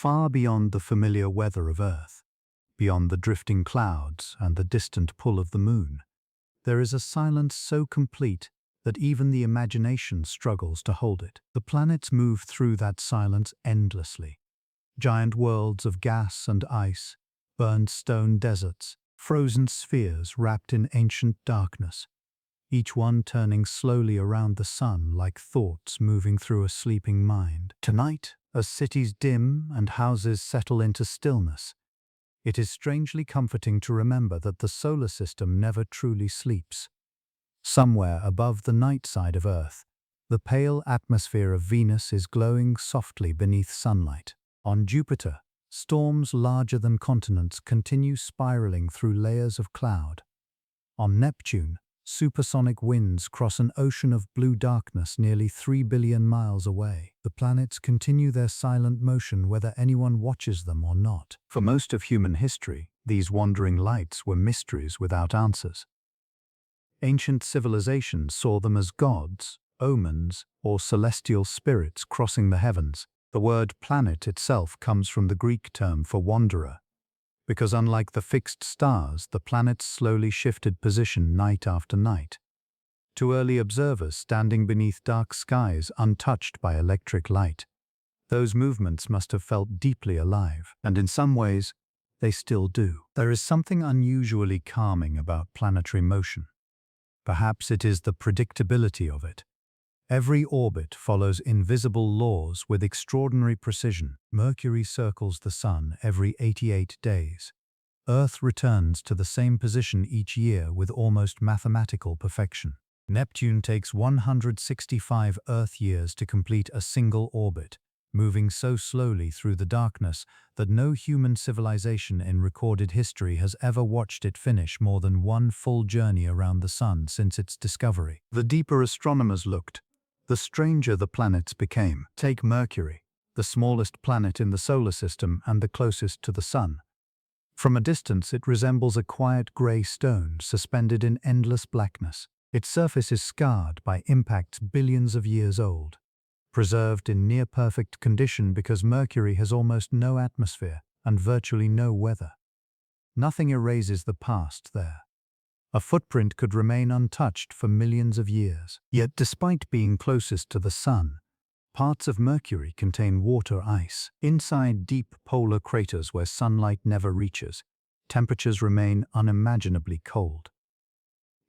Far beyond the familiar weather of Earth, beyond the drifting clouds and the distant pull of the moon, there is a silence so complete that even the imagination struggles to hold it. The planets move through that silence endlessly. Giant worlds of gas and ice, burned stone deserts, frozen spheres wrapped in ancient darkness, each one turning slowly around the sun like thoughts moving through a sleeping mind. Tonight, as cities dim and houses settle into stillness, it is strangely comforting to remember that the solar system never truly sleeps. Somewhere above the night side of Earth, the pale atmosphere of Venus is glowing softly beneath sunlight. On Jupiter, storms larger than continents continue spiraling through layers of cloud. On Neptune, supersonic winds cross an ocean of blue darkness nearly 3 billion miles away. The planets continue their silent motion whether anyone watches them or not. For most of human history, these wandering lights were mysteries without answers. Ancient civilizations saw them as gods, omens, or celestial spirits crossing the heavens. The word planet itself comes from the Greek term for wanderer, because unlike the fixed stars, the planets slowly shifted position night after night. To early observers standing beneath dark skies untouched by electric light, those movements must have felt deeply alive, and in some ways, they still do. There is something unusually calming about planetary motion. Perhaps it is the predictability of it. Every orbit follows invisible laws with extraordinary precision. Mercury circles the Sun every 88 days. Earth returns to the same position each year with almost mathematical perfection. Neptune takes 165 Earth years to complete a single orbit, moving so slowly through the darkness that no human civilization in recorded history has ever watched it finish more than one full journey around the Sun since its discovery. The deeper astronomers looked, the stranger the planets became. Take Mercury, the smallest planet in the solar system and the closest to the Sun. From a distance, it resembles a quiet grey stone suspended in endless blackness. Its surface is scarred by impacts billions of years old, preserved in near-perfect condition because Mercury has almost no atmosphere and virtually no weather. Nothing erases the past there. A footprint could remain untouched for millions of years. Yet despite being closest to the Sun, parts of Mercury contain water ice. Inside deep polar craters where sunlight never reaches, temperatures remain unimaginably cold.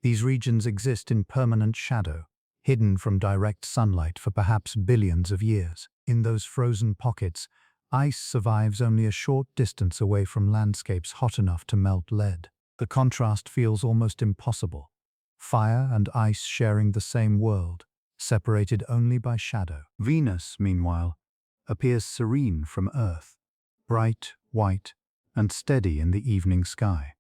These regions exist in permanent shadow, hidden from direct sunlight for perhaps billions of years. In those frozen pockets, ice survives only a short distance away from landscapes hot enough to melt lead. The contrast feels almost impossible. Fire and ice sharing the same world, separated only by shadow. Venus, meanwhile, appears serene from Earth, bright, white, and steady in the evening sky.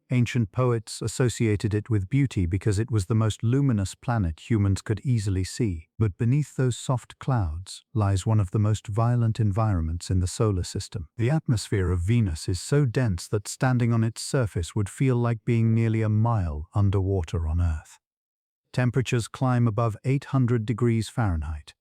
Ancient poets associated it with beauty because it was the most luminous planet humans could easily see. But beneath those soft clouds lies one of the most violent environments in the solar system. The atmosphere of Venus is so dense that standing on its surface would feel like being nearly a mile underwater on Earth. Temperatures climb above 800 degrees Fahrenheit.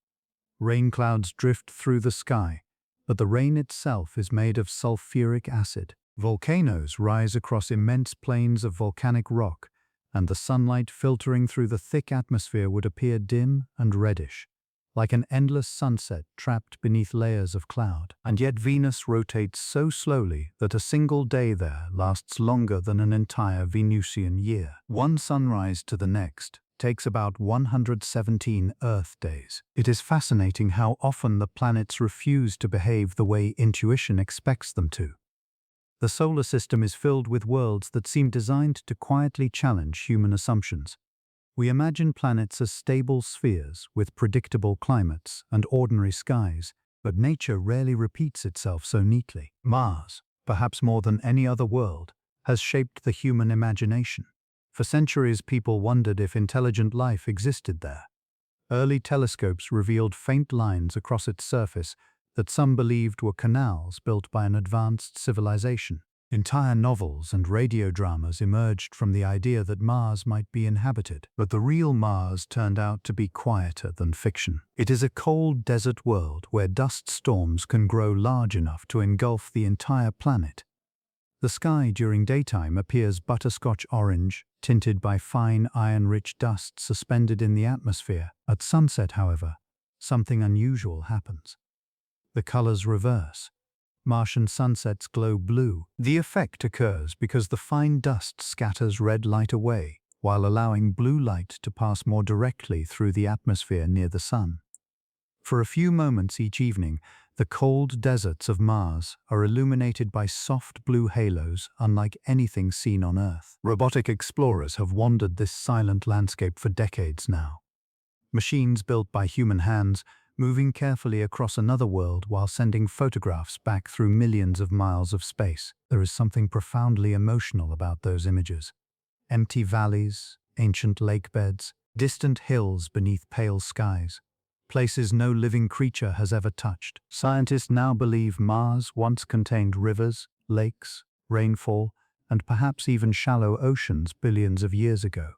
Rain clouds drift through the sky, but the rain itself is made of sulfuric acid. Volcanoes rise across immense plains of volcanic rock, and the sunlight filtering through the thick atmosphere would appear dim and reddish, like an endless sunset trapped beneath layers of cloud. And yet Venus rotates so slowly that a single day there lasts longer than an entire Venusian year. One sunrise to the next takes about 117 Earth days. It is fascinating how often the planets refuse to behave the way intuition expects them to. The solar system is filled with worlds that seem designed to quietly challenge human assumptions. We imagine planets as stable spheres with predictable climates and ordinary skies, but nature rarely repeats itself so neatly. Mars, perhaps more than any other world, has shaped the human imagination. For centuries, people wondered if intelligent life existed there. Early telescopes revealed faint lines across its surface that some believed were canals built by an advanced civilization. Entire novels and radio dramas emerged from the idea that Mars might be inhabited, but the real Mars turned out to be quieter than fiction. It is a cold desert world where dust storms can grow large enough to engulf the entire planet. The sky during daytime appears butterscotch orange, tinted by fine iron-rich dust suspended in the atmosphere. At sunset, however, something unusual happens. The colors reverse. Martian sunsets glow blue. The effect occurs because the fine dust scatters red light away, while allowing blue light to pass more directly through the atmosphere near the sun. For a few moments each evening, the cold deserts of Mars are illuminated by soft blue halos unlike anything seen on Earth. Robotic explorers have wandered this silent landscape for decades now. Machines built by human hands, moving carefully across another world while sending photographs back through millions of miles of space. There is something profoundly emotional about those images. Empty valleys, ancient lake beds, distant hills beneath pale skies. Places no living creature has ever touched. Scientists now believe Mars once contained rivers, lakes, rainfall, and perhaps even shallow oceans billions of years ago.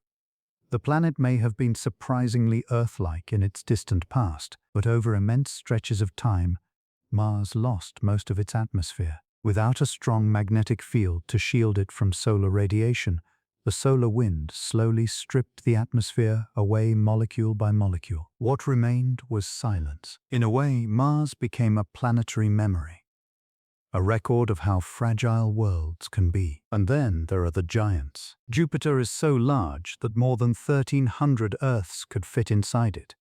The planet may have been surprisingly Earth-like in its distant past, but over immense stretches of time, Mars lost most of its atmosphere. Without a strong magnetic field to shield it from solar radiation, the solar wind slowly stripped the atmosphere away molecule by molecule. What remained was silence. In a way, Mars became a planetary memory, a record of how fragile worlds can be. And then there are the giants. Jupiter is so large that more than 1,300 Earths could fit inside it.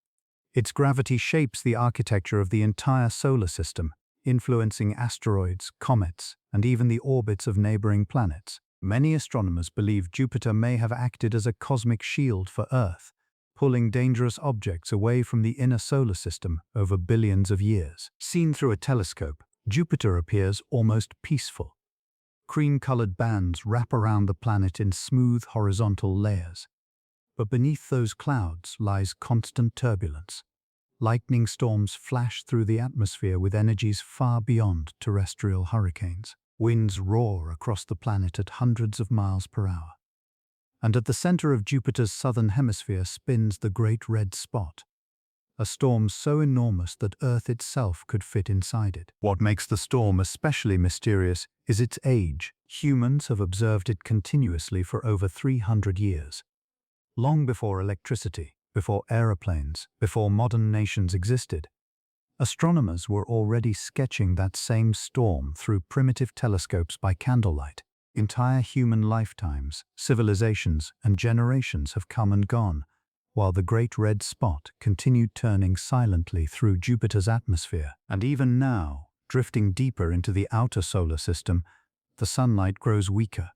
Its gravity shapes the architecture of the entire solar system, influencing asteroids, comets, and even the orbits of neighboring planets. Many astronomers believe Jupiter may have acted as a cosmic shield for Earth, pulling dangerous objects away from the inner solar system over billions of years. Seen through a telescope, Jupiter appears almost peaceful. Cream-colored bands wrap around the planet in smooth horizontal layers. But beneath those clouds lies constant turbulence. Lightning storms flash through the atmosphere with energies far beyond terrestrial hurricanes. Winds roar across the planet at hundreds of miles per hour. And at the center of Jupiter's southern hemisphere spins the Great Red Spot, a storm so enormous that Earth itself could fit inside it. What makes the storm especially mysterious is its age. Humans have observed it continuously for over 300 years. Long before electricity, before aeroplanes, before modern nations existed, astronomers were already sketching that same storm through primitive telescopes by candlelight. Entire human lifetimes, civilizations, and generations have come and gone, while the Great Red Spot continued turning silently through Jupiter's atmosphere. And even now, drifting deeper into the outer solar system, the sunlight grows weaker,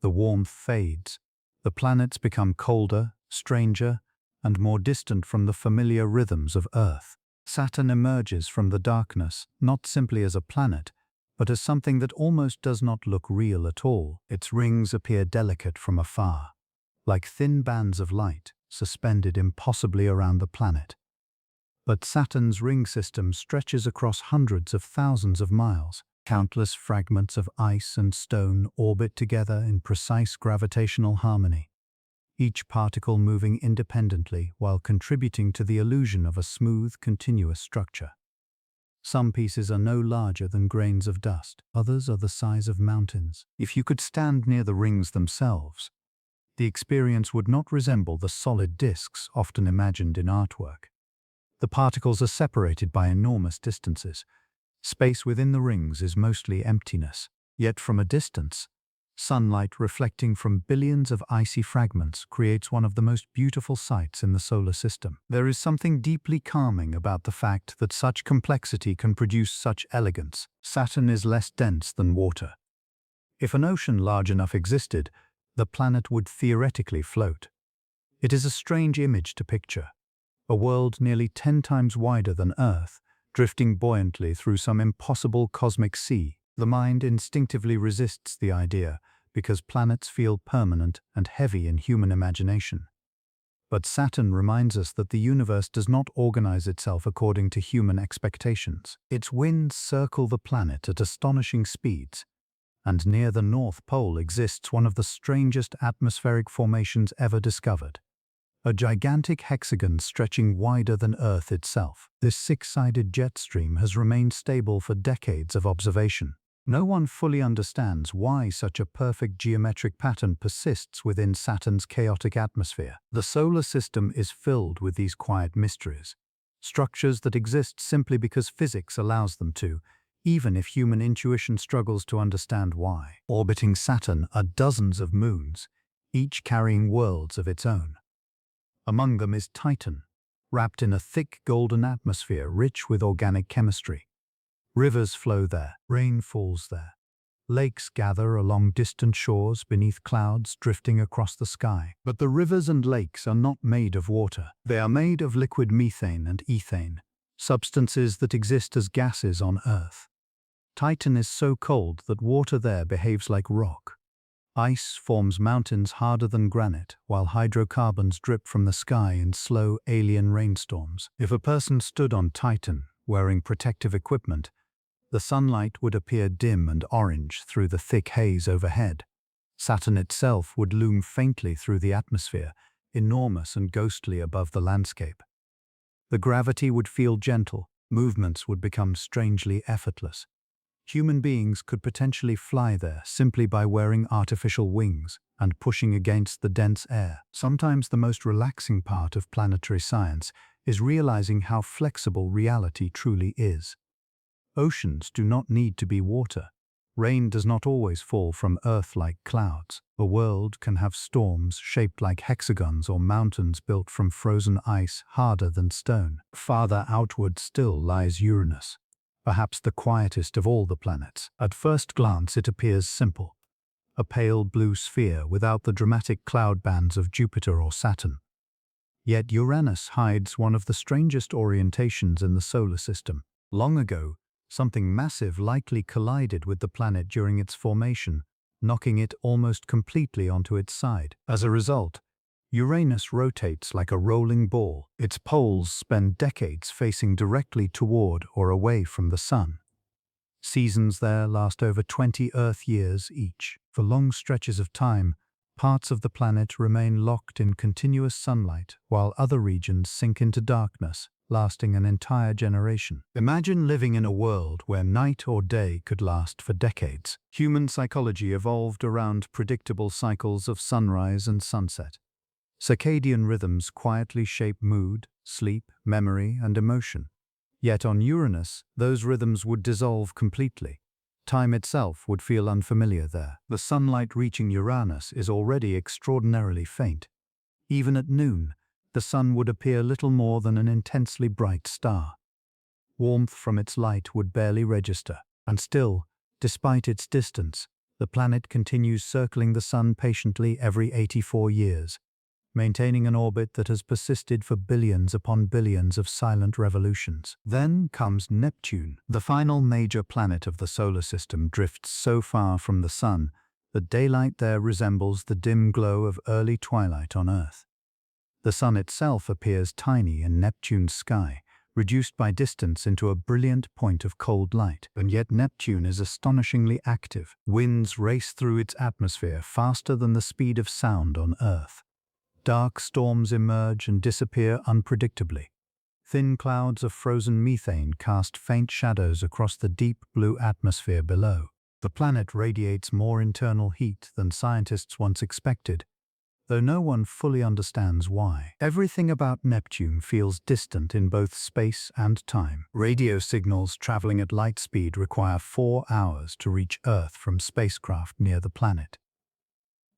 the warmth fades, the planets become colder, stranger, and more distant from the familiar rhythms of Earth. Saturn emerges from the darkness not simply as a planet, but as something that almost does not look real at all. Its rings appear delicate from afar, like thin bands of light suspended impossibly around the planet. But Saturn's ring system stretches across hundreds of thousands of miles. Countless fragments of ice and stone orbit together in precise gravitational harmony, each particle moving independently while contributing to the illusion of a smooth, continuous structure. Some pieces are no larger than grains of dust, others are the size of mountains. If you could stand near the rings themselves, the experience would not resemble the solid disks often imagined in artwork. The particles are separated by enormous distances. Space within the rings is mostly emptiness, yet from a distance, sunlight reflecting from billions of icy fragments creates one of the most beautiful sights in the solar system. There is something deeply calming about the fact that such complexity can produce such elegance. Saturn is less dense than water. If an ocean large enough existed, the planet would theoretically float. It is a strange image to picture. A world nearly 10 times wider than Earth, drifting buoyantly through some impossible cosmic sea. The mind instinctively resists the idea because planets feel permanent and heavy in human imagination. But Saturn reminds us that the universe does not organize itself according to human expectations. Its winds circle the planet at astonishing speeds, and near the North Pole exists one of the strangest atmospheric formations ever discovered. A gigantic hexagon stretching wider than Earth itself. This six-sided jet stream has remained stable for decades of observation. No one fully understands why such a perfect geometric pattern persists within Saturn's chaotic atmosphere. The solar system is filled with these quiet mysteries, structures that exist simply because physics allows them to, even if human intuition struggles to understand why. Orbiting Saturn are dozens of moons, each carrying worlds of its own. Among them is Titan, wrapped in a thick golden atmosphere rich with organic chemistry. Rivers flow there, rain falls there. Lakes gather along distant shores beneath clouds drifting across the sky. But the rivers and lakes are not made of water. They are made of liquid methane and ethane, substances that exist as gases on Earth. Titan is so cold that water there behaves like rock. Ice forms mountains harder than granite, while hydrocarbons drip from the sky in slow alien rainstorms. If a person stood on Titan, wearing protective equipment, the sunlight would appear dim and orange through the thick haze overhead. Saturn itself would loom faintly through the atmosphere, enormous and ghostly above the landscape. The gravity would feel gentle, movements would become strangely effortless. Human beings could potentially fly there simply by wearing artificial wings and pushing against the dense air. Sometimes the most relaxing part of planetary science is realizing how flexible reality truly is. Oceans do not need to be water. Rain does not always fall from Earth-like clouds. The world can have storms shaped like hexagons or mountains built from frozen ice harder than stone. Farther outward still lies Uranus, perhaps the quietest of all the planets. At first glance it appears simple, a pale blue sphere without the dramatic cloud bands of Jupiter or Saturn. Yet Uranus hides one of the strangest orientations in the solar system. Long ago, something massive likely collided with the planet during its formation, knocking it almost completely onto its side. As a result, Uranus rotates like a rolling ball. Its poles spend decades facing directly toward or away from the Sun. Seasons there last over 20 Earth years each. For long stretches of time, parts of the planet remain locked in continuous sunlight, while other regions sink into darkness, lasting an entire generation. Imagine living in a world where night or day could last for decades. Human psychology evolved around predictable cycles of sunrise and sunset. Circadian rhythms quietly shape mood, sleep, memory, and emotion. Yet on Uranus, those rhythms would dissolve completely. Time itself would feel unfamiliar there. The sunlight reaching Uranus is already extraordinarily faint. Even at noon, the sun would appear little more than an intensely bright star. Warmth from its light would barely register, and still, despite its distance, the planet continues circling the sun patiently every 84 years, maintaining an orbit that has persisted for billions upon billions of silent revolutions. Then comes Neptune. The final major planet of the solar system drifts so far from the sun that daylight there resembles the dim glow of early twilight on Earth. The sun itself appears tiny in Neptune's sky, reduced by distance into a brilliant point of cold light. And yet Neptune is astonishingly active. Winds race through its atmosphere faster than the speed of sound on Earth. Dark storms emerge and disappear unpredictably. Thin clouds of frozen methane cast faint shadows across the deep blue atmosphere below. The planet radiates more internal heat than scientists once expected, though no one fully understands why. Everything about Neptune feels distant in both space and time. Radio signals traveling at light speed require 4 hours to reach Earth from spacecraft near the planet.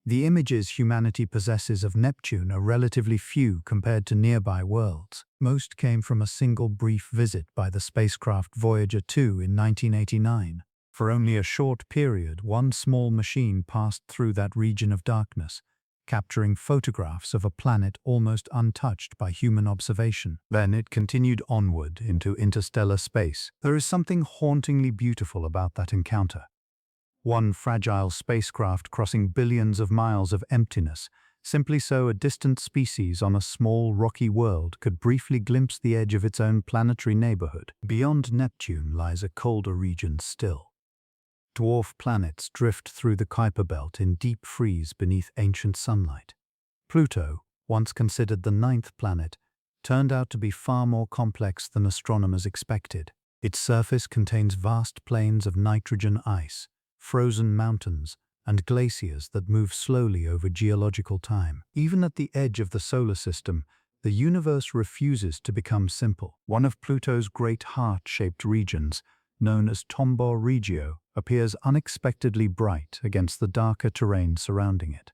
The images humanity possesses of Neptune are relatively few compared to nearby worlds. Most came from a single brief visit by the spacecraft Voyager 2 in 1989. For only a short period, one small machine passed through that region of darkness, capturing photographs of a planet almost untouched by human observation. Then it continued onward into interstellar space. There is something hauntingly beautiful about that encounter. One fragile spacecraft crossing billions of miles of emptiness, simply so a distant species on a small rocky world could briefly glimpse the edge of its own planetary neighborhood. Beyond Neptune lies a colder region still. dwarf planets drift through the Kuiper Belt in deep freeze beneath ancient sunlight. Pluto, once considered the ninth planet, turned out to be far more complex than astronomers expected. Its surface contains vast plains of nitrogen ice, frozen mountains, and glaciers that move slowly over geological time. Even at the edge of the solar system, the universe refuses to become simple. One of Pluto's great heart-shaped regions, known as Tombaugh Regio, appears unexpectedly bright against the darker terrain surrounding it.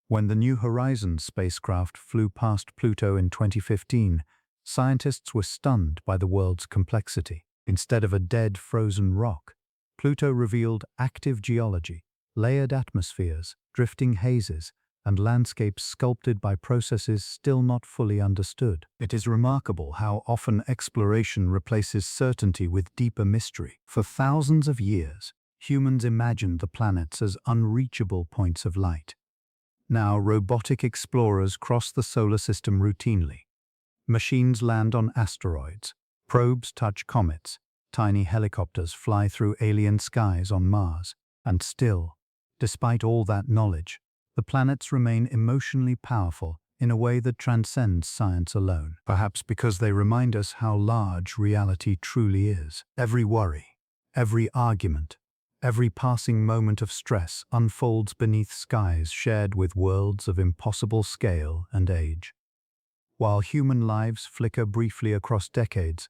When the New Horizons spacecraft flew past Pluto in 2015, scientists were stunned by the world's complexity. Instead of a dead, frozen rock, Pluto revealed active geology, layered atmospheres, drifting hazes, and landscapes sculpted by processes still not fully understood. It is remarkable how often exploration replaces certainty with deeper mystery. For thousands of years, humans imagined the planets as unreachable points of light. Now, robotic explorers cross the solar system routinely. Machines land on asteroids, probes touch comets, tiny helicopters fly through alien skies on Mars, and still, despite all that knowledge, the planets remain emotionally powerful in a way that transcends science alone, perhaps because they remind us how large reality truly is. Every worry, every argument, every passing moment of stress unfolds beneath skies shared with worlds of impossible scale and age. While human lives flicker briefly across decades,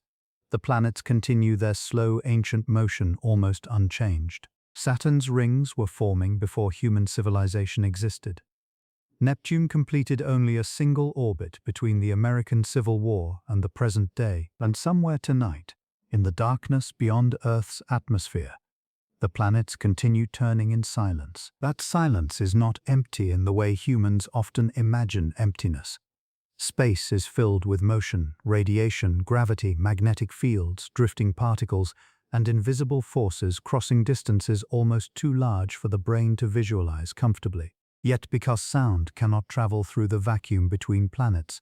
the planets continue their slow ancient motion almost unchanged. Saturn's rings were forming before human civilization existed. Neptune completed only a single orbit between the American Civil War and the present day, and somewhere tonight, in the darkness beyond Earth's atmosphere, the planets continue turning in silence. That silence is not empty in the way humans often imagine emptiness. Space is filled with motion, radiation, gravity, magnetic fields, drifting particles, and invisible forces crossing distances almost too large for the brain to visualize comfortably. Yet because sound cannot travel through the vacuum between planets,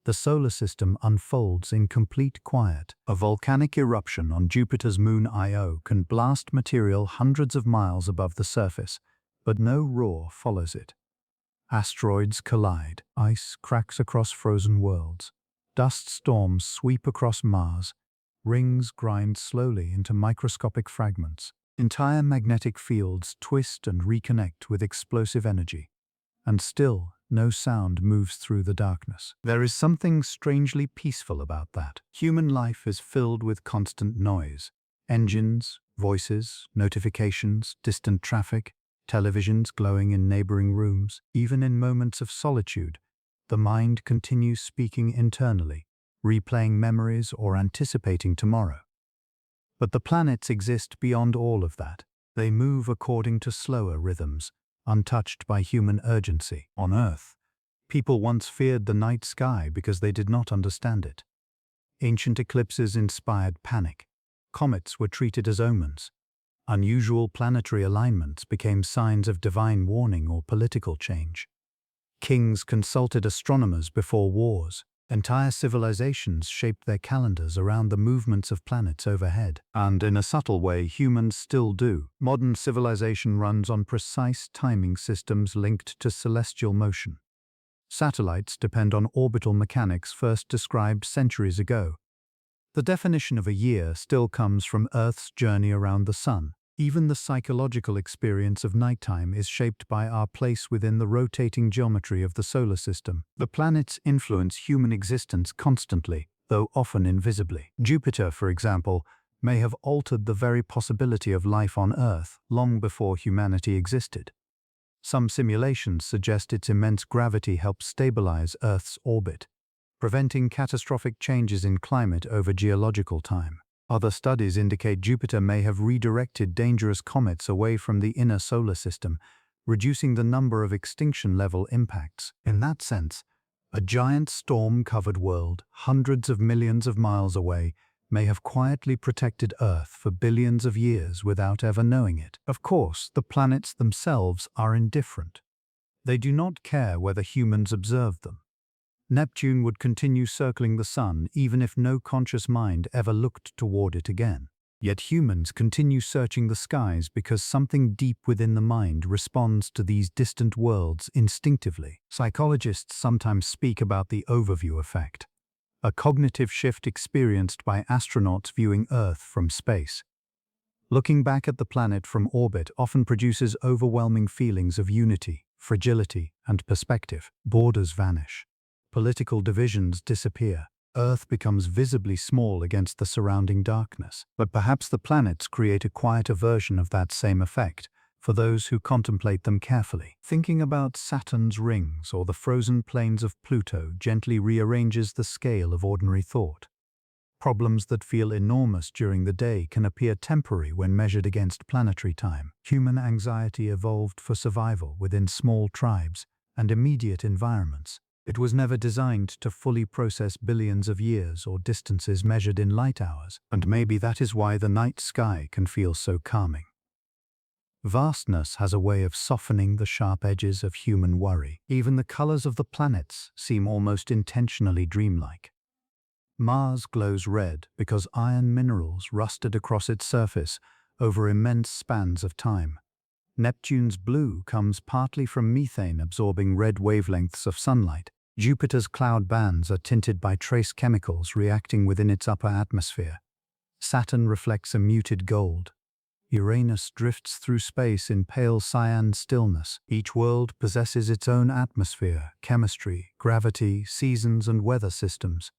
the solar system unfolds in complete quiet. A volcanic eruption on Jupiter's moon Io can blast material hundreds of miles above the surface, but no roar follows it. Asteroids collide, ice cracks across frozen worlds, dust storms sweep across Mars, rings grind slowly into microscopic fragments. Entire magnetic fields twist and reconnect with explosive energy, and still no sound moves through the darkness. There is something strangely peaceful about that. Human life is filled with constant noise. Engines, voices, notifications, distant traffic, televisions glowing in neighboring rooms. Even in moments of solitude, the mind continues speaking internally, replaying memories or anticipating tomorrow. But the planets exist beyond all of that. They move according to slower rhythms, untouched by human urgency. On Earth, people once feared the night sky because they did not understand it. Ancient eclipses inspired panic. Comets were treated as omens. Unusual planetary alignments became signs of divine warning or political change. Kings consulted astronomers before wars. Entire civilizations shaped their calendars around the movements of planets overhead. And in a subtle way, humans still do. Modern civilization runs on precise timing systems linked to celestial motion. Satellites depend on orbital mechanics first described centuries ago. The definition of a year still comes from Earth's journey around the Sun. Even the psychological experience of nighttime is shaped by our place within the rotating geometry of the solar system. The planets influence human existence constantly, though often invisibly. Jupiter, for example, may have altered the very possibility of life on Earth long before humanity existed. Some simulations suggest its immense gravity helps stabilize Earth's orbit, preventing catastrophic changes in climate over geological time. Other studies indicate Jupiter may have redirected dangerous comets away from the inner solar system, reducing the number of extinction-level impacts. In that sense, a giant storm-covered world, hundreds of millions of miles away, may have quietly protected Earth for billions of years without ever knowing it. Of course, the planets themselves are indifferent. They do not care whether humans observe them. Neptune would continue circling the Sun even if no conscious mind ever looked toward it again. Yet humans continue searching the skies because something deep within the mind responds to these distant worlds instinctively. Psychologists sometimes speak about the overview effect, a cognitive shift experienced by astronauts viewing Earth from space. Looking back at the planet from orbit often produces overwhelming feelings of unity, fragility, and perspective. Borders vanish. Political divisions disappear. Earth becomes visibly small against the surrounding darkness. But perhaps the planets create a quieter version of that same effect for those who contemplate them carefully. Thinking about Saturn's rings or the frozen plains of Pluto gently rearranges the scale of ordinary thought. Problems that feel enormous during the day can appear temporary when measured against planetary time. Human anxiety evolved for survival within small tribes and immediate environments. It was never designed to fully process billions of years or distances measured in light hours, and maybe that is why the night sky can feel so calming. Vastness has a way of softening the sharp edges of human worry. Even the colors of the planets seem almost intentionally dreamlike. Mars glows red because iron minerals rusted across its surface over immense spans of time. Neptune's blue comes partly from methane absorbing red wavelengths of sunlight. Jupiter's cloud bands are tinted by trace chemicals reacting within its upper atmosphere. Saturn reflects a muted gold. Uranus drifts through space in pale cyan stillness. Each world possesses its own atmosphere, chemistry, gravity, seasons, and weather systems.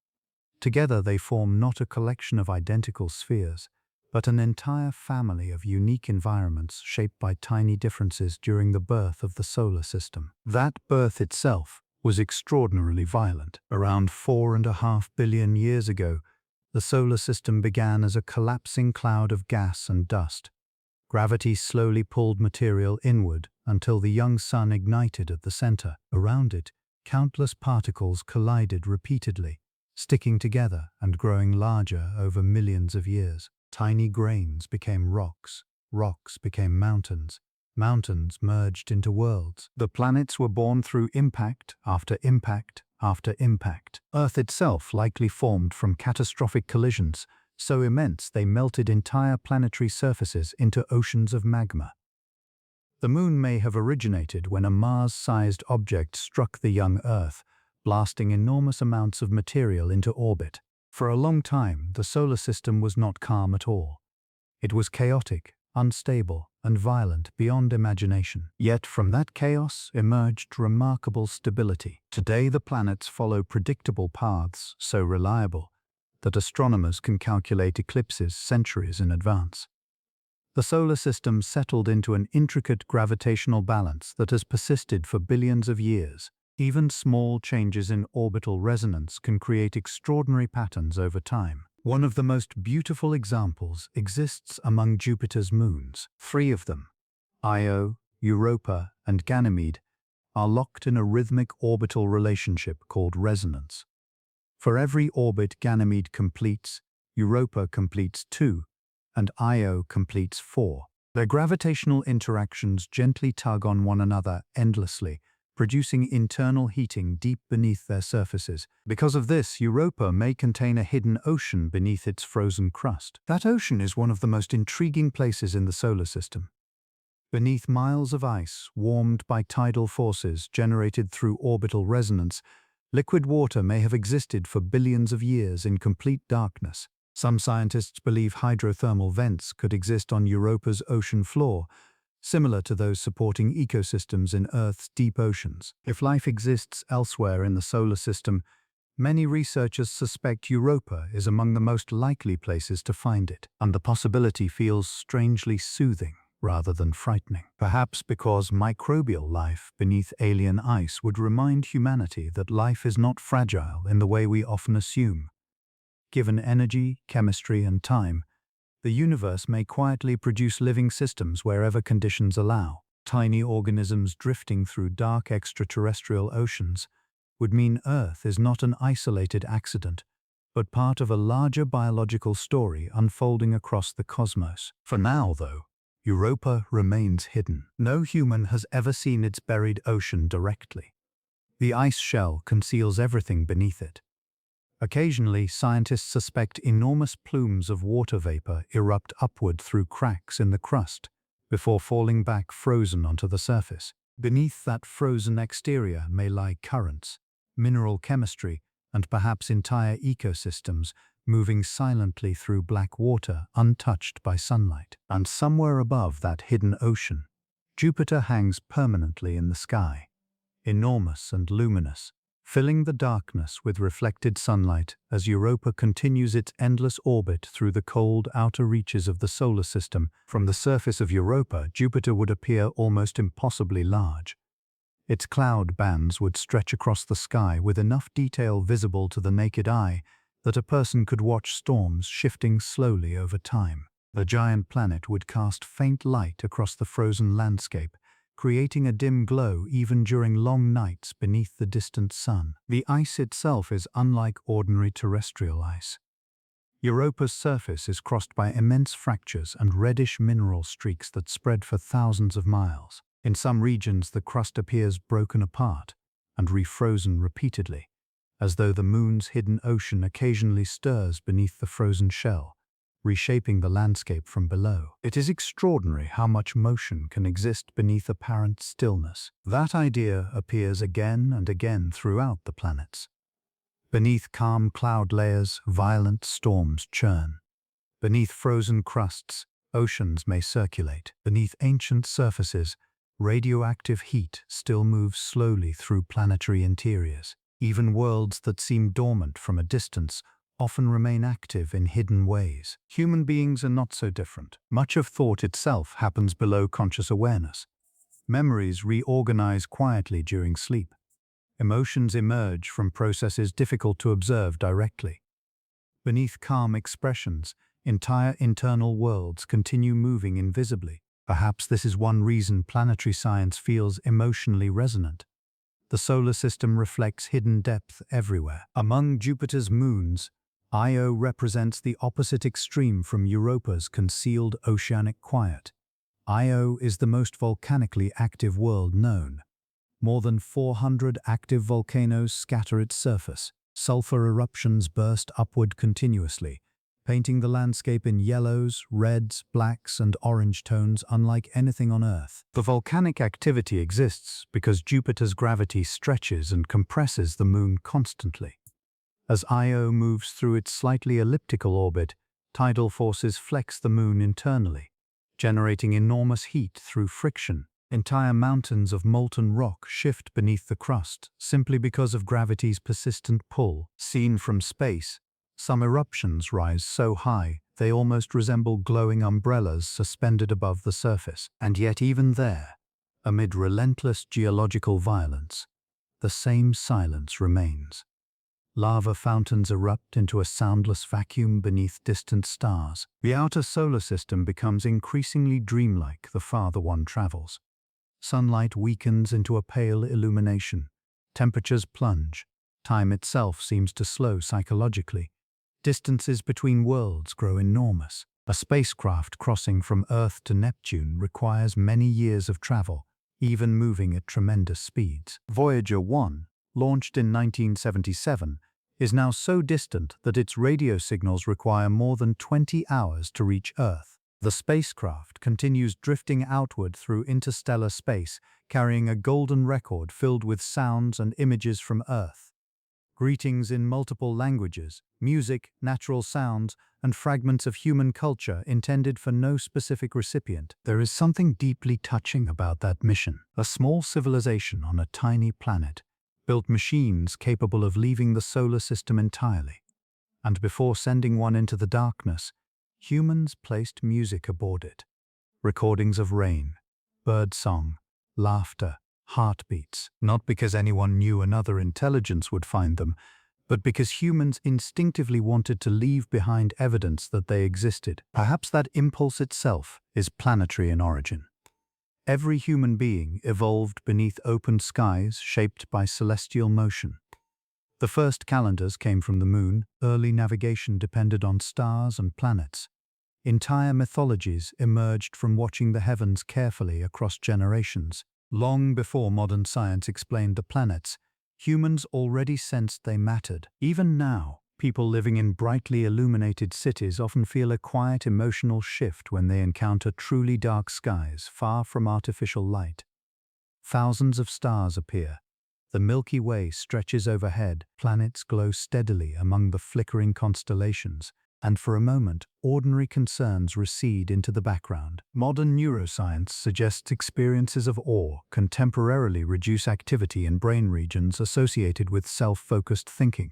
Together they form not a collection of identical spheres, but an entire family of unique environments shaped by tiny differences during the birth of the solar system. That birth itself was extraordinarily violent. Around 4.5 billion years ago, the solar system began as a collapsing cloud of gas and dust. Gravity slowly pulled material inward until the young sun ignited at the center. Around it, countless particles collided repeatedly, sticking together and growing larger over millions of years. Tiny grains became rocks, rocks became mountains, mountains merged into worlds. The planets were born through impact after impact after impact. Earth itself likely formed from catastrophic collisions, so immense they melted entire planetary surfaces into oceans of magma. The Moon may have originated when a Mars-sized object struck the young Earth, blasting enormous amounts of material into orbit. For a long time, the solar system was not calm at all. It was chaotic, unstable, and violent beyond imagination. Yet from that chaos emerged remarkable stability. Today the planets follow predictable paths so reliable that astronomers can calculate eclipses centuries in advance. The solar system settled into an intricate gravitational balance that has persisted for billions of years. Even small changes in orbital resonance can create extraordinary patterns over time. One of the most beautiful examples exists among Jupiter's moons. 3 of them, Io, Europa, and Ganymede, are locked in a rhythmic orbital relationship called resonance. For every orbit Ganymede completes, Europa completes 2, and Io completes 4. Their gravitational interactions gently tug on one another endlessly, producing internal heating deep beneath their surfaces. Because of this, Europa may contain a hidden ocean beneath its frozen crust. That ocean is one of the most intriguing places in the solar system. Beneath miles of ice, warmed by tidal forces generated through orbital resonance, liquid water may have existed for billions of years in complete darkness. Some scientists believe hydrothermal vents could exist on Europa's ocean floor, similar to those supporting ecosystems in Earth's deep oceans. If life exists elsewhere in the solar system, many researchers suspect Europa is among the most likely places to find it, and the possibility feels strangely soothing rather than frightening. Perhaps because microbial life beneath alien ice would remind humanity that life is not fragile in the way we often assume. Given energy, chemistry, and time, the universe may quietly produce living systems wherever conditions allow. Tiny organisms drifting through dark extraterrestrial oceans would mean Earth is not an isolated accident, but part of a larger biological story unfolding across the cosmos. For now, though, Europa remains hidden. No human has ever seen its buried ocean directly. The ice shell conceals everything beneath it. Occasionally, scientists suspect enormous plumes of water vapor erupt upward through cracks in the crust before falling back frozen onto the surface. Beneath that frozen exterior may lie currents, mineral chemistry, and perhaps entire ecosystems moving silently through black water untouched by sunlight. And somewhere above that hidden ocean, Jupiter hangs permanently in the sky, enormous and luminous, filling the darkness with reflected sunlight as Europa continues its endless orbit through the cold outer reaches of the solar system. From the surface of Europa, Jupiter would appear almost impossibly large. Its cloud bands would stretch across the sky with enough detail visible to the naked eye that a person could watch storms shifting slowly over time. The giant planet would cast faint light across the frozen landscape, creating a dim glow even during long nights beneath the distant sun. The ice itself is unlike ordinary terrestrial ice. Europa's surface is crossed by immense fractures and reddish mineral streaks that spread for thousands of miles. In some regions, the crust appears broken apart and refrozen repeatedly, as though the moon's hidden ocean occasionally stirs beneath the frozen shell, reshaping the landscape from below. It is extraordinary how much motion can exist beneath apparent stillness. That idea appears again and again throughout the planets. Beneath calm cloud layers, violent storms churn. Beneath frozen crusts, oceans may circulate. Beneath ancient surfaces, radioactive heat still moves slowly through planetary interiors. Even worlds that seem dormant from a distance often remain active in hidden ways. Human beings are not so different. Much of thought itself happens below conscious awareness. Memories reorganize quietly during sleep. Emotions emerge from processes difficult to observe directly. Beneath calm expressions, entire internal worlds continue moving invisibly. Perhaps this is one reason planetary science feels emotionally resonant. The solar system reflects hidden depth everywhere. Among Jupiter's moons, Io represents the opposite extreme from Europa's concealed oceanic quiet. Io is the most volcanically active world known. More than 400 active volcanoes scatter its surface. Sulfur eruptions burst upward continuously, painting the landscape in yellows, reds, blacks, and orange tones unlike anything on Earth. The volcanic activity exists because Jupiter's gravity stretches and compresses the moon constantly. As Io moves through its slightly elliptical orbit, tidal forces flex the moon internally, generating enormous heat through friction. Entire mountains of molten rock shift beneath the crust simply because of gravity's persistent pull. Seen from space, some eruptions rise so high they almost resemble glowing umbrellas suspended above the surface. And yet even there, amid relentless geological violence, the same silence remains. Lava fountains erupt into a soundless vacuum beneath distant stars. The outer solar system becomes increasingly dreamlike the farther one travels. Sunlight weakens into a pale illumination. Temperatures plunge. Time itself seems to slow psychologically. Distances between worlds grow enormous. A spacecraft crossing from Earth to Neptune requires many years of travel, even moving at tremendous speeds. Voyager 1, launched in 1977, is now so distant that its radio signals require more than 20 hours to reach Earth. The spacecraft continues drifting outward through interstellar space, carrying a golden record filled with sounds and images from Earth. Greetings in multiple languages, music, natural sounds, and fragments of human culture intended for no specific recipient. There is something deeply touching about that mission. A small civilization on a tiny planet built machines capable of leaving the solar system entirely. And before sending one into the darkness, humans placed music aboard it. Recordings of rain, birdsong, laughter, heartbeats, not because anyone knew another intelligence would find them, but because humans instinctively wanted to leave behind evidence that they existed. Perhaps that impulse itself is planetary in origin. Every human being evolved beneath open skies shaped by celestial motion. The first calendars came from the moon, early navigation depended on stars and planets. Entire mythologies emerged from watching the heavens carefully across generations. Long before modern science explained the planets, humans already sensed they mattered. Even now, People living in brightly illuminated cities often feel a quiet emotional shift when they encounter truly dark skies far from artificial light. Thousands of stars appear. The Milky Way stretches overhead, planets glow steadily among the flickering constellations, and for a moment, ordinary concerns recede into the background. Modern neuroscience suggests experiences of awe can temporarily reduce activity in brain regions associated with self-focused thinking.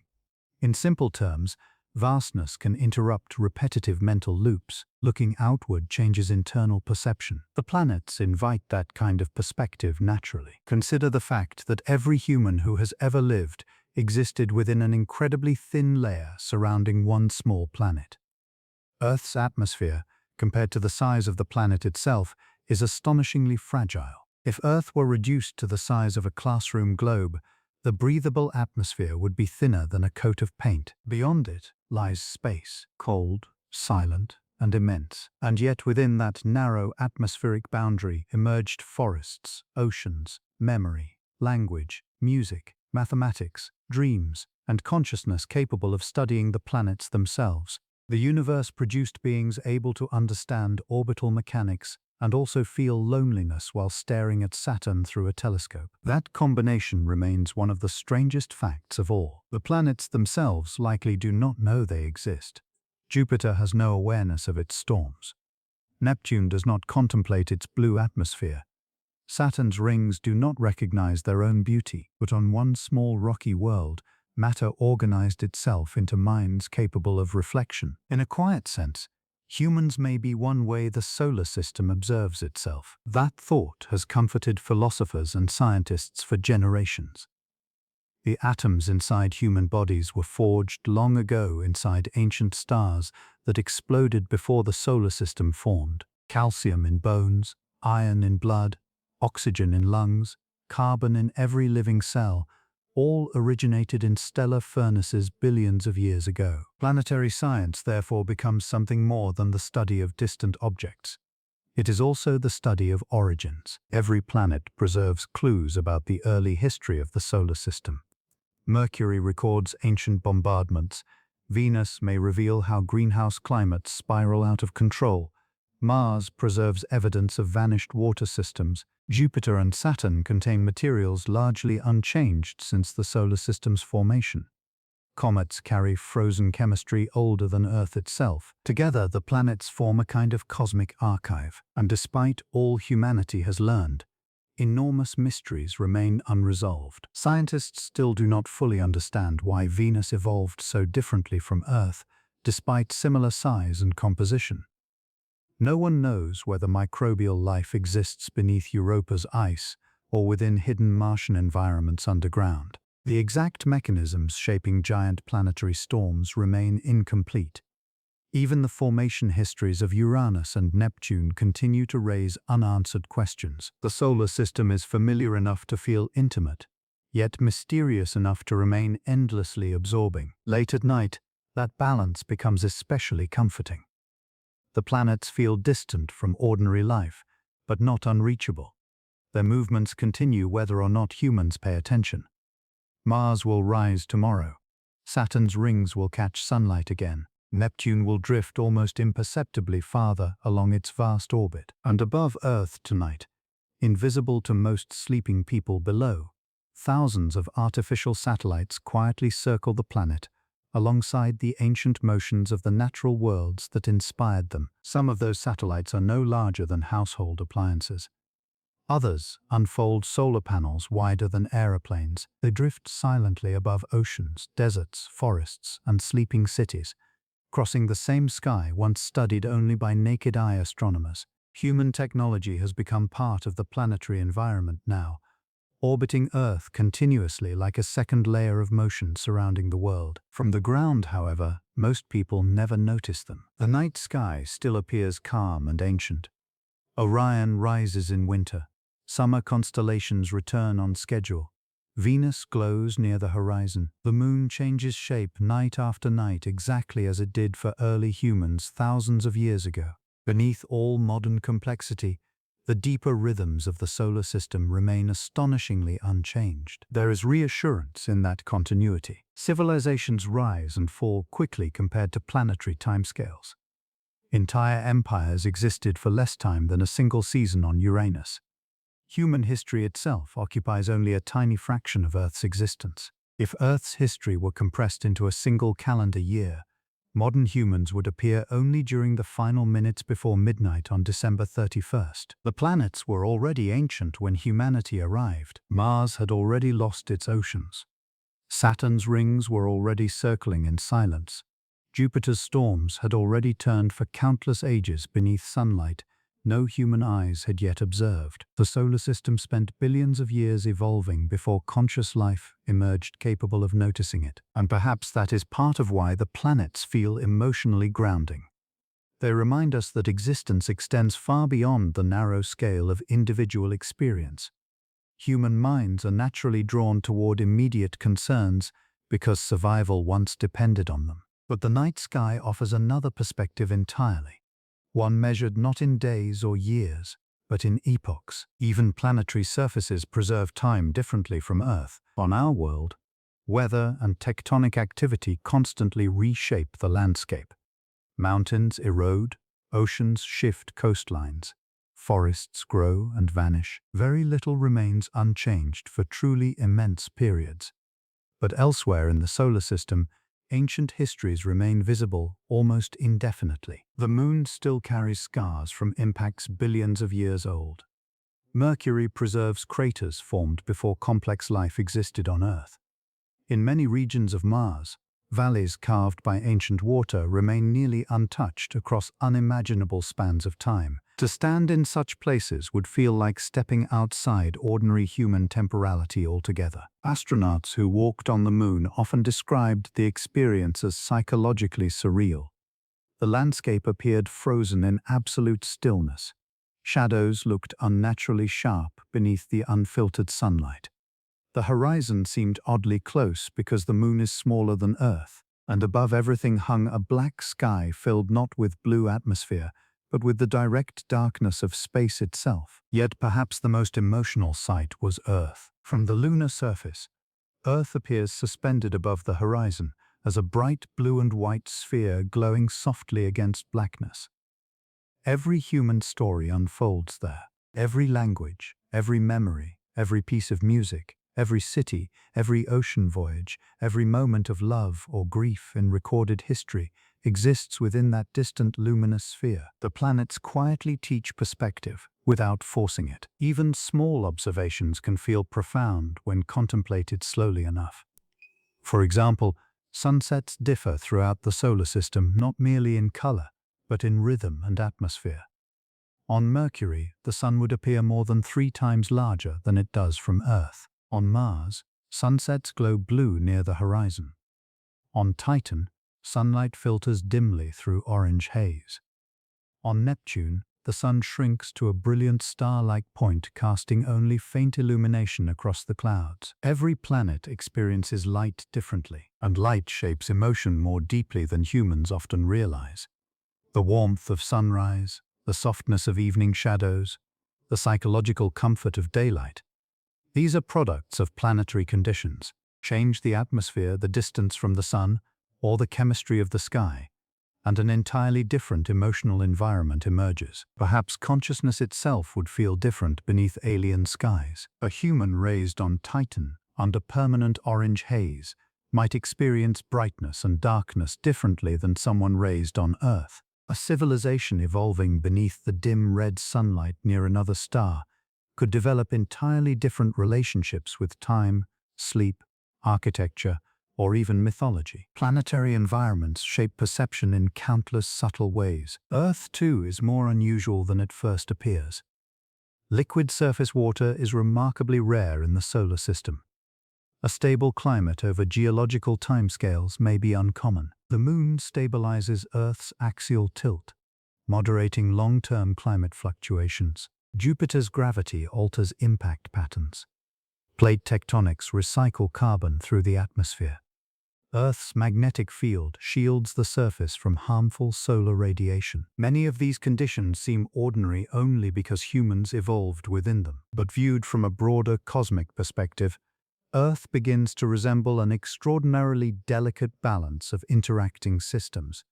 In simple terms, vastness can interrupt repetitive mental loops. Looking outward changes internal perception. The planets invite that kind of perspective naturally. Consider the fact that every human who has ever lived existed within an incredibly thin layer surrounding one small planet. Earth's atmosphere, compared to the size of the planet itself, is astonishingly fragile. If Earth were reduced to the size of a classroom globe, the breathable atmosphere would be thinner than a coat of paint. Beyond it lies space, cold, silent, and immense. And yet within that narrow atmospheric boundary emerged forests, oceans, memory, language, music, mathematics, dreams, and consciousness capable of studying the planets themselves. The universe produced beings able to understand orbital mechanics and also feel loneliness while staring at Saturn through a telescope. That combination remains one of the strangest facts of all. The planets themselves likely do not know they exist. Jupiter has no awareness of its storms. Neptune does not contemplate its blue atmosphere. Saturn's rings do not recognize their own beauty, but on one small rocky world, matter organized itself into minds capable of reflection. In a quiet sense, humans may be one way the solar system observes itself. That thought has comforted philosophers and scientists for generations. The atoms inside human bodies were forged long ago inside ancient stars that exploded before the solar system formed. Calcium in bones, iron in blood, oxygen in lungs, carbon in every living cell, all originated in stellar furnaces billions of years ago. Planetary science therefore becomes something more than the study of distant objects. It is also the study of origins. Every planet preserves clues about the early history of the solar system. Mercury records ancient bombardments. Venus may reveal how greenhouse climates spiral out of control. Mars preserves evidence of vanished water systems. Jupiter and Saturn contain materials largely unchanged since the solar system's formation. Comets carry frozen chemistry older than Earth itself. Together, the planets form a kind of cosmic archive. And despite all humanity has learned, enormous mysteries remain unresolved. Scientists still do not fully understand why Venus evolved so differently from Earth, despite similar size and composition. No one knows whether microbial life exists beneath Europa's ice or within hidden Martian environments underground. The exact mechanisms shaping giant planetary storms remain incomplete. Even the formation histories of Uranus and Neptune continue to raise unanswered questions. The solar system is familiar enough to feel intimate, yet mysterious enough to remain endlessly absorbing. Late at night, that balance becomes especially comforting. The planets feel distant from ordinary life, but not unreachable. Their movements continue whether or not humans pay attention. Mars will rise tomorrow. Saturn's rings will catch sunlight again. Neptune will drift almost imperceptibly farther along its vast orbit. And above Earth tonight, invisible to most sleeping people below, thousands of artificial satellites quietly circle the planet, alongside the ancient motions of the natural worlds that inspired them. Some of those satellites are no larger than household appliances. Others unfold solar panels wider than aeroplanes. They drift silently above oceans, deserts, forests, and sleeping cities, crossing the same sky once studied only by naked-eye astronomers. Human technology has become part of the planetary environment now, orbiting Earth continuously like a second layer of motion surrounding the world. From the ground, however, most people never notice them. The night sky still appears calm and ancient. Orion rises in winter. Summer constellations return on schedule. Venus glows near the horizon. The moon changes shape night after night exactly as it did for early humans thousands of years ago. Beneath all modern complexity, the deeper rhythms of the solar system remain astonishingly unchanged. There is reassurance in that continuity. Civilizations rise and fall quickly compared to planetary timescales. Entire empires existed for less time than a single season on Uranus. Human history itself occupies only a tiny fraction of Earth's existence. If Earth's history were compressed into a single calendar year, modern humans would appear only during the final minutes before midnight on December 31st. The planets were already ancient when humanity arrived. Mars had already lost its oceans. Saturn's rings were already circling in silence. Jupiter's storms had already turned for countless ages beneath sunlight no human eyes had yet observed. The solar system spent billions of years evolving before conscious life emerged capable of noticing it. And perhaps that is part of why the planets feel emotionally grounding. They remind us that existence extends far beyond the narrow scale of individual experience. Human minds are naturally drawn toward immediate concerns because survival once depended on them. But the night sky offers another perspective entirely. One measured not in days or years, but in epochs. Even planetary surfaces preserve time differently from Earth. On our world, weather and tectonic activity constantly reshape the landscape. Mountains erode, oceans shift coastlines, forests grow and vanish. Very little remains unchanged for truly immense periods. But elsewhere in the solar system, ancient histories remain visible almost indefinitely. The Moon still carries scars from impacts billions of years old. Mercury preserves craters formed before complex life existed on Earth. In many regions of Mars, valleys carved by ancient water remain nearly untouched across unimaginable spans of time. To stand in such places would feel like stepping outside ordinary human temporality altogether. Astronauts who walked on the Moon often described the experience as psychologically surreal. The landscape appeared frozen in absolute stillness. Shadows looked unnaturally sharp beneath the unfiltered sunlight. The horizon seemed oddly close because the Moon is smaller than Earth, and above everything hung a black sky filled not with blue atmosphere, but with the direct darkness of space itself. Yet perhaps the most emotional sight was Earth. From the lunar surface, Earth appears suspended above the horizon as a bright blue and white sphere glowing softly against blackness. Every human story unfolds there. Every language, every memory, every piece of music, every city, every ocean voyage, every moment of love or grief in recorded history exists within that distant luminous sphere. The planets quietly teach perspective without forcing it. Even small observations can feel profound when contemplated slowly enough. For example, sunsets differ throughout the solar system not merely in color, but in rhythm and atmosphere. On Mercury, the sun would appear more than 3 times larger than it does from Earth. On Mars, sunsets glow blue near the horizon. On Titan, sunlight filters dimly through orange haze. On Neptune, the sun shrinks to a brilliant star-like point casting only faint illumination across the clouds. Every planet experiences light differently, and light shapes emotion more deeply than humans often realize. The warmth of sunrise, the softness of evening shadows, the psychological comfort of daylight. These are products of planetary conditions. Change the atmosphere, the distance from the sun, or the chemistry of the sky, and an entirely different emotional environment emerges. Perhaps consciousness itself would feel different beneath alien skies. A human raised on Titan, under permanent orange haze, might experience brightness and darkness differently than someone raised on Earth. A civilization evolving beneath the dim red sunlight near another star could develop entirely different relationships with time, sleep, architecture, or even mythology. Planetary environments shape perception in countless subtle ways. Earth, too, is more unusual than it first appears. Liquid surface water is remarkably rare in the solar system. A stable climate over geological timescales may be uncommon. The Moon stabilizes Earth's axial tilt, moderating long-term climate fluctuations. Jupiter's gravity alters impact patterns. Plate tectonics recycle carbon through the atmosphere. Earth's magnetic field shields the surface from harmful solar radiation. Many of these conditions seem ordinary only because humans evolved within them. But viewed from a broader cosmic perspective, Earth begins to resemble an extraordinarily delicate balance of interacting systems.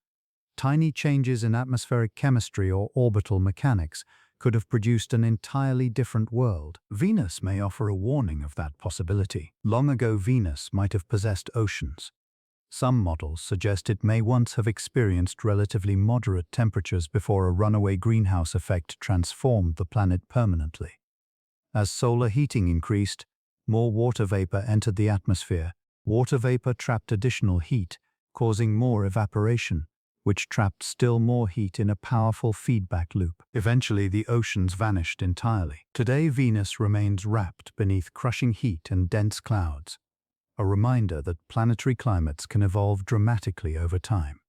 Tiny changes in atmospheric chemistry or orbital mechanics could have produced an entirely different world. Venus may offer a warning of that possibility. Long ago, Venus might have possessed oceans. Some models suggest it may once have experienced relatively moderate temperatures before a runaway greenhouse effect transformed the planet permanently. As solar heating increased, more water vapor entered the atmosphere. Water vapor trapped additional heat, causing more evaporation, which trapped still more heat in a powerful feedback loop. Eventually, the oceans vanished entirely. Today, Venus remains wrapped beneath crushing heat and dense clouds, a reminder that planetary climates can evolve dramatically over time.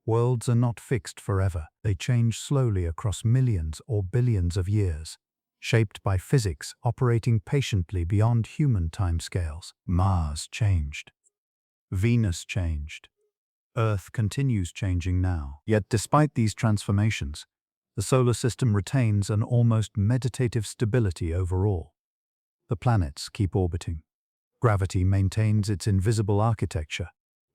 Worlds are not fixed forever. They change slowly across millions or billions of years, shaped by physics operating patiently beyond human timescales. Mars changed. Venus changed. Earth continues changing now. Yet despite these transformations, the solar system retains an almost meditative stability overall. The planets keep orbiting. Gravity maintains its invisible architecture.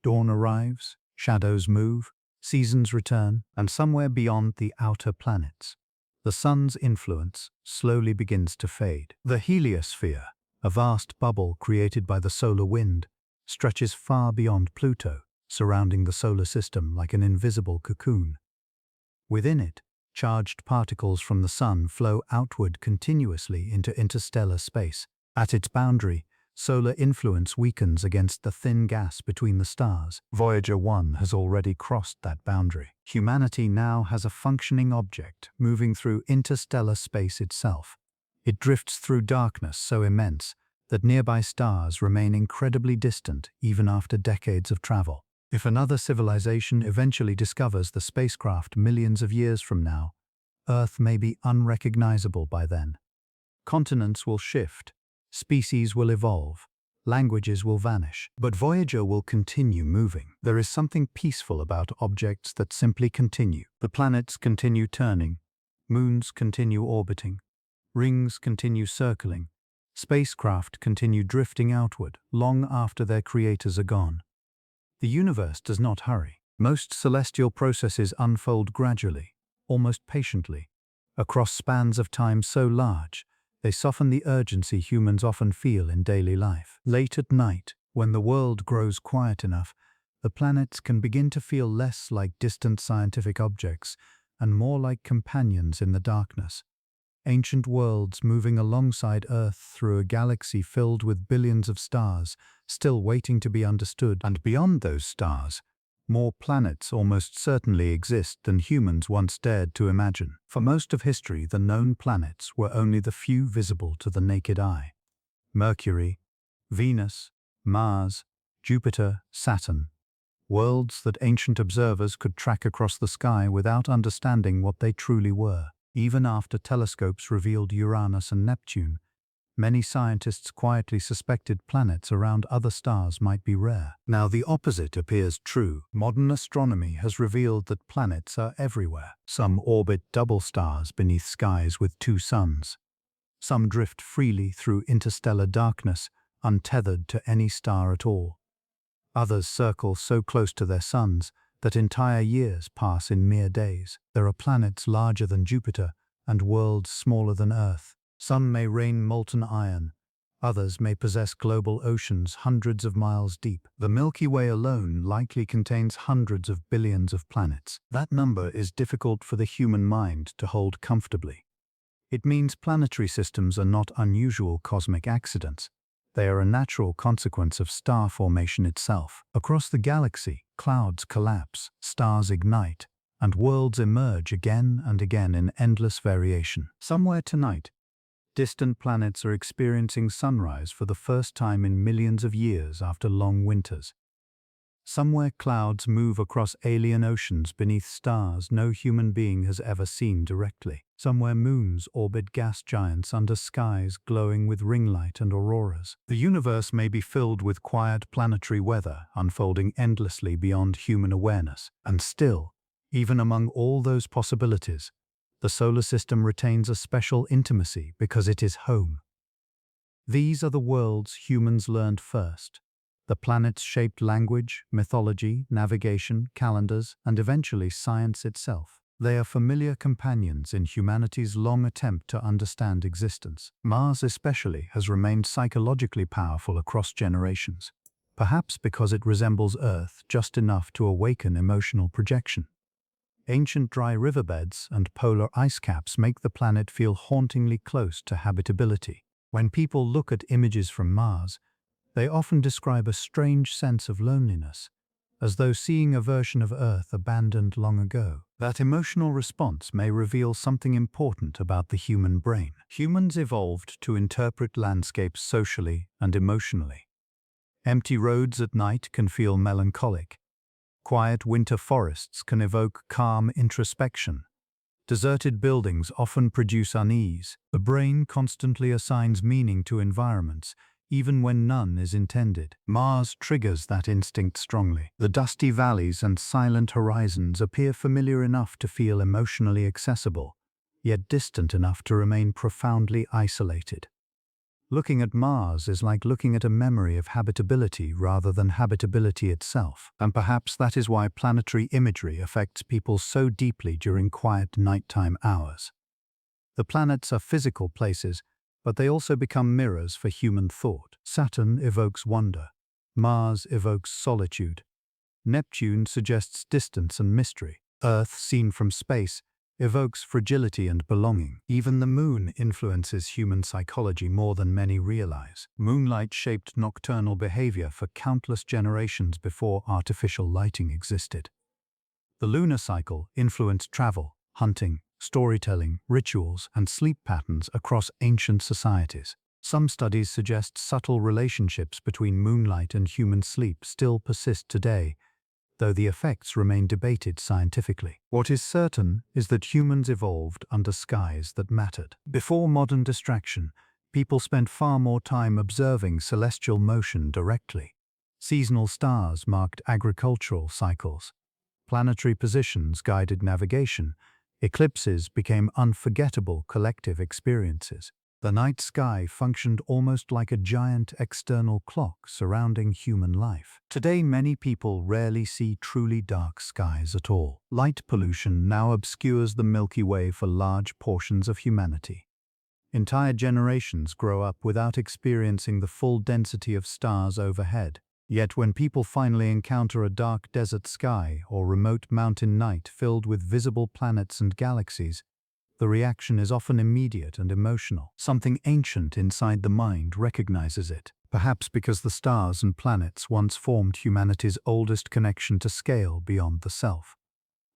Dawn arrives, shadows move, seasons return, and somewhere beyond the outer planets, the sun's influence slowly begins to fade. The heliosphere, a vast bubble created by the solar wind, stretches far beyond Pluto, surrounding the solar system like an invisible cocoon. Within it, charged particles from the sun flow outward continuously into interstellar space. At its boundary, solar influence weakens against the thin gas between the stars. Voyager 1 has already crossed that boundary. Humanity now has a functioning object moving through interstellar space itself. It drifts through darkness so immense that nearby stars remain incredibly distant even after decades of travel. If another civilization eventually discovers the spacecraft millions of years from now, Earth may be unrecognizable by then. Continents will shift. Species will evolve, languages will vanish, but Voyager will continue moving. There is something peaceful about objects that simply continue. The planets continue turning, moons continue orbiting, rings continue circling, spacecraft continue drifting outward long after their creators are gone. The universe does not hurry. Most celestial processes unfold gradually, almost patiently, across spans of time so large they soften the urgency humans often feel in daily life. Late at night, when the world grows quiet enough, the planets can begin to feel less like distant scientific objects and more like companions in the darkness. Ancient worlds moving alongside Earth through a galaxy filled with billions of stars, still waiting to be understood. And beyond those stars, more planets almost certainly exist than humans once dared to imagine. For most of history, the known planets were only the few visible to the naked eye. Mercury, Venus, Mars, Jupiter, Saturn. Worlds that ancient observers could track across the sky without understanding what they truly were. Even after telescopes revealed Uranus and Neptune, many scientists quietly suspected planets around other stars might be rare. Now the opposite appears true. Modern astronomy has revealed that planets are everywhere. Some orbit double stars beneath skies with two suns. Some drift freely through interstellar darkness, untethered to any star at all. Others circle so close to their suns that entire years pass in mere days. There are planets larger than Jupiter and worlds smaller than Earth. Some may rain molten iron. Others may possess global oceans hundreds of miles deep. The Milky Way alone likely contains hundreds of billions of planets. That number is difficult for the human mind to hold comfortably. It means planetary systems are not unusual cosmic accidents. They are a natural consequence of star formation itself. Across the galaxy, clouds collapse, stars ignite, and worlds emerge again and again in endless variation. Somewhere tonight, distant planets are experiencing sunrise for the first time in millions of years after long winters. Somewhere clouds move across alien oceans beneath stars no human being has ever seen directly. Somewhere moons orbit gas giants under skies glowing with ring light and auroras. The universe may be filled with quiet planetary weather unfolding endlessly beyond human awareness. And still, even among all those possibilities, the solar system retains a special intimacy because it is home. These are the worlds humans learned first. The planets shaped language, mythology, navigation, calendars, and eventually science itself. They are familiar companions in humanity's long attempt to understand existence. Mars especially has remained psychologically powerful across generations, perhaps because it resembles Earth just enough to awaken emotional projection. Ancient dry riverbeds and polar ice caps make the planet feel hauntingly close to habitability. When people look at images from Mars, they often describe a strange sense of loneliness, as though seeing a version of Earth abandoned long ago. That emotional response may reveal something important about the human brain. Humans evolved to interpret landscapes socially and emotionally. Empty roads at night can feel melancholic. Quiet winter forests can evoke calm introspection. Deserted buildings often produce unease. The brain constantly assigns meaning to environments, even when none is intended. Mars triggers that instinct strongly. The dusty valleys and silent horizons appear familiar enough to feel emotionally accessible, yet distant enough to remain profoundly isolated. Looking at Mars is like looking at a memory of habitability rather than habitability itself, and perhaps that is why planetary imagery affects people so deeply during quiet nighttime hours. The planets are physical places, but they also become mirrors for human thought. Saturn evokes wonder. Mars evokes solitude. Neptune suggests distance and mystery. Earth, seen from space, evokes fragility and belonging. Even the moon influences human psychology more than many realize. Moonlight shaped nocturnal behavior for countless generations before artificial lighting existed. The lunar cycle influenced travel, hunting, storytelling, rituals, and sleep patterns across ancient societies. Some studies suggest subtle relationships between moonlight and human sleep still persist today, though the effects remain debated scientifically. What is certain is that humans evolved under skies that mattered. Before modern distraction, people spent far more time observing celestial motion directly. Seasonal stars marked agricultural cycles. Planetary positions guided navigation. Eclipses became unforgettable collective experiences. The night sky functioned almost like a giant external clock surrounding human life. Today, many people rarely see truly dark skies at all. Light pollution now obscures the Milky Way for large portions of humanity. Entire generations grow up without experiencing the full density of stars overhead. Yet when people finally encounter a dark desert sky or remote mountain night filled with visible planets and galaxies, the reaction is often immediate and emotional. Something ancient inside the mind recognizes it, perhaps because the stars and planets once formed humanity's oldest connection to scale beyond the self.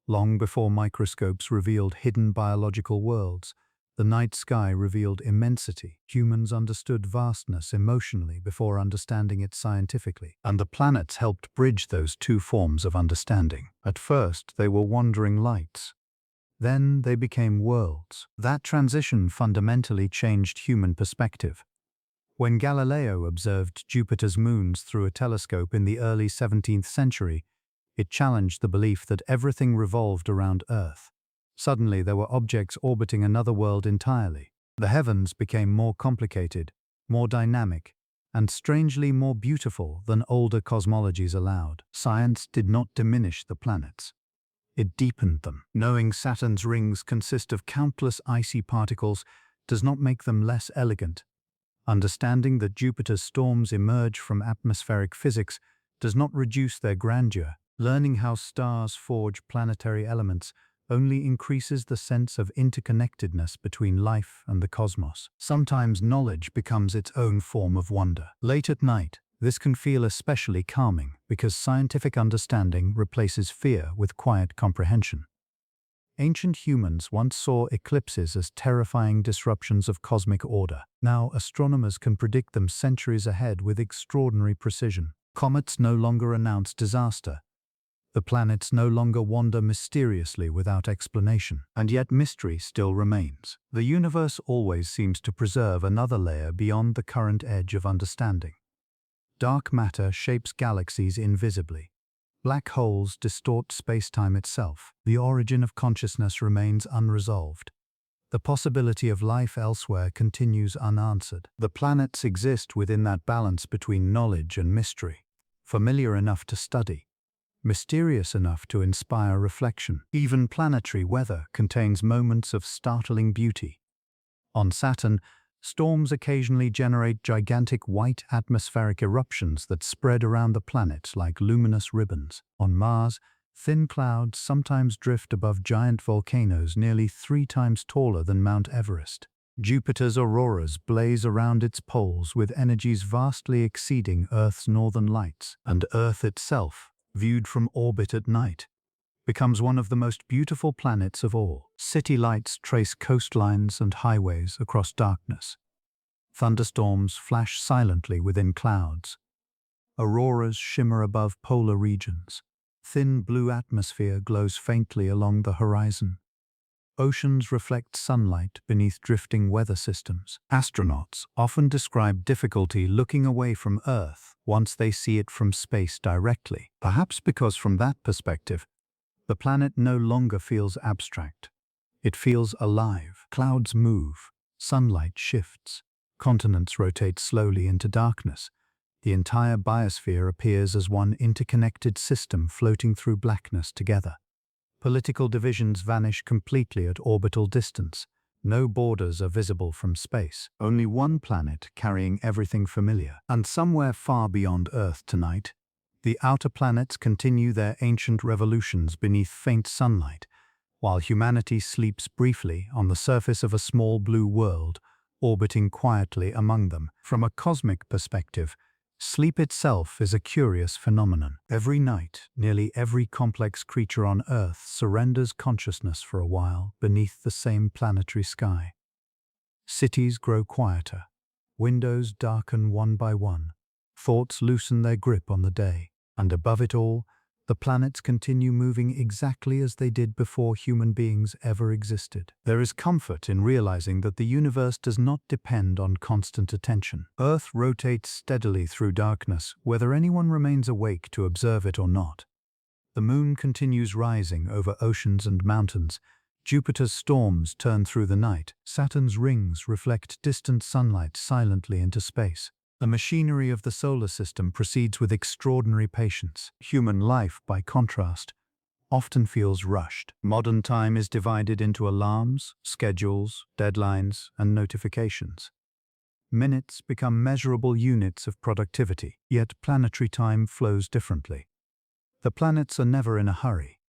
Long before microscopes revealed hidden biological worlds, the night sky revealed immensity. Humans understood vastness emotionally before understanding it scientifically, and the planets helped bridge those two forms of understanding. At first, they were wandering lights. Then they became worlds. That transition fundamentally changed human perspective. When Galileo observed Jupiter's moons through a telescope in the early 17th century, it challenged the belief that everything revolved around Earth. Suddenly, there were objects orbiting another world entirely. The heavens became more complicated, more dynamic, and strangely more beautiful than older cosmologies allowed. Science did not diminish the planets. It deepened them. Knowing Saturn's rings consist of countless icy particles does not make them less elegant. Understanding that Jupiter's storms emerge from atmospheric physics does not reduce their grandeur. Learning how stars forge planetary elements only increases the sense of interconnectedness between life and the cosmos. Sometimes knowledge becomes its own form of wonder. Late at night, this can feel especially calming because scientific understanding replaces fear with quiet comprehension. Ancient humans once saw eclipses as terrifying disruptions of cosmic order. Now, astronomers can predict them centuries ahead with extraordinary precision. Comets no longer announce disaster. The planets no longer wander mysteriously without explanation, and yet mystery still remains. The universe always seems to preserve another layer beyond the current edge of understanding. Dark matter shapes galaxies invisibly. Black holes distort space-time itself. The origin of consciousness remains unresolved. The possibility of life elsewhere continues unanswered. The planets exist within that balance between knowledge and mystery, familiar enough to study, mysterious enough to inspire reflection. Even planetary weather contains moments of startling beauty. On Saturn, storms occasionally generate gigantic white atmospheric eruptions that spread around the planet like luminous ribbons. On Mars, thin clouds sometimes drift above giant volcanoes nearly 3 times taller than Mount Everest. Jupiter's auroras blaze around its poles with energies vastly exceeding Earth's northern lights, and Earth itself, viewed from orbit at night, becomes one of the most beautiful planets of all. City lights trace coastlines and highways across darkness. Thunderstorms flash silently within clouds. Auroras shimmer above polar regions. Thin blue atmosphere glows faintly along the horizon. Oceans reflect sunlight beneath drifting weather systems. Astronauts often describe difficulty looking away from Earth once they see it from space directly, perhaps because from that perspective, the planet no longer feels abstract. It feels alive. Clouds move, sunlight shifts, continents rotate slowly into darkness. The entire biosphere appears as one interconnected system floating through blackness together. Political divisions vanish completely at orbital distance. No borders are visible from space. Only one planet carrying everything familiar. And somewhere far beyond Earth tonight, the outer planets continue their ancient revolutions beneath faint sunlight, while humanity sleeps briefly on the surface of a small blue world, orbiting quietly among them. From a cosmic perspective, sleep itself is a curious phenomenon. Every night, nearly every complex creature on Earth surrenders consciousness for a while beneath the same planetary sky. Cities grow quieter. Windows darken one by one. Thoughts loosen their grip on the day. And above it all, the planets continue moving exactly as they did before human beings ever existed. There is comfort in realizing that the universe does not depend on constant attention. Earth rotates steadily through darkness, whether anyone remains awake to observe it or not. The moon continues rising over oceans and mountains. Jupiter's storms turn through the night. Saturn's rings reflect distant sunlight silently into space. The machinery of the solar system proceeds with extraordinary patience. Human life, by contrast, often feels rushed. Modern time is divided into alarms, schedules, deadlines, and notifications. Minutes become measurable units of productivity, yet planetary time flows differently. The planets are never in a hurry.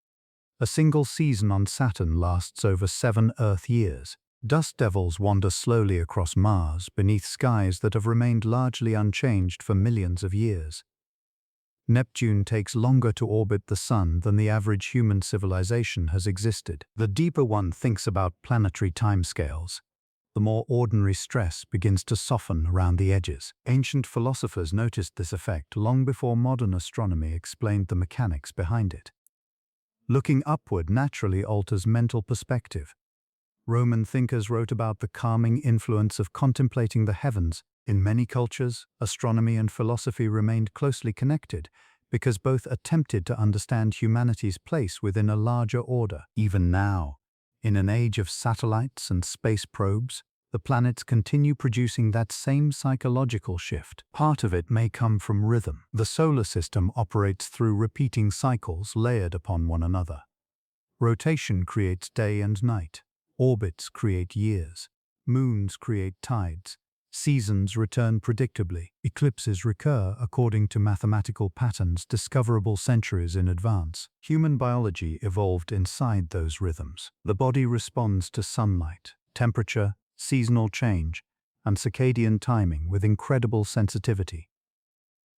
A single season on Saturn lasts over 7 Earth years. Dust devils wander slowly across Mars beneath skies that have remained largely unchanged for millions of years. Neptune takes longer to orbit the Sun than the average human civilization has existed. The deeper one thinks about planetary timescales, the more ordinary stress begins to soften around the edges. Ancient philosophers noticed this effect long before modern astronomy explained the mechanics behind it. Looking upward naturally alters mental perspective. Roman thinkers wrote about the calming influence of contemplating the heavens. In many cultures, astronomy and philosophy remained closely connected because both attempted to understand humanity's place within a larger order. Even now, in an age of satellites and space probes, the planets continue producing that same psychological shift. Part of it may come from rhythm. The solar system operates through repeating cycles layered upon one another. Rotation creates day and night. Orbits create years. Moons create tides. Seasons return predictably. Eclipses recur according to mathematical patterns discoverable centuries in advance. Human biology evolved inside those rhythms. The body responds to sunlight, temperature, seasonal change, and circadian timing with incredible sensitivity.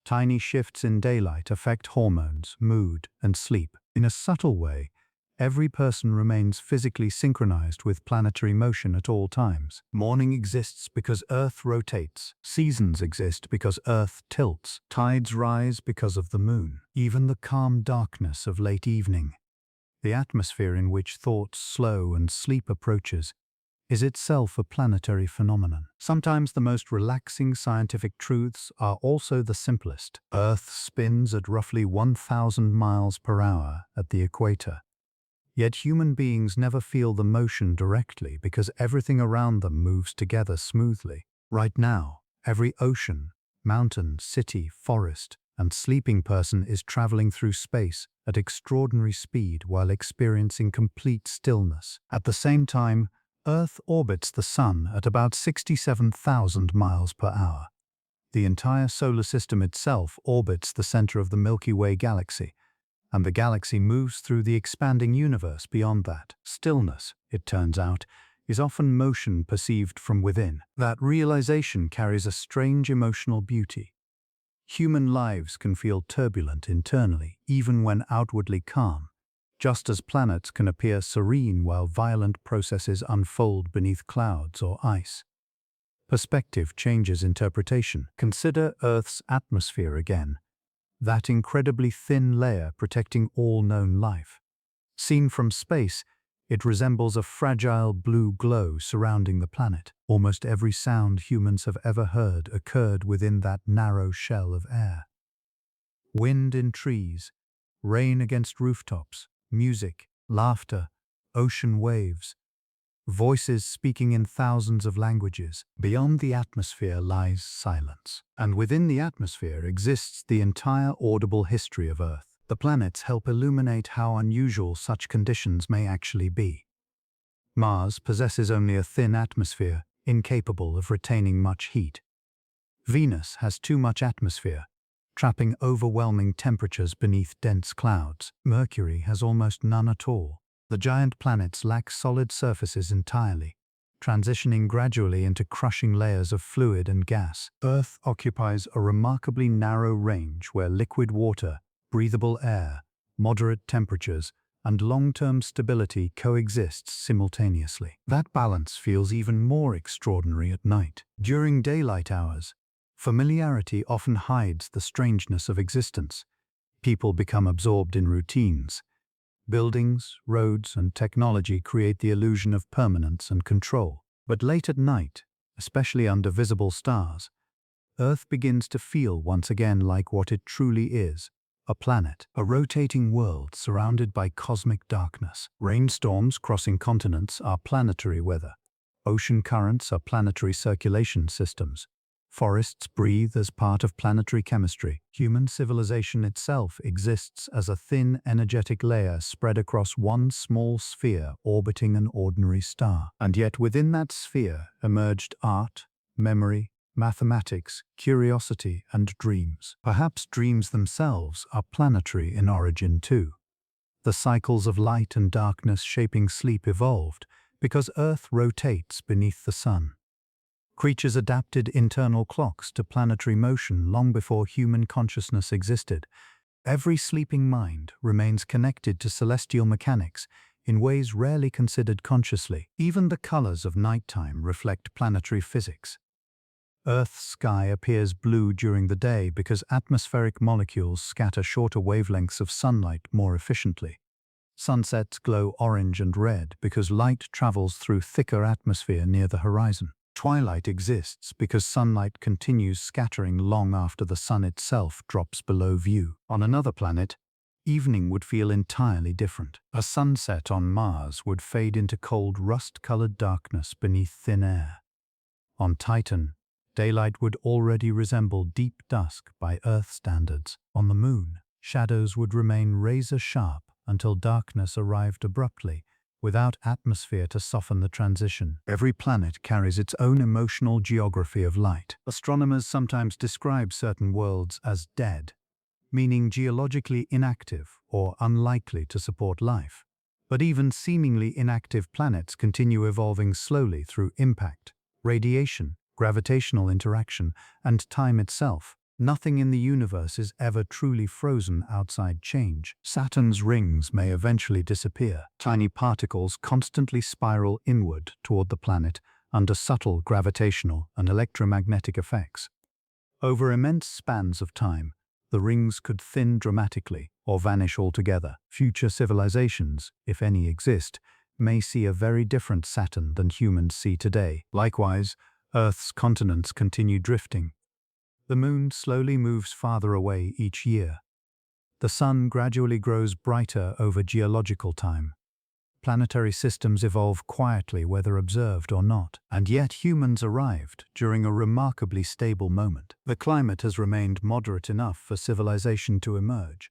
Tiny shifts in daylight affect hormones, mood, and sleep. In a subtle way, Every person remains physically synchronized with planetary motion at all times. Morning exists because Earth rotates. Seasons exist because Earth tilts. Tides rise because of the moon. Even the calm darkness of late evening, the atmosphere in which thoughts slow and sleep approaches, is itself a planetary phenomenon. Sometimes the most relaxing scientific truths are also the simplest. Earth spins at roughly 1,000 miles per hour at the equator. Yet human beings never feel the motion directly because everything around them moves together smoothly. Right now, every ocean, mountain, city, forest, and sleeping person is traveling through space at extraordinary speed while experiencing complete stillness. At the same time, Earth orbits the Sun at about 67,000 miles per hour. The entire solar system itself orbits the center of the Milky Way galaxy, and the galaxy moves through the expanding universe beyond that. Stillness, it turns out, is often motion perceived from within. That realization carries a strange emotional beauty. Human lives can feel turbulent internally, even when outwardly calm, just as planets can appear serene while violent processes unfold beneath clouds or ice. Perspective changes interpretation. Consider Earth's atmosphere again, that incredibly thin layer protecting all known life. Seen from space, it resembles a fragile blue glow surrounding the planet. Almost every sound humans have ever heard occurred within that narrow shell of air. Wind in trees, rain against rooftops, music, laughter, ocean waves, voices speaking in thousands of languages. Beyond the atmosphere lies silence, and within the atmosphere exists the entire audible history of Earth. The planets help illuminate how unusual such conditions may actually be. Mars possesses only a thin atmosphere, incapable of retaining much heat. Venus has too much atmosphere, trapping overwhelming temperatures beneath dense clouds. Mercury has almost none at all. The giant planets lack solid surfaces entirely, transitioning gradually into crushing layers of fluid and gas. Earth occupies a remarkably narrow range where liquid water, breathable air, moderate temperatures, and long-term stability coexists simultaneously. That balance feels even more extraordinary at night. During daylight hours, familiarity often hides the strangeness of existence. People become absorbed in routines. Buildings, roads, and technology create the illusion of permanence and control. But late at night, especially under visible stars, Earth begins to feel once again like what it truly is: a planet, a rotating world surrounded by cosmic darkness. Rainstorms crossing continents are planetary weather. Ocean currents are planetary circulation systems. Forests breathe as part of planetary chemistry. Human civilization itself exists as a thin, energetic layer spread across one small sphere orbiting an ordinary star. And yet within that sphere emerged art, memory, mathematics, curiosity, and dreams. Perhaps dreams themselves are planetary in origin too. The cycles of light and darkness shaping sleep evolved because Earth rotates beneath the Sun. Creatures adapted internal clocks to planetary motion long before human consciousness existed. Every sleeping mind remains connected to celestial mechanics in ways rarely considered consciously. Even the colors of nighttime reflect planetary physics. Earth's sky appears blue during the day because atmospheric molecules scatter shorter wavelengths of sunlight more efficiently. Sunsets glow orange and red because light travels through thicker atmosphere near the horizon. Twilight exists because sunlight continues scattering long after the sun itself drops below view. On another planet, evening would feel entirely different. A sunset on Mars would fade into cold rust-colored darkness beneath thin air. On Titan, daylight would already resemble deep dusk by Earth standards. On the Moon, shadows would remain razor-sharp until darkness arrived abruptly, without atmosphere to soften the transition. Every planet carries its own emotional geography of light. Astronomers sometimes describe certain worlds as dead, meaning geologically inactive or unlikely to support life. But even seemingly inactive planets continue evolving slowly through impact, radiation, gravitational interaction, and time itself. Nothing in the universe is ever truly frozen outside change. Saturn's rings may eventually disappear. Tiny particles constantly spiral inward toward the planet under subtle gravitational and electromagnetic effects. Over immense spans of time, the rings could thin dramatically or vanish altogether. Future civilizations, if any exist, may see a very different Saturn than humans see today. Likewise, Earth's continents continue drifting. The moon slowly moves farther away each year. The sun gradually grows brighter over geological time. Planetary systems evolve quietly whether observed or not, and yet humans arrived during a remarkably stable moment. The climate has remained moderate enough for civilization to emerge.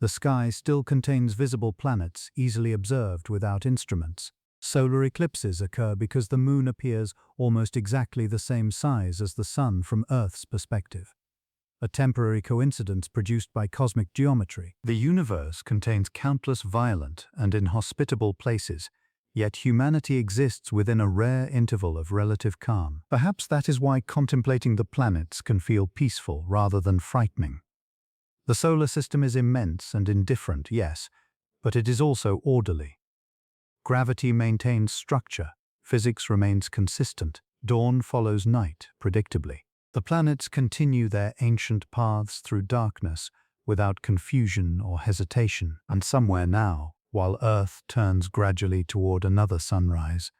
The sky still contains visible planets easily observed without instruments. Solar eclipses occur because the moon appears almost exactly the same size as the sun from Earth's perspective, a temporary coincidence produced by cosmic geometry. The universe contains countless violent and inhospitable places, yet humanity exists within a rare interval of relative calm. Perhaps that is why contemplating the planets can feel peaceful rather than frightening. The solar system is immense and indifferent, yes, but it is also orderly. Gravity maintains structure, physics remains consistent, dawn follows night predictably. The planets continue their ancient paths through darkness without confusion or hesitation, and somewhere now, while Earth turns gradually toward another sunrise,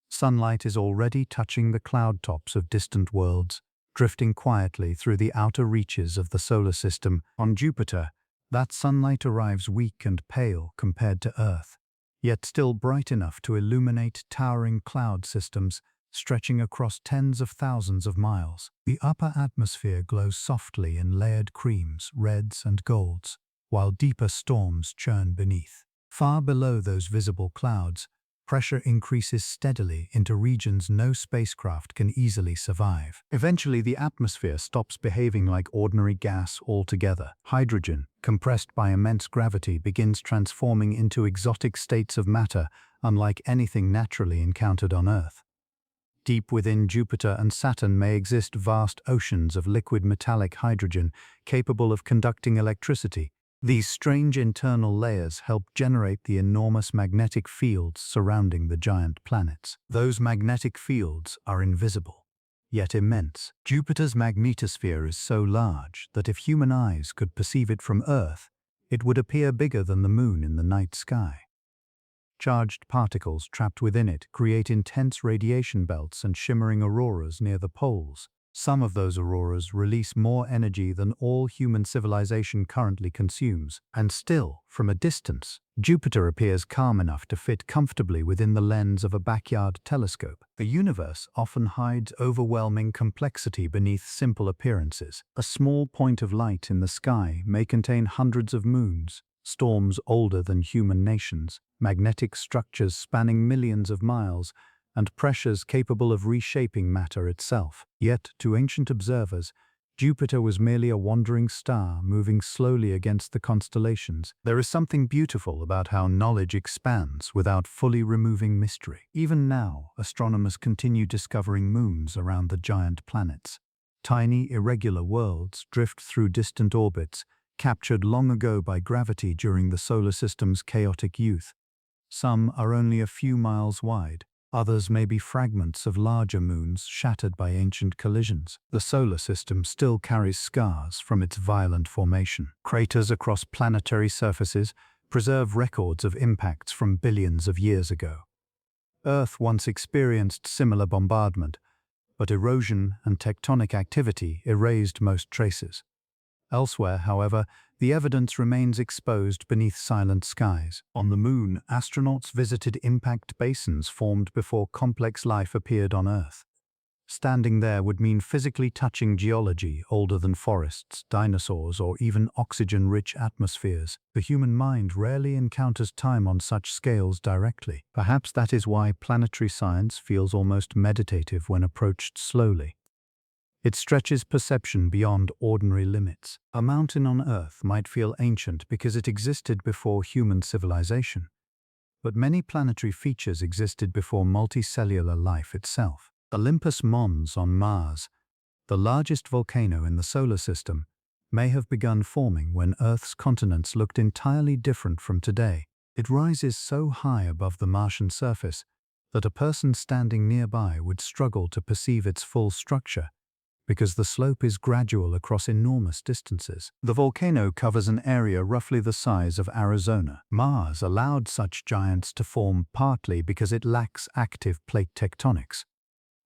sunlight is already touching the cloud tops of distant worlds, drifting quietly through the outer reaches of the solar system. On Jupiter, that sunlight arrives weak and pale compared to Earth, yet still bright enough to illuminate towering cloud systems stretching across tens of thousands of miles. The upper atmosphere glows softly in layered creams, reds and golds, while deeper storms churn beneath. Far below those visible clouds, pressure increases steadily into regions no spacecraft can easily survive. Eventually, the atmosphere stops behaving like ordinary gas altogether. Hydrogen, compressed by immense gravity, begins transforming into exotic states of matter unlike anything naturally encountered on Earth. Deep within Jupiter and Saturn may exist vast oceans of liquid metallic hydrogen capable of conducting electricity. These strange internal layers help generate the enormous magnetic fields surrounding the giant planets. Those magnetic fields are invisible, yet immense. Jupiter's magnetosphere is so large that if human eyes could perceive it from Earth, it would appear bigger than the moon in the night sky. Charged particles trapped within it create intense radiation belts and shimmering auroras near the poles. Some of those auroras release more energy than all human civilization currently consumes, and still, from a distance, Jupiter appears calm enough to fit comfortably within the lens of a backyard telescope. The universe often hides overwhelming complexity beneath simple appearances. A small point of light in the sky may contain hundreds of moons, storms older than human nations, magnetic structures spanning millions of miles, and pressures capable of reshaping matter itself. Yet, to ancient observers, Jupiter was merely a wandering star moving slowly against the constellations. There is something beautiful about how knowledge expands without fully removing mystery. Even now, astronomers continue discovering moons around the giant planets. Tiny, irregular worlds drift through distant orbits, captured long ago by gravity during the solar system's chaotic youth. Some are only a few miles wide. Others may be fragments of larger moons shattered by ancient collisions. The solar system still carries scars from its violent formation. Craters across planetary surfaces preserve records of impacts from billions of years ago. Earth once experienced similar bombardment, but erosion and tectonic activity erased most traces. Elsewhere, however, the evidence remains exposed beneath silent skies. On the Moon, astronauts visited impact basins formed before complex life appeared on Earth. Standing there would mean physically touching geology older than forests, dinosaurs, or even oxygen-rich atmospheres. The human mind rarely encounters time on such scales directly. Perhaps that is why planetary science feels almost meditative when approached slowly. It stretches perception beyond ordinary limits. A mountain on Earth might feel ancient because it existed before human civilization, but many planetary features existed before multicellular life itself. Olympus Mons on Mars, The largest volcano in the solar system may have begun forming when Earth's continents looked entirely different from today. It rises so high above the Martian surface that a person standing nearby would struggle to perceive its full structure because the slope is gradual across enormous distances. The volcano covers an area roughly the size of Arizona. Mars allowed such giants to form partly because it lacks active plate tectonics.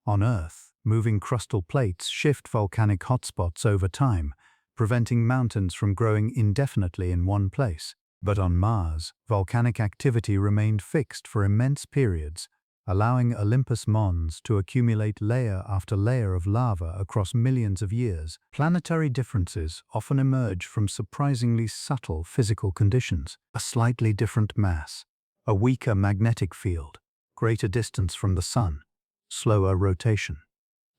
On Earth, moving crustal plates shift volcanic hotspots over time, preventing mountains from growing indefinitely in one place. But on Mars, volcanic activity remained fixed for immense periods, allowing Olympus Mons to accumulate layer after layer of lava across millions of years. Planetary differences often emerge from surprisingly subtle physical conditions: a slightly different mass, a weaker magnetic field, greater distance from the Sun, slower rotation.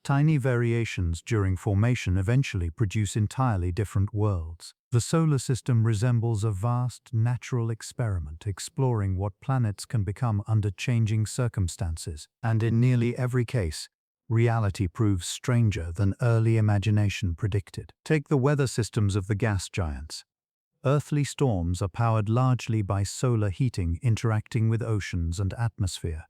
Tiny variations during formation eventually produce entirely different worlds. The solar system resembles a vast natural experiment exploring what planets can become under changing circumstances, and in nearly every case, reality proves stranger than early imagination predicted. Take the weather systems of the gas giants. Earthly storms are powered largely by solar heating interacting with oceans and atmosphere.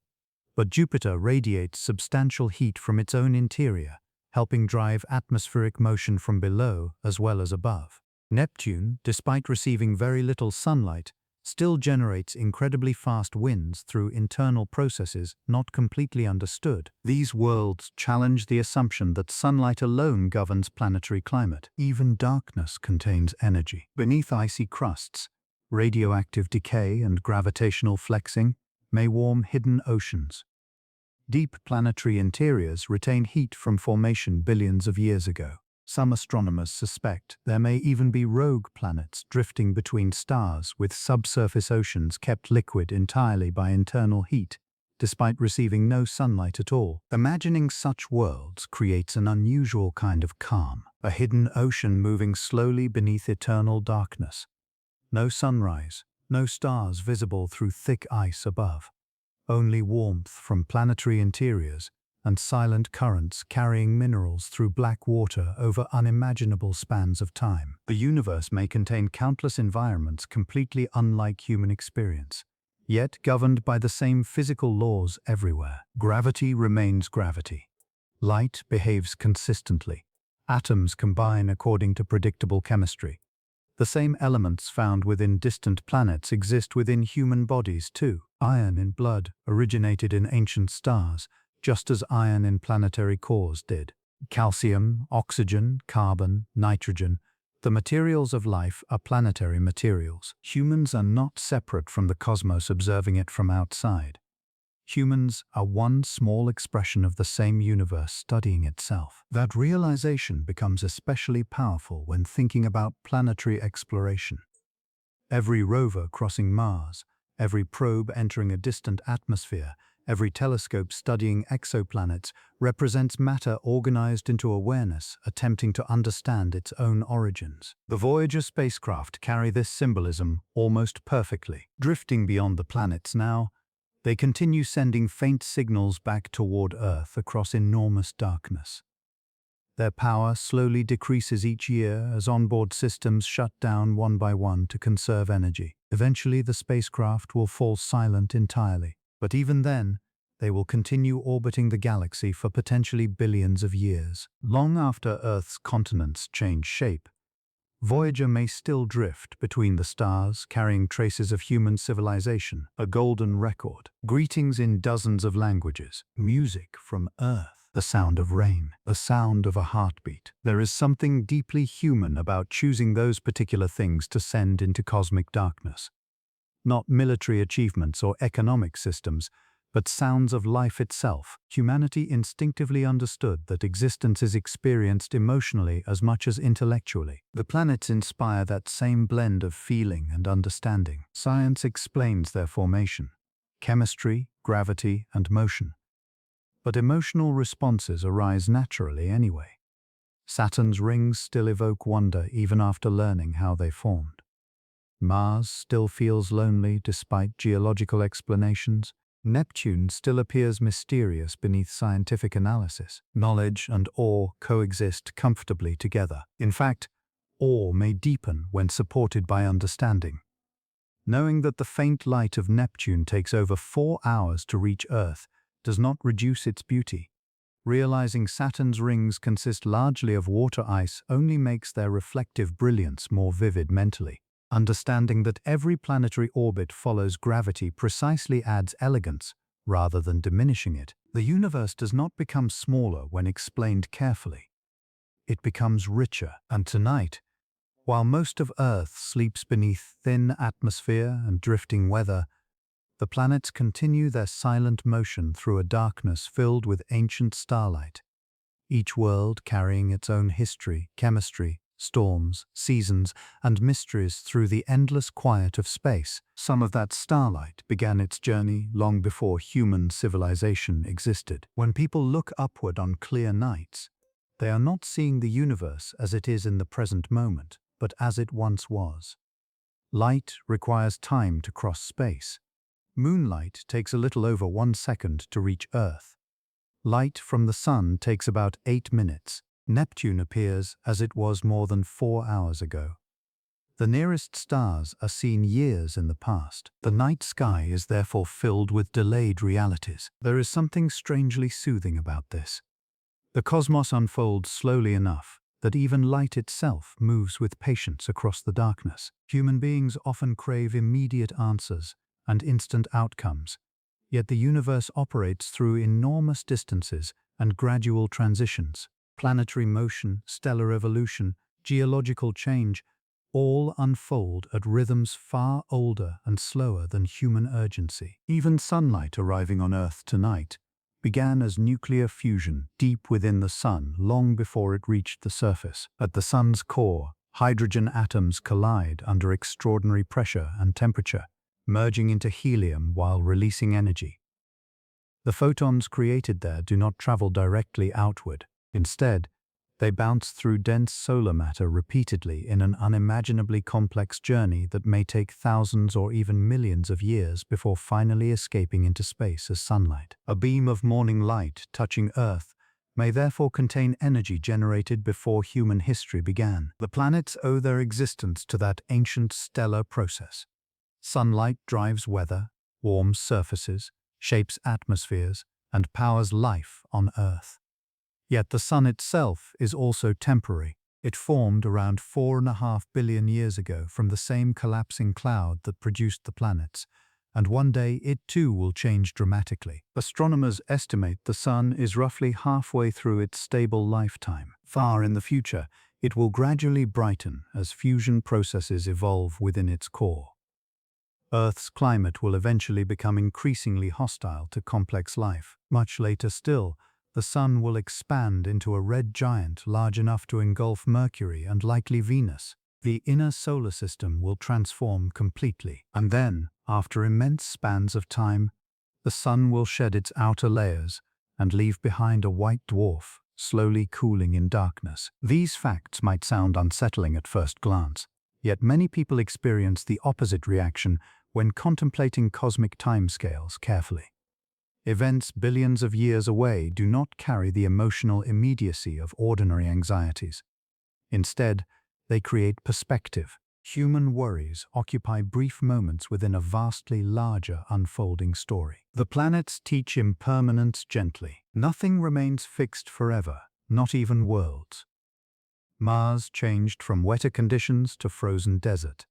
But Jupiter radiates substantial heat from its own interior, helping drive atmospheric motion from below as well as above. Neptune, despite receiving very little sunlight, still generates incredibly fast winds through internal processes not completely understood. These worlds challenge the assumption that sunlight alone governs planetary climate. Even darkness contains energy. Beneath icy crusts, radioactive decay and gravitational flexing may warm hidden oceans. Deep planetary interiors retain heat from formation billions of years ago. Some astronomers suspect there may even be rogue planets drifting between stars with subsurface oceans kept liquid entirely by internal heat, despite receiving no sunlight at all. Imagining such worlds creates an unusual kind of calm, a hidden ocean moving slowly beneath eternal darkness. No sunrise, no stars visible through thick ice above. Only warmth from planetary interiors and silent currents carrying minerals through black water over unimaginable spans of time. The universe may contain countless environments completely unlike human experience, yet governed by the same physical laws everywhere. Gravity remains gravity. Light behaves consistently. Atoms combine according to predictable chemistry. The same elements found within distant planets exist within human bodies too. Iron in blood originated in ancient stars, just as iron in planetary cores did. Calcium, oxygen, carbon, nitrogen, the materials of life are planetary materials. Humans are not separate from the cosmos observing it from outside. Humans are one small expression of the same universe studying itself. That realization becomes especially powerful when thinking about planetary exploration. Every rover crossing Mars, every probe entering a distant atmosphere, every telescope studying exoplanets represents matter organized into awareness, attempting to understand its own origins. The Voyager spacecraft carry this symbolism almost perfectly. Drifting beyond the planets now, they continue sending faint signals back toward Earth across enormous darkness. Their power slowly decreases each year as onboard systems shut down one by one to conserve energy. Eventually, the spacecraft will fall silent entirely, but even then, they will continue orbiting the galaxy for potentially billions of years. Long after Earth's continents change shape, Voyager may still drift between the stars, carrying traces of human civilization, a golden record, greetings in dozens of languages, music from Earth, the sound of rain, the sound of a heartbeat. There is something deeply human about choosing those particular things to send into cosmic darkness. Not military achievements or economic systems, but sounds of life itself. Humanity instinctively understood that existence is experienced emotionally as much as intellectually. The planets inspire that same blend of feeling and understanding. Science explains their formation: chemistry, gravity, and motion. But emotional responses arise naturally anyway. Saturn's rings still evoke wonder even after learning how they formed. Mars still feels lonely despite geological explanations. Neptune still appears mysterious beneath scientific analysis. Knowledge and awe coexist comfortably together. In fact, awe may deepen when supported by understanding. Knowing that the faint light of Neptune takes over 4 hours to reach Earth does not reduce its beauty. Realizing Saturn's rings consist largely of water ice only makes their reflective brilliance more vivid mentally. Understanding that every planetary orbit follows gravity precisely adds elegance, rather than diminishing it. The universe does not become smaller when explained carefully. It becomes richer, and tonight, while most of Earth sleeps beneath thin atmosphere and drifting weather, the planets continue their silent motion through a darkness filled with ancient starlight, each world carrying its own history, chemistry, storms, seasons, and mysteries through the endless quiet of space. Some of that starlight began its journey long before human civilization existed. When people look upward on clear nights, they are not seeing the universe as it is in the present moment, but as it once was. Light requires time to cross space. Moonlight takes a little over 1 second to reach Earth. Light from the Sun takes about 8 minutes. Neptune appears as it was more than 4 hours ago. The nearest stars are seen years in the past. The night sky is therefore filled with delayed realities. There is something strangely soothing about this. The cosmos unfolds slowly enough that even light itself moves with patience across the darkness. Human beings often crave immediate answers and instant outcomes, yet the universe operates through enormous distances and gradual transitions. Planetary motion, stellar evolution, geological change, all unfold at rhythms far older and slower than human urgency. Even sunlight arriving on Earth tonight began as nuclear fusion deep within the Sun long before it reached the surface. At the Sun's core, hydrogen atoms collide under extraordinary pressure and temperature, merging into helium while releasing energy. The photons created there do not travel directly outward. Instead, they bounce through dense solar matter repeatedly in an unimaginably complex journey that may take thousands or even millions of years before finally escaping into space as sunlight. A beam of morning light touching Earth may therefore contain energy generated before human history began. The planets owe their existence to that ancient stellar process. Sunlight drives weather, warms surfaces, shapes atmospheres, and powers life on Earth. Yet the Sun itself is also temporary. It formed around 4.5 billion years ago from the same collapsing cloud that produced the planets, and one day it too will change dramatically. Astronomers estimate the Sun is roughly halfway through its stable lifetime. Far in the future, it will gradually brighten as fusion processes evolve within its core. Earth's climate will eventually become increasingly hostile to complex life. Much later still, the Sun will expand into a red giant large enough to engulf Mercury and likely Venus. The inner solar system will transform completely. And then, after immense spans of time, the Sun will shed its outer layers and leave behind a white dwarf, slowly cooling in darkness. These facts might sound unsettling at first glance, yet many people experience the opposite reaction when contemplating cosmic timescales carefully. Events billions of years away do not carry the emotional immediacy of ordinary anxieties. Instead, they create perspective. Human worries occupy brief moments within a vastly larger unfolding story. The planets teach impermanence gently. Nothing remains fixed forever, not even worlds. Mars changed from wetter conditions to frozen desert.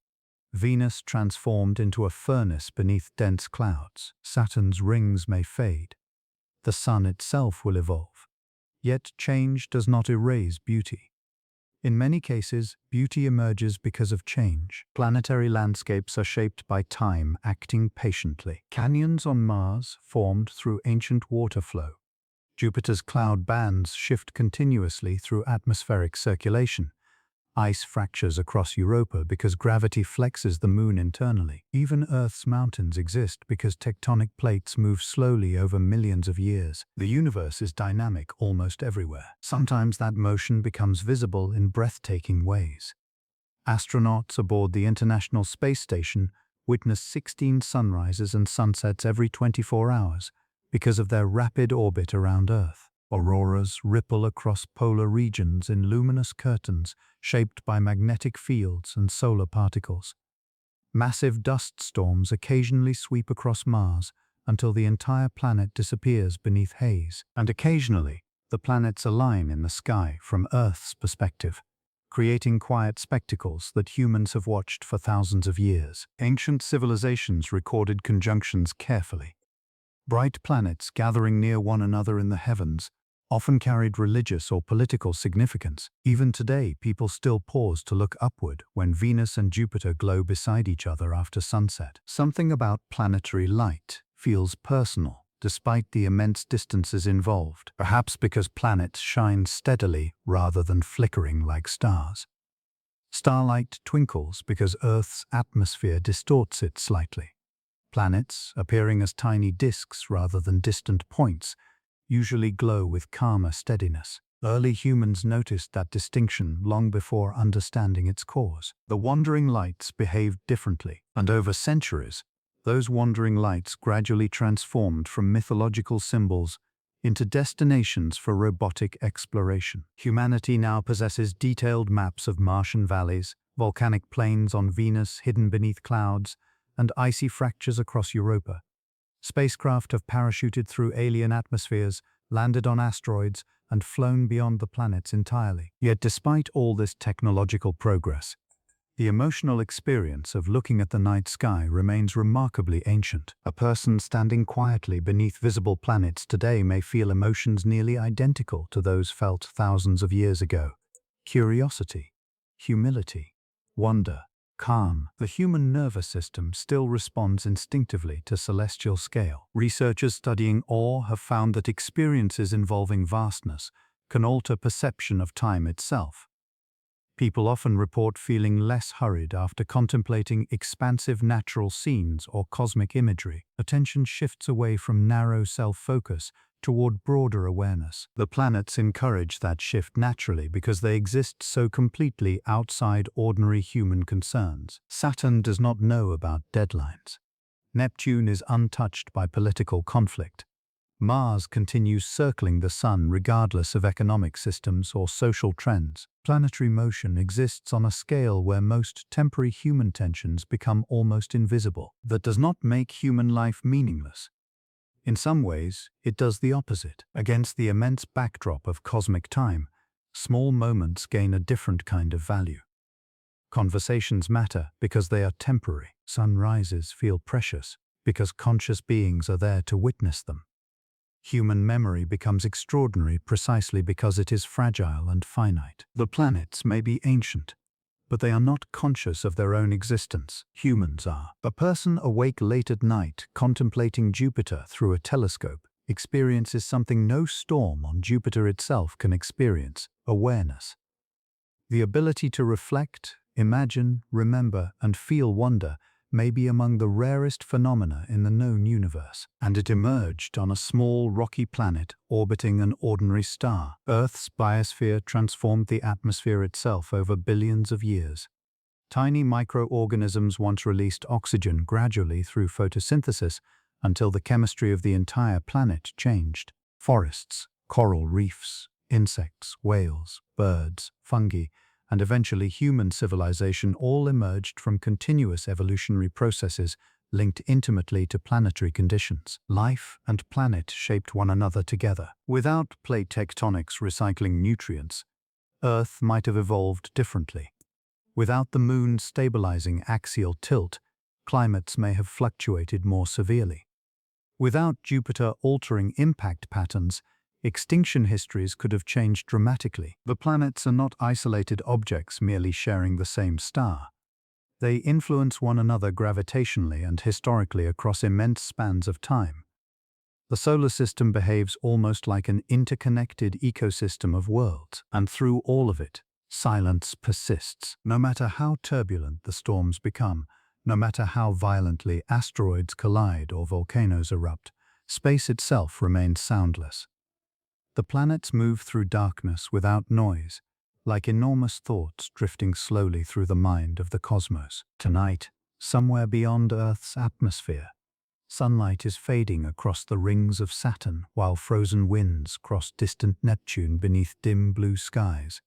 Venus transformed into a furnace beneath dense clouds. Saturn's rings may fade. The Sun itself will evolve. Yet change does not erase beauty. In many cases, beauty emerges because of change. Planetary landscapes are shaped by time acting patiently. Canyons on Mars formed through ancient water flow. Jupiter's cloud bands shift continuously through atmospheric circulation. Ice fractures across Europa because gravity flexes the moon internally. Even Earth's mountains exist because tectonic plates move slowly over millions of years. The universe is dynamic almost everywhere. Sometimes that motion becomes visible in breathtaking ways. Astronauts aboard the International Space Station witness 16 sunrises and sunsets every 24 hours because of their rapid orbit around Earth. Auroras ripple across polar regions in luminous curtains shaped by magnetic fields and solar particles. Massive dust storms occasionally sweep across Mars until the entire planet disappears beneath haze. And occasionally, the planets align in the sky from Earth's perspective, creating quiet spectacles that humans have watched for thousands of years. Ancient civilizations recorded conjunctions carefully. Bright planets gathering near one another in the heavens often carried religious or political significance. Even today, people still pause to look upward when Venus and Jupiter glow beside each other after sunset. Something about planetary light feels personal, despite the immense distances involved, perhaps because planets shine steadily rather than flickering like stars. Starlight twinkles because Earth's atmosphere distorts it slightly. Planets, appearing as tiny disks rather than distant points, usually glow with calmer steadiness. Early humans noticed that distinction long before understanding its cause. The wandering lights behaved differently, and over centuries, those wandering lights gradually transformed from mythological symbols into destinations for robotic exploration. Humanity now possesses detailed maps of Martian valleys, volcanic plains on Venus hidden beneath clouds, and icy fractures across Europa. Spacecraft have parachuted through alien atmospheres, landed on asteroids, and flown beyond the planets entirely. Yet despite all this technological progress, the emotional experience of looking at the night sky remains remarkably ancient. A person standing quietly beneath visible planets today may feel emotions nearly identical to those felt thousands of years ago. Curiosity, humility, wonder, calm. The human nervous system still responds instinctively to celestial scale. Researchers studying awe have found that experiences involving vastness can alter perception of time itself. People often report feeling less hurried after contemplating expansive natural scenes or cosmic imagery. Attention shifts away from narrow self-focus toward broader awareness. The planets encourage that shift naturally because they exist so completely outside ordinary human concerns. Saturn does not know about deadlines. Neptune is untouched by political conflict. Mars continues circling the Sun regardless of economic systems or social trends. Planetary motion exists on a scale where most temporary human tensions become almost invisible. That does not make human life meaningless. In some ways, it does the opposite. Against the immense backdrop of cosmic time, small moments gain a different kind of value. Conversations matter because they are temporary. Sunrises feel precious because conscious beings are there to witness them. Human memory becomes extraordinary precisely because it is fragile and finite. The planets may be ancient, but they are not conscious of their own existence. Humans are. A person awake late at night contemplating Jupiter through a telescope experiences something no storm on Jupiter itself can experience: awareness. The ability to reflect, imagine, remember, and feel wonder may be among the rarest phenomena in the known universe, and it emerged on a small rocky planet orbiting an ordinary star. Earth's biosphere transformed the atmosphere itself over billions of years. Tiny microorganisms once released oxygen gradually through photosynthesis until the chemistry of the entire planet changed. Forests, coral reefs, insects, whales, birds, fungi, and eventually human civilization all emerged from continuous evolutionary processes linked intimately to planetary conditions. Life and planet shaped one another together. Without plate tectonics recycling nutrients, Earth might have evolved differently. Without the moon stabilizing axial tilt, climates may have fluctuated more severely. Without Jupiter altering impact patterns, extinction histories could have changed dramatically. The planets are not isolated objects merely sharing the same star. They influence one another gravitationally and historically across immense spans of time. The solar system behaves almost like an interconnected ecosystem of worlds, and through all of it, silence persists. No matter how turbulent the storms become, no matter how violently asteroids collide or volcanoes erupt, space itself remains soundless. The planets move through darkness without noise, like enormous thoughts drifting slowly through the mind of the cosmos. Tonight, Somewhere beyond Earth's atmosphere, sunlight is fading across the rings of Saturn while frozen winds cross distant Neptune beneath dim blue skies,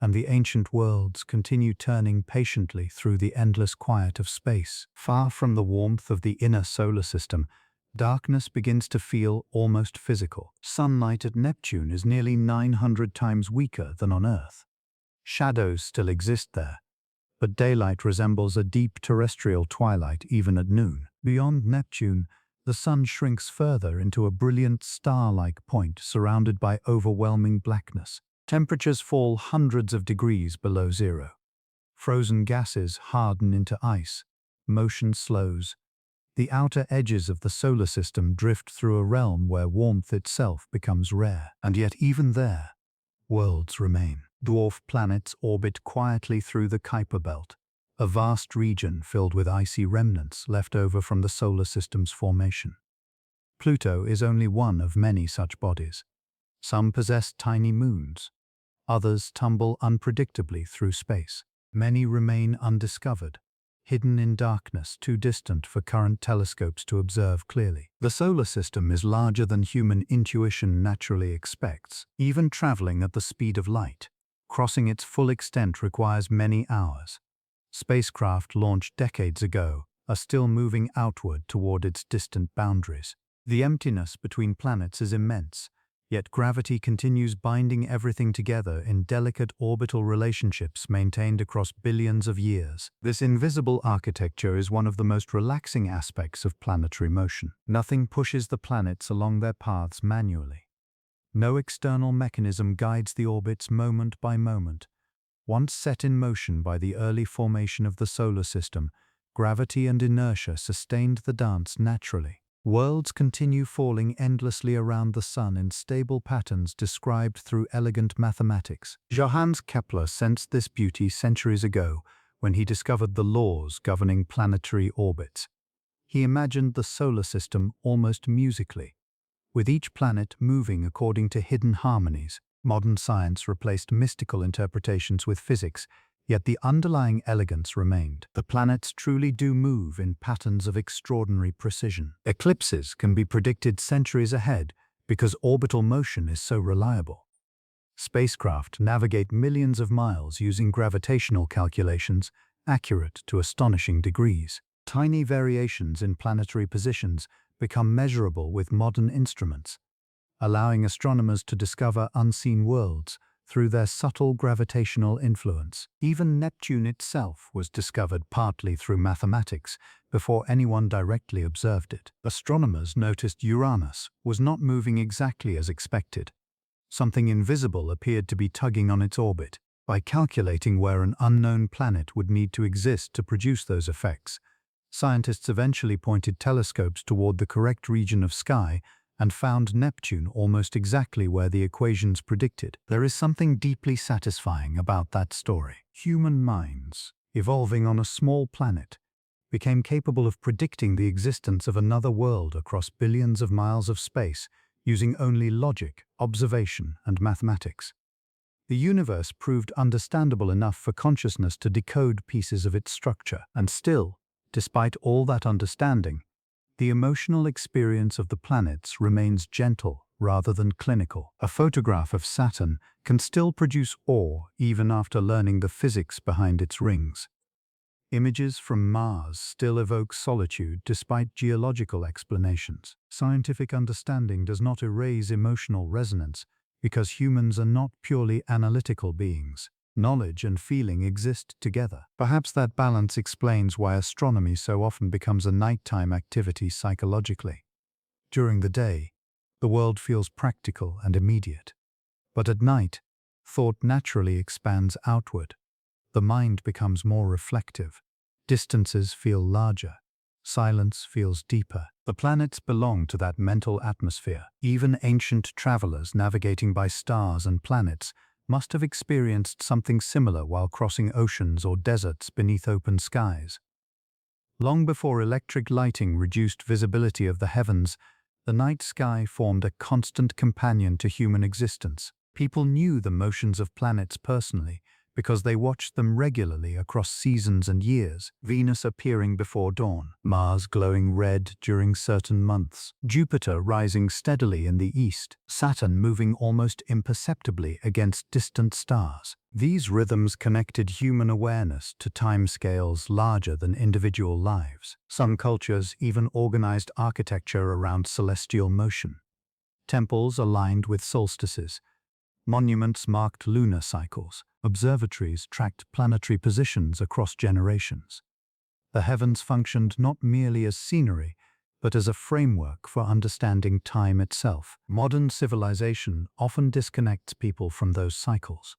and the ancient worlds continue turning patiently through the endless quiet of space. Far from the warmth of the inner solar system, darkness begins to feel almost physical. Sunlight at Neptune is nearly 900 times weaker than on Earth. Shadows still exist there, but daylight resembles a deep terrestrial twilight even at noon. Beyond Neptune, the sun shrinks further into a brilliant star-like point surrounded by overwhelming blackness. Temperatures fall hundreds of degrees below zero. Frozen gases harden into ice. Motion slows. The outer edges of the solar system drift through a realm where warmth itself becomes rare. And yet even there, worlds remain. Dwarf planets orbit quietly through the Kuiper Belt, a vast region filled with icy remnants left over from the solar system's formation. Pluto is only one of many such bodies. Some possess tiny moons. Others tumble unpredictably through space. Many remain undiscovered, hidden in darkness too distant for current telescopes to observe clearly. The solar system is larger than human intuition naturally expects, even traveling at the speed of light. Crossing its full extent requires many hours. Spacecraft launched decades ago are still moving outward toward its distant boundaries. The emptiness between planets is immense, yet gravity continues binding everything together in delicate orbital relationships maintained across billions of years. This invisible architecture is one of the most relaxing aspects of planetary motion. Nothing pushes the planets along their paths manually. No external mechanism guides the orbits moment by moment. Once set in motion by the early formation of the solar system, gravity and inertia sustained the dance naturally. Worlds continue falling endlessly around the Sun in stable patterns described through elegant mathematics. Johannes Kepler sensed this beauty centuries ago when he discovered the laws governing planetary orbits. He imagined the solar system almost musically, with each planet moving according to hidden harmonies. Modern science replaced mystical interpretations with physics, yet the underlying elegance remained. The planets truly do move in patterns of extraordinary precision. Eclipses can be predicted centuries ahead because orbital motion is so reliable. Spacecraft navigate millions of miles using gravitational calculations, accurate to astonishing degrees. Tiny variations in planetary positions become measurable with modern instruments, allowing astronomers to discover unseen worlds through their subtle gravitational influence. Even Neptune itself was discovered partly through mathematics before anyone directly observed it. Astronomers noticed Uranus was not moving exactly as expected. Something invisible appeared to be tugging on its orbit. By calculating where an unknown planet would need to exist to produce those effects, scientists eventually pointed telescopes toward the correct region of sky and found Neptune almost exactly where the equations predicted. There is something deeply satisfying about that story. Human minds, evolving on a small planet, became capable of predicting the existence of another world across billions of miles of space using only logic, observation, and mathematics. The universe proved understandable enough for consciousness to decode pieces of its structure. And still, despite all that understanding, the emotional experience of the planets remains gentle rather than clinical. A photograph of Saturn can still produce awe even after learning the physics behind its rings. Images from Mars still evoke solitude despite geological explanations. Scientific understanding does not erase emotional resonance because humans are not purely analytical beings. Knowledge and feeling exist together. Perhaps that balance explains why astronomy so often becomes a nighttime activity psychologically. During the day, the world feels practical and immediate. But at night, thought naturally expands outward. The mind becomes more reflective. Distances feel larger. Silence feels deeper. The planets belong to that mental atmosphere. Even ancient travelers navigating by stars and planets must have experienced something similar while crossing oceans or deserts beneath open skies. Long before electric lighting reduced visibility of the heavens, the night sky formed a constant companion to human existence. People knew the motions of planets personally because they watched them regularly across seasons and years, Venus appearing before dawn, Mars glowing red during certain months, Jupiter rising steadily in the east, Saturn moving almost imperceptibly against distant stars. These rhythms connected human awareness to timescales larger than individual lives. Some cultures even organized architecture around celestial motion. Temples aligned with solstices. Monuments marked lunar cycles. Observatories tracked planetary positions across generations. The heavens functioned not merely as scenery, but as a framework for understanding time itself. Modern civilization often disconnects people from those cycles.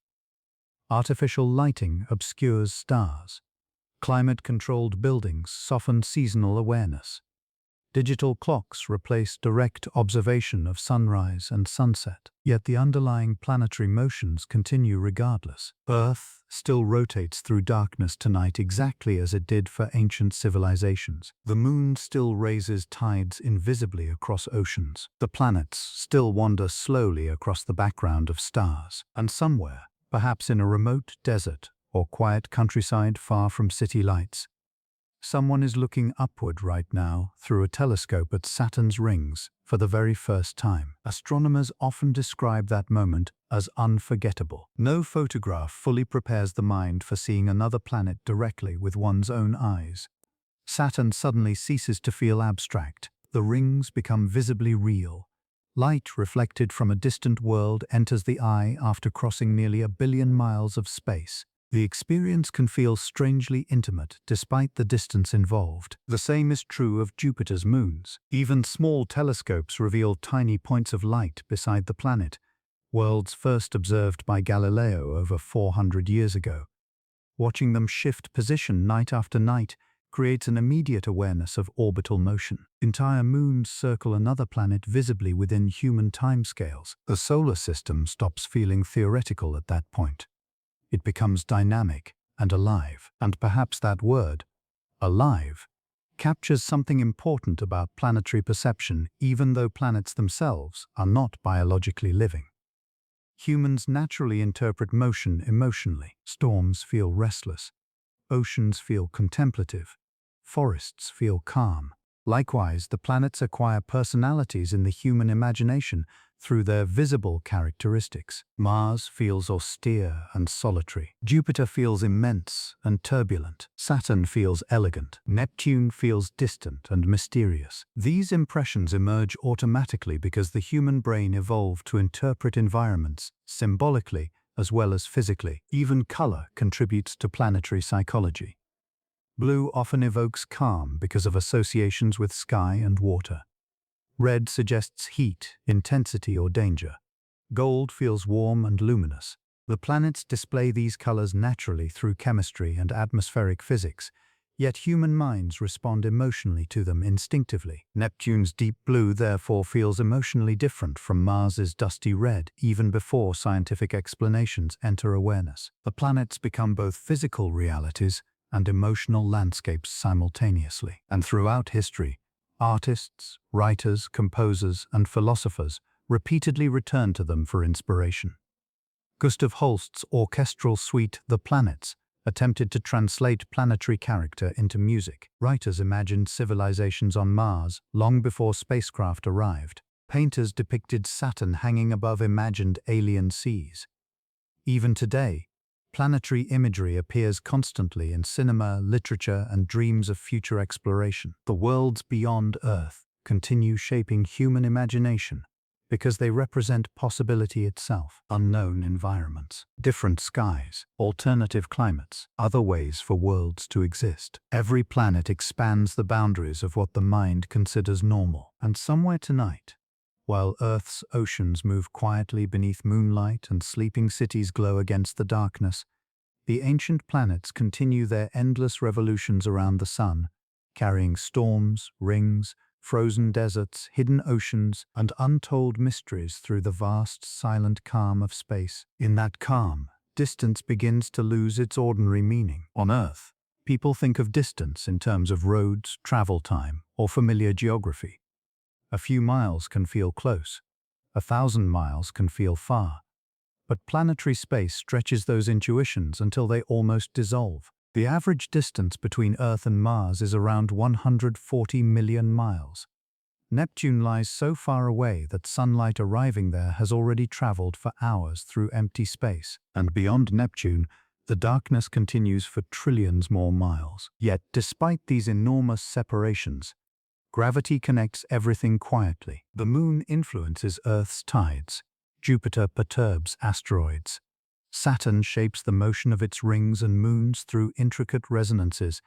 Artificial lighting obscures stars. Climate-controlled buildings soften seasonal awareness. Digital clocks replace direct observation of sunrise and sunset, yet the underlying planetary motions continue regardless. Earth still rotates through darkness tonight exactly as it did for ancient civilizations. The moon still raises tides invisibly across oceans. The planets still wander slowly across the background of stars. And somewhere, perhaps in a remote desert or quiet countryside far from city lights, someone is looking upward right now through a telescope at Saturn's rings for the very first time. Astronomers often describe that moment as unforgettable. No photograph fully prepares the mind for seeing another planet directly with one's own eyes. Saturn suddenly ceases to feel abstract. The rings become visibly real. Light reflected from a distant world enters the eye after crossing nearly 1 billion miles of space. The experience can feel strangely intimate despite the distance involved. The same is true of Jupiter's moons. Even small telescopes reveal tiny points of light beside the planet, worlds first observed by Galileo over 400 years ago. Watching them shift position night after night creates an immediate awareness of orbital motion. Entire moons circle another planet visibly within human timescales. The solar system stops feeling theoretical at that point. It becomes dynamic and alive. And perhaps that word, alive, captures something important about planetary perception even though planets themselves are not biologically living. Humans naturally interpret motion emotionally. Storms feel restless. Oceans feel contemplative. Forests feel calm. Likewise, the planets acquire personalities in the human imagination through their visible characteristics. Mars feels austere and solitary. Jupiter feels immense and turbulent. Saturn feels elegant. Neptune feels distant and mysterious. These impressions emerge automatically because the human brain evolved to interpret environments symbolically as well as physically. Even color contributes to planetary psychology. Blue often evokes calm because of associations with sky and water. Red suggests heat, intensity, or danger. Gold feels warm and luminous. The planets display these colors naturally through chemistry and atmospheric physics, yet human minds respond emotionally to them instinctively. Neptune's deep blue therefore feels emotionally different from Mars's dusty red even before scientific explanations enter awareness. The planets become both physical realities and emotional landscapes simultaneously. And throughout history, artists, writers, composers, and philosophers repeatedly return to them for inspiration. Gustav Holst's orchestral suite The Planets attempted to translate planetary character into music. Writers imagined civilizations on Mars long before spacecraft arrived. Painters depicted Saturn hanging above imagined alien seas. Even today, planetary imagery appears constantly in cinema, literature, and dreams of future exploration. The worlds beyond Earth continue shaping human imagination because they represent possibility itself. Unknown environments, different skies, alternative climates, other ways for worlds to exist. Every planet expands the boundaries of what the mind considers normal. And somewhere tonight, while Earth's oceans move quietly beneath moonlight and sleeping cities glow against the darkness, the ancient planets continue their endless revolutions around the sun, carrying storms, rings, frozen deserts, hidden oceans, and untold mysteries through the vast, silent calm of space. In that calm, distance begins to lose its ordinary meaning. On Earth, people think of distance in terms of roads, travel time, or familiar geography. A few miles can feel close. 1,000 miles can feel far. But planetary space stretches those intuitions until they almost dissolve. The average distance between Earth and Mars is around 140 million miles. Neptune lies so far away that sunlight arriving there has already traveled for hours through empty space. And beyond Neptune, the darkness continues for trillions more miles. Yet, despite these enormous separations, gravity connects everything quietly. The Moon influences Earth's tides. Jupiter perturbs asteroids. Saturn shapes the motion of its rings and moons through intricate resonances.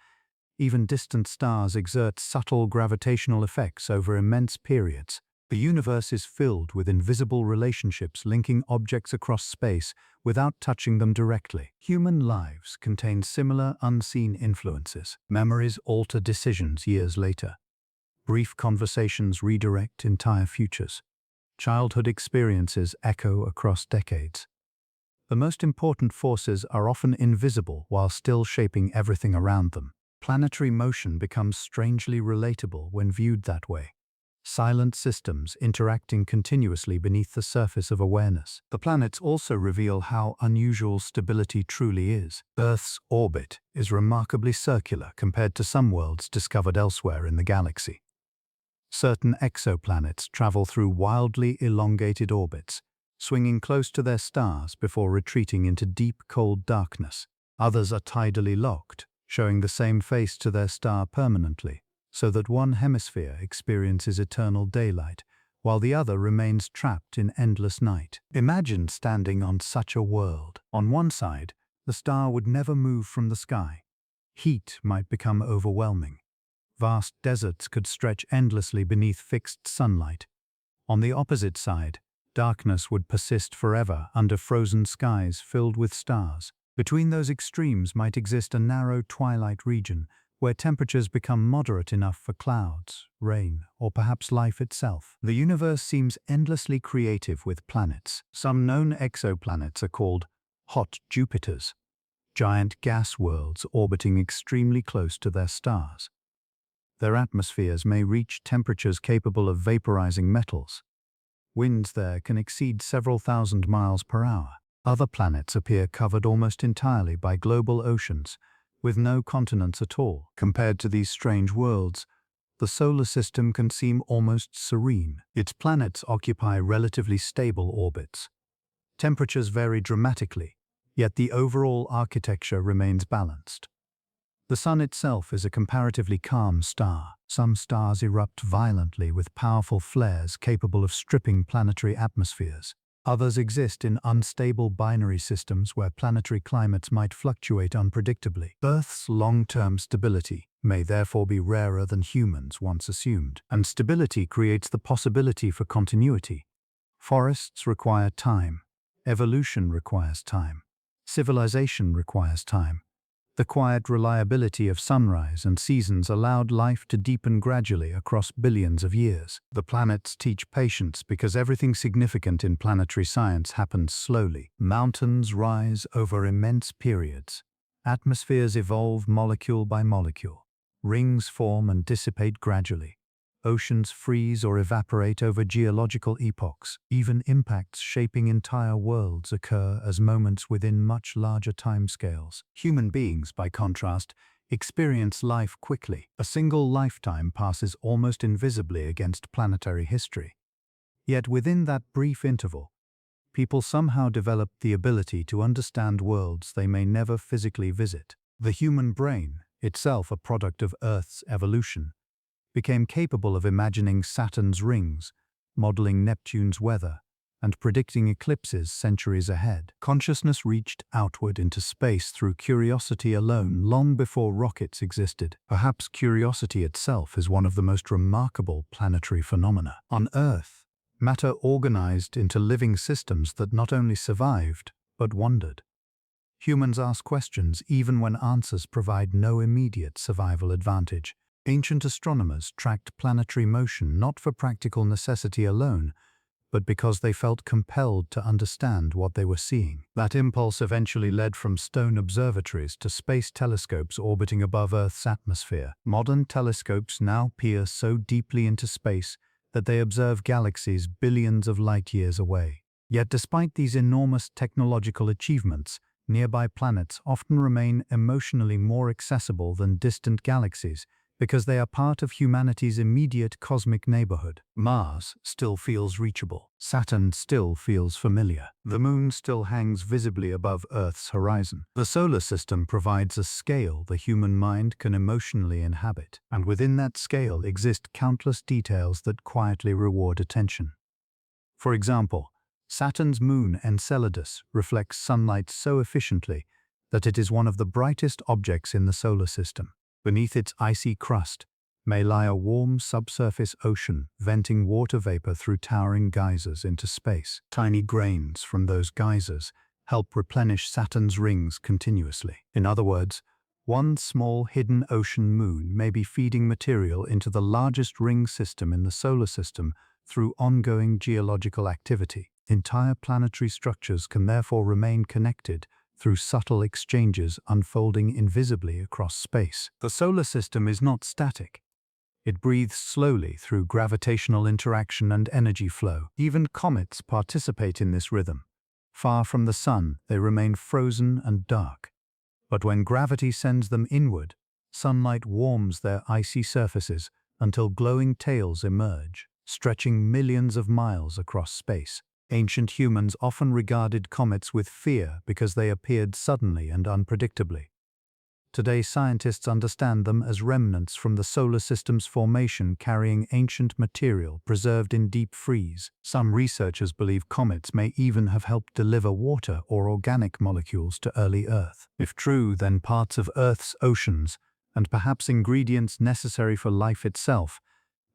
Even distant stars exert subtle gravitational effects over immense periods. The universe is filled with invisible relationships linking objects across space without touching them directly. Human lives contain similar unseen influences. Memories alter decisions years later. Brief conversations redirect entire futures. Childhood experiences echo across decades. The most important forces are often invisible while still shaping everything around them. Planetary motion becomes strangely relatable when viewed that way. Silent systems interacting continuously beneath the surface of awareness. The planets also reveal how unusual stability truly is. Earth's orbit is remarkably circular compared to some worlds discovered elsewhere in the galaxy. Certain exoplanets travel through wildly elongated orbits, swinging close to their stars before retreating into deep, cold darkness. Others are tidally locked, showing the same face to their star permanently, so that one hemisphere experiences eternal daylight, while the other remains trapped in endless night. Imagine standing on such a world. On one side, the star would never move from the sky. Heat might become overwhelming. Vast deserts could stretch endlessly beneath fixed sunlight. On the opposite side, darkness would persist forever under frozen skies filled with stars. Between those extremes might exist a narrow twilight region where temperatures become moderate enough for clouds, rain, or perhaps life itself. The universe seems endlessly creative with planets. Some known exoplanets are called hot Jupiters, giant gas worlds orbiting extremely close to their stars. Their atmospheres may reach temperatures capable of vaporizing metals. Winds there can exceed several thousand miles per hour. Other planets appear covered almost entirely by global oceans, with no continents at all. Compared to these strange worlds, the solar system can seem almost serene. Its planets occupy relatively stable orbits. Temperatures vary dramatically, yet the overall architecture remains balanced. The Sun itself is a comparatively calm star. Some stars erupt violently with powerful flares capable of stripping planetary atmospheres. Others exist in unstable binary systems where planetary climates might fluctuate unpredictably. Earth's long-term stability may therefore be rarer than humans once assumed, and stability creates the possibility for continuity. Forests require time. Evolution requires time. Civilization requires time. The quiet reliability of sunrise and seasons allowed life to deepen gradually across billions of years. The planets teach patience because everything significant in planetary science happens slowly. Mountains rise over immense periods. Atmospheres evolve molecule by molecule. Rings form and dissipate gradually. Oceans freeze or evaporate over geological epochs. Even impacts shaping entire worlds occur as moments within much larger timescales. Human beings, by contrast, experience life quickly. A single lifetime passes almost invisibly against planetary history. Yet within that brief interval, people somehow develop the ability to understand worlds they may never physically visit. The human brain, itself a product of Earth's evolution, became capable of imagining Saturn's rings, modeling Neptune's weather, and predicting eclipses centuries ahead. Consciousness reached outward into space through curiosity alone long before rockets existed. Perhaps curiosity itself is one of the most remarkable planetary phenomena. On Earth, matter organized into living systems that not only survived, but wondered. Humans ask questions even when answers provide no immediate survival advantage. Ancient astronomers tracked planetary motion not for practical necessity alone, but because they felt compelled to understand what they were seeing. That impulse eventually led from stone observatories to space telescopes orbiting above Earth's atmosphere. Modern telescopes now peer so deeply into space that they observe galaxies billions of light-years away. Yet despite these enormous technological achievements, nearby planets often remain emotionally more accessible than distant galaxies because they are part of humanity's immediate cosmic neighborhood. Mars still feels reachable. Saturn still feels familiar. The Moon still hangs visibly above Earth's horizon. The solar system provides a scale the human mind can emotionally inhabit, and within that scale exist countless details that quietly reward attention. For example, Saturn's moon Enceladus reflects sunlight so efficiently that it is one of the brightest objects in the solar system. Beneath its icy crust may lie a warm subsurface ocean venting water vapor through towering geysers into space. Tiny grains from those geysers help replenish Saturn's rings continuously. In other words, one small hidden ocean moon may be feeding material into the largest ring system in the solar system through ongoing geological activity. Entire planetary structures can therefore remain connected through subtle exchanges unfolding invisibly across space. The solar system is not static. It breathes slowly through gravitational interaction and energy flow. Even comets participate in this rhythm. Far from the sun, they remain frozen and dark. But when gravity sends them inward, sunlight warms their icy surfaces until glowing tails emerge, stretching millions of miles across space. Ancient humans often regarded comets with fear because they appeared suddenly and unpredictably. Today, scientists understand them as remnants from the solar system's formation carrying ancient material preserved in deep freeze. Some researchers believe comets may even have helped deliver water or organic molecules to early Earth. If true, then parts of Earth's oceans, and perhaps ingredients necessary for life itself,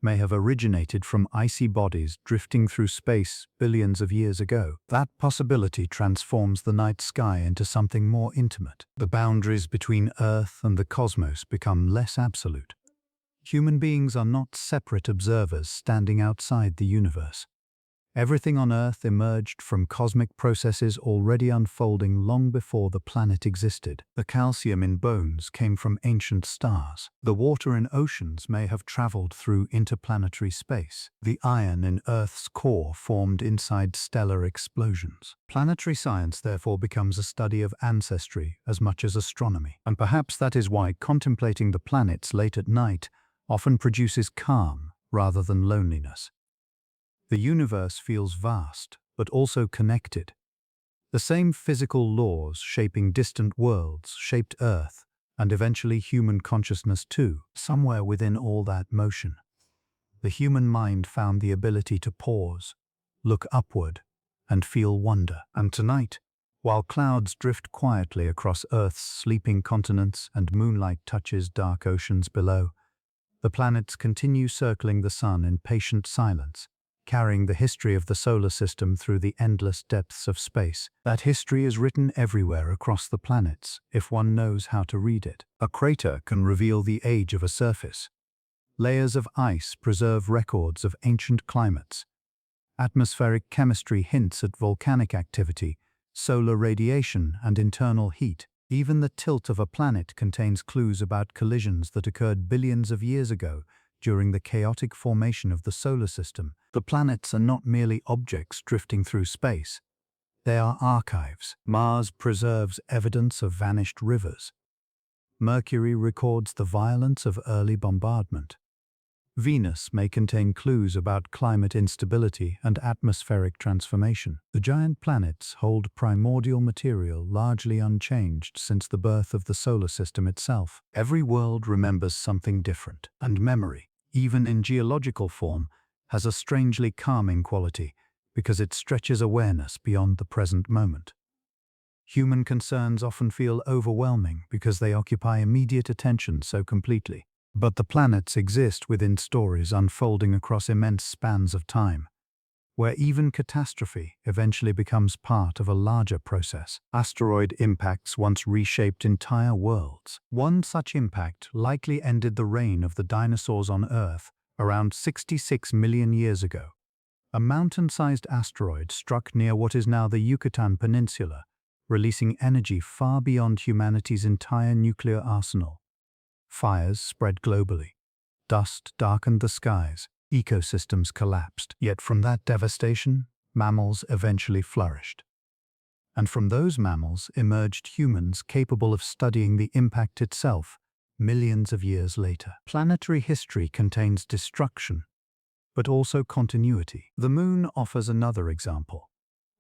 may have originated from icy bodies drifting through space billions of years ago. That possibility transforms the night sky into something more intimate. The boundaries between Earth and the cosmos become less absolute. Human beings are not separate observers standing outside the universe. Everything on Earth emerged from cosmic processes already unfolding long before the planet existed. The calcium in bones came from ancient stars. The water in oceans may have traveled through interplanetary space. The iron in Earth's core formed inside stellar explosions. Planetary science therefore becomes a study of ancestry as much as astronomy. And perhaps that is why contemplating the planets late at night often produces calm rather than loneliness. The universe feels vast, but also connected. The same physical laws shaping distant worlds shaped Earth, and eventually human consciousness too. Somewhere within all that motion, the human mind found the ability to pause, look upward, and feel wonder. And tonight, while clouds drift quietly across Earth's sleeping continents and moonlight touches dark oceans below, the planets continue circling the sun in patient silence, carrying the history of the solar system through the endless depths of space. That history is written everywhere across the planets, if one knows how to read it. A crater can reveal the age of a surface. Layers of ice preserve records of ancient climates. Atmospheric chemistry hints at volcanic activity, solar radiation, and internal heat. Even the tilt of a planet contains clues about collisions that occurred billions of years ago, during the chaotic formation of the solar system. The planets are not merely objects drifting through space. They are archives. Mars preserves evidence of vanished rivers. Mercury records the violence of early bombardment. Venus may contain clues about climate instability and atmospheric transformation. The giant planets hold primordial material largely unchanged since the birth of the solar system itself. Every world remembers something different, and memory, even in geological form, has a strangely calming quality because it stretches awareness beyond the present moment. Human concerns often feel overwhelming because they occupy immediate attention so completely. But the planets exist within stories unfolding across immense spans of time, where even catastrophe eventually becomes part of a larger process. Asteroid impacts once reshaped entire worlds. One such impact likely ended the reign of the dinosaurs on Earth around 66 million years ago. A mountain-sized asteroid struck near what is now the Yucatan Peninsula, releasing energy far beyond humanity's entire nuclear arsenal. Fires spread globally. Dust darkened the skies. Ecosystems collapsed. Yet from that devastation, mammals eventually flourished. And from those mammals emerged humans capable of studying the impact itself millions of years later. Planetary history contains destruction, but also continuity. The Moon offers another example.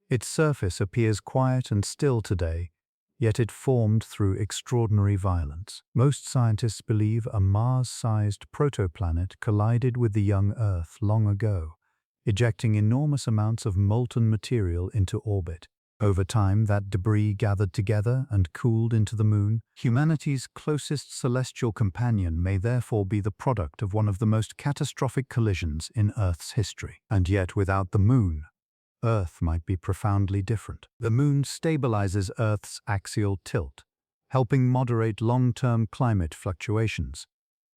Its surface appears quiet and still today, yet it formed through extraordinary violence. Most scientists believe a Mars-sized protoplanet collided with the young Earth long ago, ejecting enormous amounts of molten material into orbit. Over time, that debris gathered together and cooled into the Moon. Humanity's closest celestial companion may therefore be the product of one of the most catastrophic collisions in Earth's history. And yet, without the Moon, Earth might be profoundly different. The Moon stabilizes Earth's axial tilt, helping moderate long-term climate fluctuations.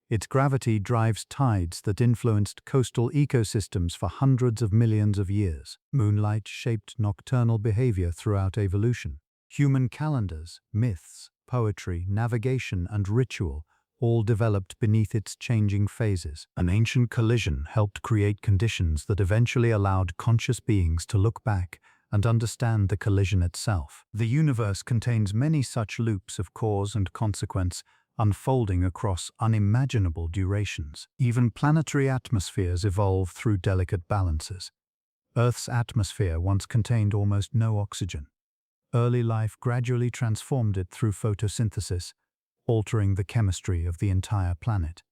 Its gravity drives tides that influenced coastal ecosystems for hundreds of millions of years. Moonlight shaped nocturnal behavior throughout evolution. Human calendars, myths, poetry, navigation, and ritual all developed beneath its changing phases. An ancient collision helped create conditions that eventually allowed conscious beings to look back and understand the collision itself. The universe contains many such loops of cause and consequence, unfolding across unimaginable durations. Even planetary atmospheres evolve through delicate balances. Earth's atmosphere once contained almost no oxygen. Early life gradually transformed it through photosynthesis, altering the chemistry of the entire planet.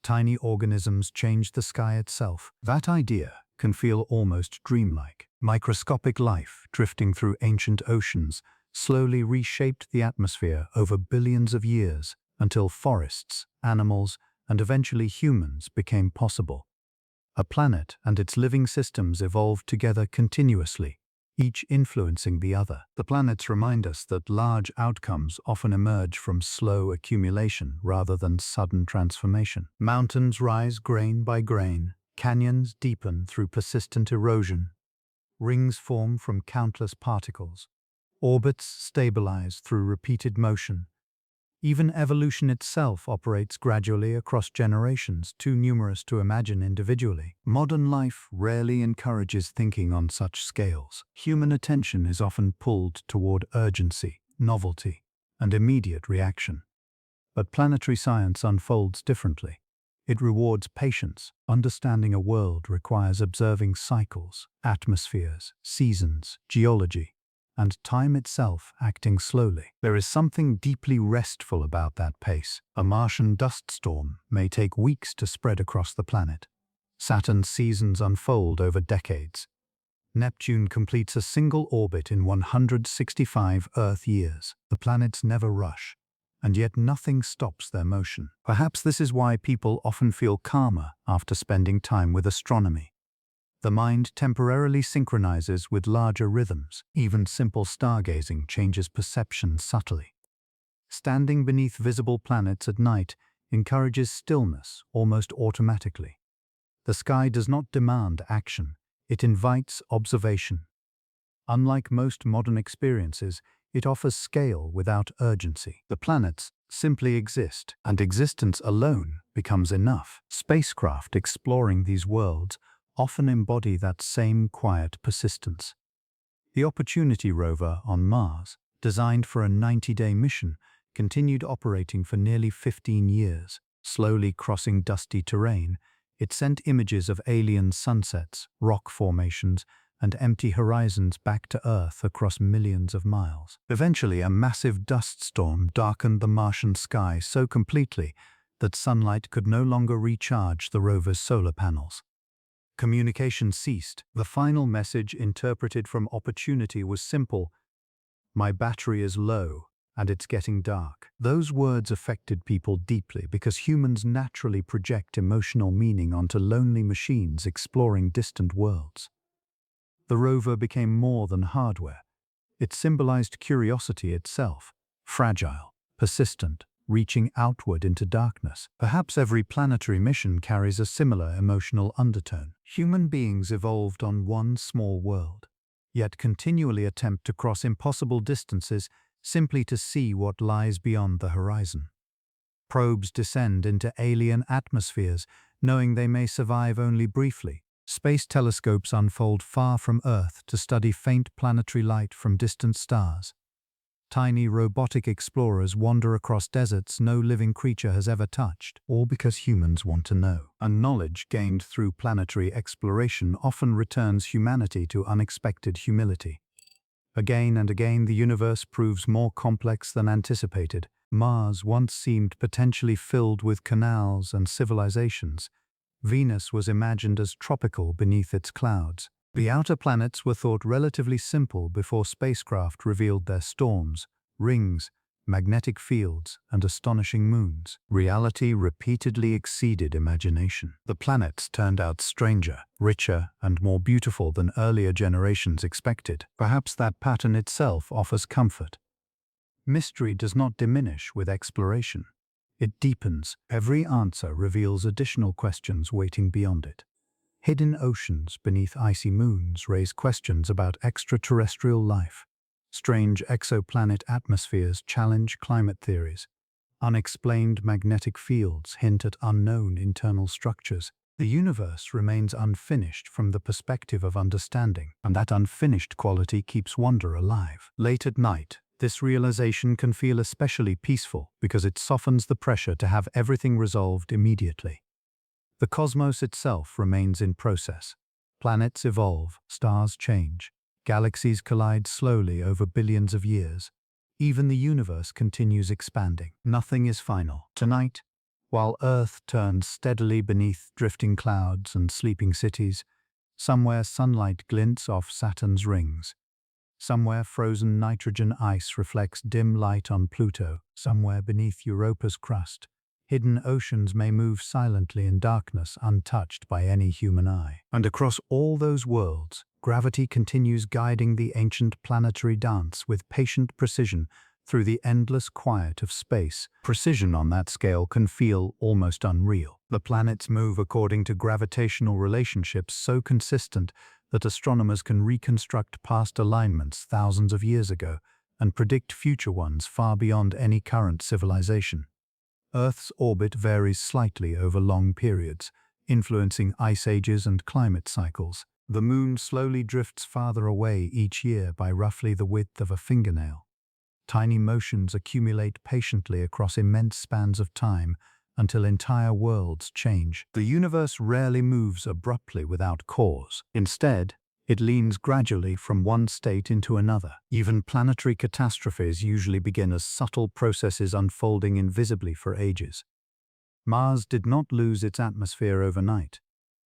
Tiny organisms changed the sky itself. That idea can feel almost dreamlike. Microscopic life, drifting through ancient oceans, slowly reshaped the atmosphere over billions of years, until forests, animals, and eventually humans became possible. A planet and its living systems evolved together continuously, each influencing the other. The planets remind us that large outcomes often emerge from slow accumulation rather than sudden transformation. Mountains rise grain by grain, canyons deepen through persistent erosion, rings form from countless particles, orbits stabilize through repeated motion. Even evolution itself operates gradually across generations, too numerous to imagine individually. Modern life rarely encourages thinking on such scales. Human attention is often pulled toward urgency, novelty, and immediate reaction. But planetary science unfolds differently. It rewards patience. Understanding a world requires observing cycles, atmospheres, seasons, geology, and time itself acting slowly. There is something deeply restful about that pace. A Martian dust storm may take weeks to spread across the planet. Saturn's seasons unfold over decades. Neptune completes a single orbit in 165 Earth years. The planets never rush, and yet nothing stops their motion. Perhaps this is why people often feel calmer after spending time with astronomy. The mind temporarily synchronizes with larger rhythms. Even simple stargazing changes perception subtly. Standing beneath visible planets at night encourages stillness almost automatically. The sky does not demand action, it invites observation. Unlike most modern experiences, it offers scale without urgency. The planets simply exist, and existence alone becomes enough. Spacecraft exploring these worlds often embody that same quiet persistence. The Opportunity rover on Mars, designed for a 90-day mission, continued operating for nearly 15 years. Slowly crossing dusty terrain, it sent images of alien sunsets, rock formations, and empty horizons back to Earth across millions of miles. Eventually, a massive dust storm darkened the Martian sky so completely that sunlight could no longer recharge the rover's solar panels. Communication ceased. The final message interpreted from Opportunity was simple: "My battery is low, and it's getting dark." Those words affected people deeply because humans naturally project emotional meaning onto lonely machines exploring distant worlds. The rover became more than hardware. It symbolized curiosity itself, fragile, persistent, reaching outward into darkness. Perhaps every planetary mission carries a similar emotional undertone. Human beings evolved on one small world, yet continually attempt to cross impossible distances simply to see what lies beyond the horizon. Probes descend into alien atmospheres, knowing they may survive only briefly, Space telescopes unfold far from Earth to study faint planetary light from distant stars. Tiny robotic explorers wander across deserts no living creature has ever touched, all because humans want to know. And knowledge gained through planetary exploration often returns humanity to unexpected humility. Again and again, the universe proves more complex than anticipated. Mars once seemed potentially filled with canals and civilizations. Venus was imagined as tropical beneath its clouds. The outer planets were thought relatively simple before spacecraft revealed their storms, rings, magnetic fields, and astonishing moons. Reality repeatedly exceeded imagination. The planets turned out stranger, richer, and more beautiful than earlier generations expected. Perhaps that pattern itself offers comfort. Mystery does not diminish with exploration. It deepens. Every answer reveals additional questions waiting beyond it. Hidden oceans beneath icy moons raise questions about extraterrestrial life. Strange exoplanet atmospheres challenge climate theories. Unexplained magnetic fields hint at unknown internal structures. The universe remains unfinished from the perspective of understanding, and that unfinished quality keeps wonder alive. Late at night, this realization can feel especially peaceful because it softens the pressure to have everything resolved immediately. The cosmos itself remains in process. Planets evolve, stars change, galaxies collide slowly over billions of years. Even the universe continues expanding. Nothing is final. Tonight, while Earth turns steadily beneath drifting clouds and sleeping cities, somewhere sunlight glints off Saturn's rings. Somewhere frozen nitrogen ice reflects dim light on Pluto. Somewhere beneath Europa's crust, hidden oceans may move silently in darkness untouched by any human eye. And across all those worlds, gravity continues guiding the ancient planetary dance with patient precision through the endless quiet of space. Precision on that scale can feel almost unreal. The planets move according to gravitational relationships so consistent that astronomers can reconstruct past alignments thousands of years ago and predict future ones far beyond any current civilization. Earth's orbit varies slightly over long periods, influencing ice ages and climate cycles. The moon slowly drifts farther away each year by roughly the width of a fingernail. Tiny motions accumulate patiently across immense spans of time until entire worlds change. The universe rarely moves abruptly without cause. Instead, it leans gradually from one state into another. Even planetary catastrophes usually begin as subtle processes unfolding invisibly for ages. Mars did not lose its atmosphere overnight.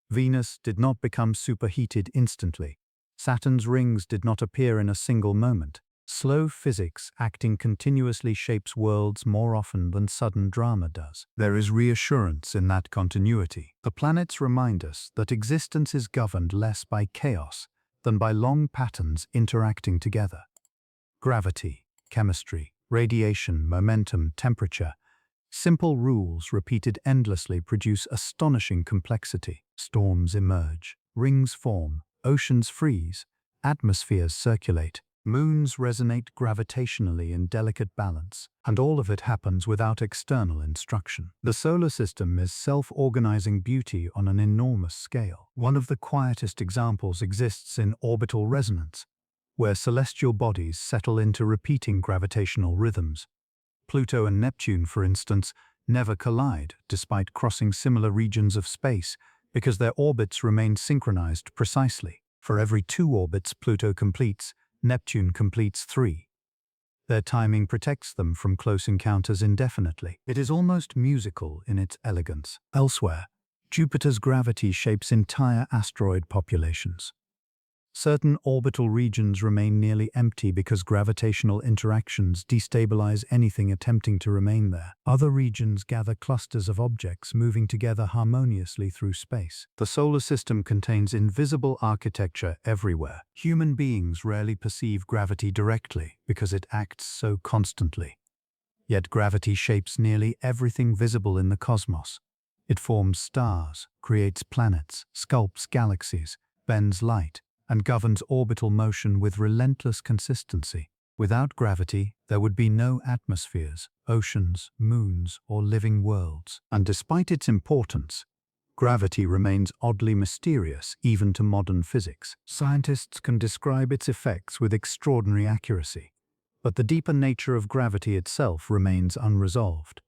Venus did not become superheated instantly. Saturn's rings did not appear in a single moment. Slow physics acting continuously shapes worlds more often than sudden drama does. There is reassurance in that continuity. The planets remind us that existence is governed less by chaos than by long patterns interacting together. Gravity, chemistry, radiation, momentum, temperature. Simple rules repeated endlessly produce astonishing complexity. Storms emerge, rings form, oceans freeze, atmospheres circulate. Moons resonate gravitationally in delicate balance, and all of it happens without external instruction. The solar system is self-organizing beauty on an enormous scale. One of the quietest examples exists in orbital resonance, where celestial bodies settle into repeating gravitational rhythms. Pluto and Neptune, for instance, never collide despite crossing similar regions of space because their orbits remain synchronized precisely. For every 2 orbits Pluto completes, Neptune completes 3. Their timing protects them from close encounters indefinitely. It is almost musical in its elegance. Elsewhere, Jupiter's gravity shapes entire asteroid populations. Certain orbital regions remain nearly empty because gravitational interactions destabilize anything attempting to remain there. Other regions gather clusters of objects moving together harmoniously through space. The solar system contains invisible architecture everywhere. Human beings rarely perceive gravity directly because it acts so constantly. Yet gravity shapes nearly everything visible in the cosmos. It forms stars, creates planets, sculpts galaxies, bends light, and governs orbital motion with relentless consistency. Without gravity, there would be no atmospheres, oceans, moons, or living worlds. And despite its importance, Gravity remains oddly mysterious even to modern physics. Scientists can describe its effects with extraordinary accuracy, but the deeper nature of gravity itself remains unresolved.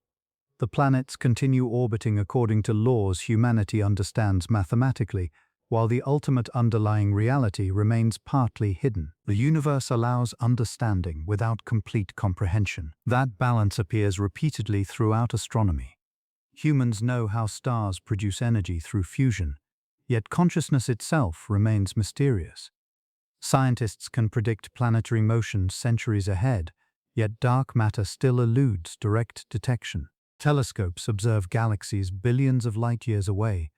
The planets continue orbiting according to laws humanity understands mathematically, while the ultimate underlying reality remains partly hidden. The universe allows understanding without complete comprehension. That balance appears repeatedly throughout astronomy. Humans know how stars produce energy through fusion, yet consciousness itself remains mysterious. Scientists can predict planetary motion centuries ahead, yet dark matter still eludes direct detection. Telescopes observe galaxies billions of light-years away,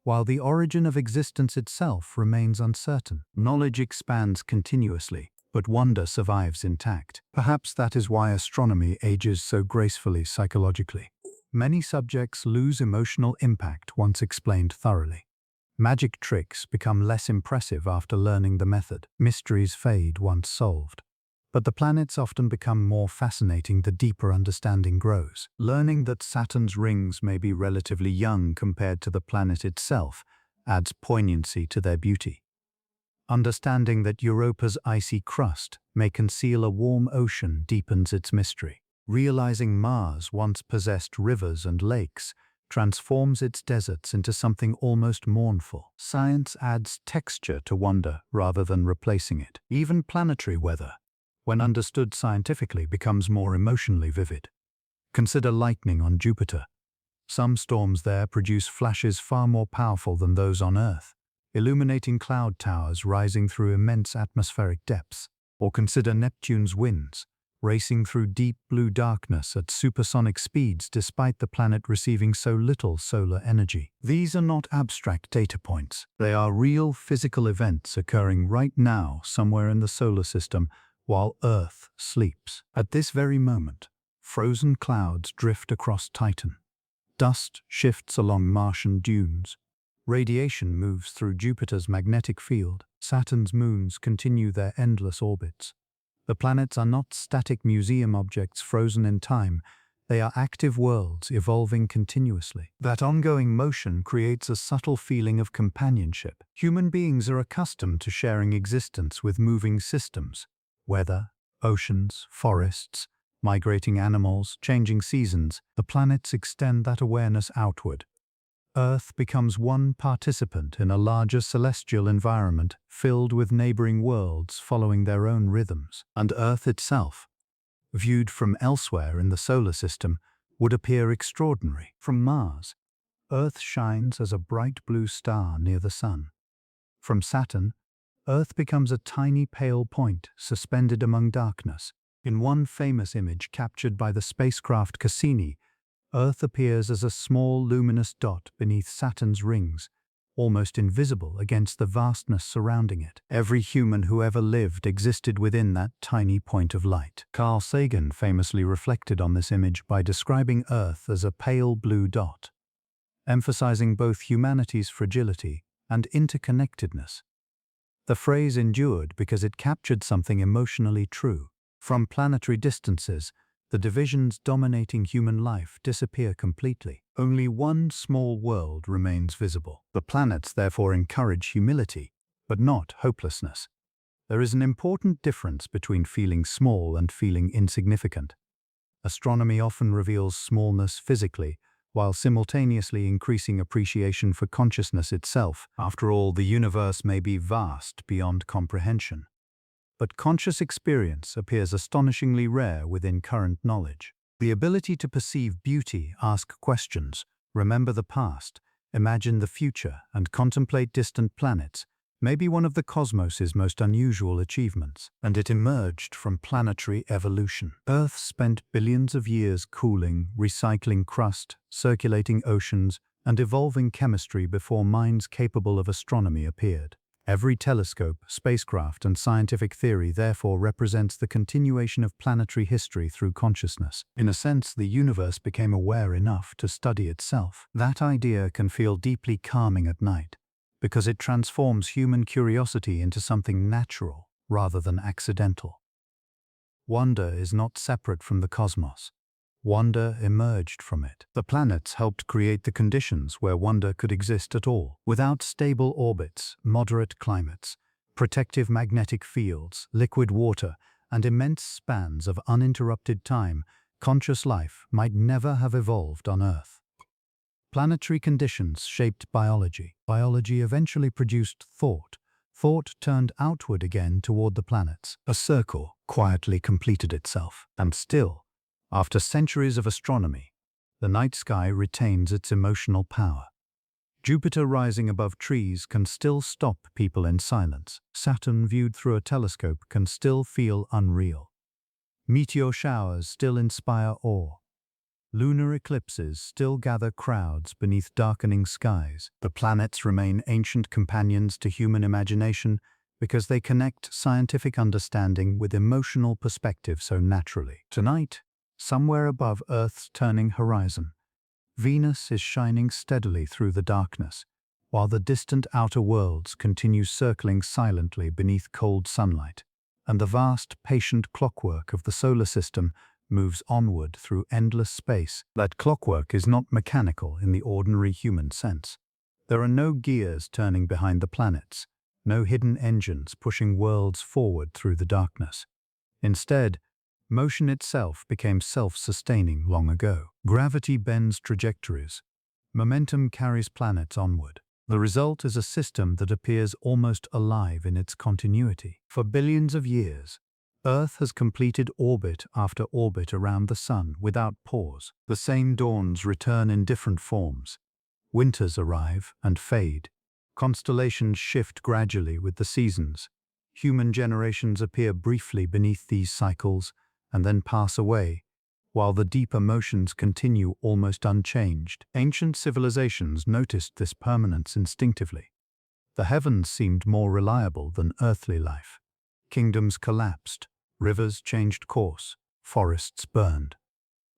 while the origin of existence itself remains uncertain. Knowledge expands continuously, but wonder survives intact. Perhaps that is why astronomy ages so gracefully psychologically. Many subjects lose emotional impact once explained thoroughly. Magic tricks become less impressive after learning the method. Mysteries fade once solved. But the planets often become more fascinating the deeper understanding grows. Learning that Saturn's rings may be relatively young compared to the planet itself adds poignancy to their beauty. Understanding that Europa's icy crust may conceal a warm ocean deepens its mystery. Realizing Mars once possessed rivers and lakes transforms its deserts into something almost mournful. Science adds texture to wonder rather than replacing it. Even planetary weather, when understood scientifically, becomes more emotionally vivid. Consider lightning on Jupiter. Some storms there produce flashes far more powerful than those on Earth, illuminating cloud towers rising through immense atmospheric depths. Or consider Neptune's winds, racing through deep blue darkness at supersonic speeds despite the planet receiving so little solar energy. These are not abstract data points. They are real physical events occurring right now somewhere in the solar system, while Earth sleeps. At this very moment, frozen clouds drift across Titan. Dust shifts along Martian dunes. Radiation moves through Jupiter's magnetic field. Saturn's moons continue their endless orbits. The planets are not static museum objects frozen in time. They are active worlds evolving continuously. That ongoing motion creates a subtle feeling of companionship. Human beings are accustomed to sharing existence with moving systems. Weather, oceans, forests, migrating animals, changing seasons. The planets extend that awareness outward. Earth becomes one participant in a larger celestial environment filled with neighboring worlds following their own rhythms. And Earth itself, viewed from elsewhere in the solar system, would appear extraordinary. From Mars, Earth shines as a bright blue star near the Sun. From Saturn, Earth becomes a tiny pale point suspended among darkness. In one famous image captured by the spacecraft Cassini, Earth appears as a small luminous dot beneath Saturn's rings, almost invisible against the vastness surrounding it. Every human who ever lived existed within that tiny point of light. Carl Sagan famously reflected on this image by describing Earth as a pale blue dot, emphasizing both humanity's fragility and interconnectedness. The phrase endured because it captured something emotionally true. From planetary distances, the divisions dominating human life disappear completely. Only one small world remains visible. The planets therefore encourage humility, but not hopelessness. There is an important difference between feeling small and feeling insignificant. Astronomy often reveals smallness physically, while simultaneously increasing appreciation for consciousness itself. After all, the universe may be vast beyond comprehension. But conscious experience appears astonishingly rare within current knowledge. The ability to perceive beauty, ask questions, remember the past, imagine the future, and contemplate distant planets may be one of the cosmos's most unusual achievements, and it emerged from planetary evolution. Earth spent billions of years cooling, recycling crust, circulating oceans, and evolving chemistry before minds capable of astronomy appeared. Every telescope, spacecraft, and scientific theory therefore represents the continuation of planetary history through consciousness. In a sense, the universe became aware enough to study itself. That idea can feel deeply calming at night, because it transforms human curiosity into something natural rather than accidental. Wonder is not separate from the cosmos. wonder emerged from it. The planets helped create the conditions where wonder could exist at all. Without stable orbits, moderate climates, protective magnetic fields, liquid water, and immense spans of uninterrupted time, conscious life might never have evolved on Earth. Planetary conditions shaped biology. Biology eventually produced thought. Thought turned outward again toward the planets. A circle quietly completed itself. And still, after centuries of astronomy, the night sky retains its emotional power. Jupiter rising above trees can still stop people in silence. Saturn viewed through a telescope can still feel unreal. Meteor showers still inspire awe. Lunar eclipses still gather crowds beneath darkening skies. The planets remain ancient companions to human imagination because they connect scientific understanding with emotional perspective so naturally. Tonight, somewhere above Earth's turning horizon, Venus is shining steadily through the darkness, while the distant outer worlds continue circling silently beneath cold sunlight, and the vast, patient clockwork of the solar system moves onward through endless space. That clockwork is not mechanical in the ordinary human sense. There are no gears turning behind the planets, no hidden engines pushing worlds forward through the darkness. Instead, motion itself became self-sustaining long ago. Gravity bends trajectories. Momentum carries planets onward. The result is a system that appears almost alive in its continuity. For billions of years, Earth has completed orbit after orbit around the Sun without pause. The same dawns return in different forms. Winters arrive and fade. Constellations shift gradually with the seasons. Human generations appear briefly beneath these cycles and then pass away, while the deeper motions continue almost unchanged. Ancient civilizations noticed this permanence instinctively. The heavens seemed more reliable than earthly life. Kingdoms collapsed, rivers changed course, forests burned.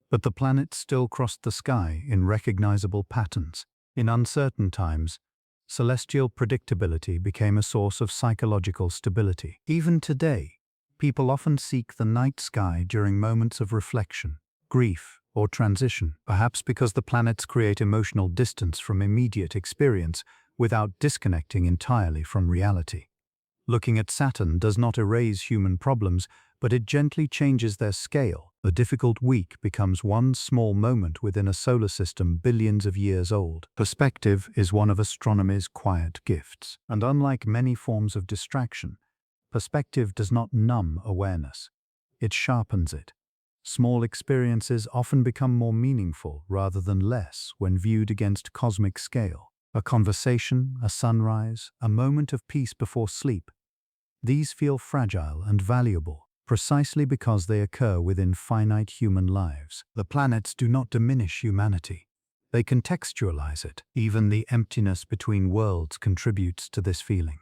But the planets still crossed the sky in recognizable patterns. In uncertain times, celestial predictability became a source of psychological stability. Even today, people often seek the night sky during moments of reflection, grief, or transition, perhaps because the planets create emotional distance from immediate experience without disconnecting entirely from reality. Looking at Saturn does not erase human problems, but it gently changes their scale. A difficult week becomes one small moment within a solar system billions of years old. Perspective is one of astronomy's quiet gifts, and unlike many forms of distraction, perspective does not numb awareness. It sharpens it. Small experiences often become more meaningful rather than less when viewed against cosmic scale. A conversation, a sunrise, a moment of peace before sleep. These feel fragile and valuable, precisely because they occur within finite human lives. The planets do not diminish humanity. They contextualize it. Even the emptiness between worlds contributes to this feeling.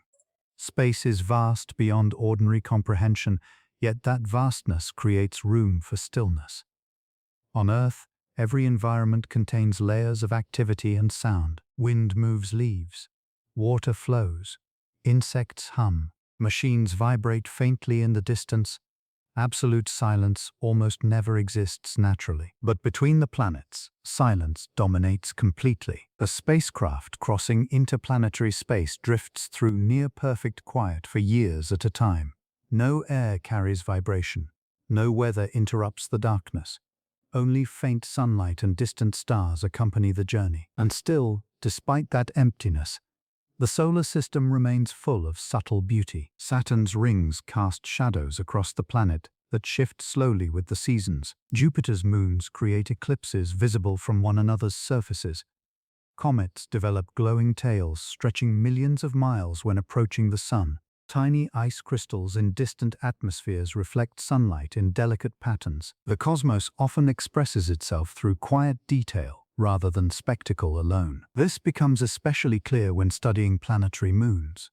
Space is vast beyond ordinary comprehension, yet that vastness creates room for stillness. On Earth, every environment contains layers of activity and sound. Wind moves leaves, water flows, insects hum, machines vibrate faintly in the distance. Absolute silence almost never exists naturally. But between the planets, silence dominates completely. A spacecraft crossing interplanetary space drifts through near-perfect quiet for years at a time. No air carries vibration. No weather interrupts the darkness. Only faint sunlight and distant stars accompany the journey. And still, despite that emptiness, the solar system remains full of subtle beauty. Saturn's rings cast shadows across the planet that shift slowly with the seasons. Jupiter's moons create eclipses visible from one another's surfaces. Comets develop glowing tails stretching millions of miles when approaching the sun. Tiny ice crystals in distant atmospheres reflect sunlight in delicate patterns. The cosmos often expresses itself through quiet detail rather than spectacle alone. This becomes especially clear when studying planetary moons.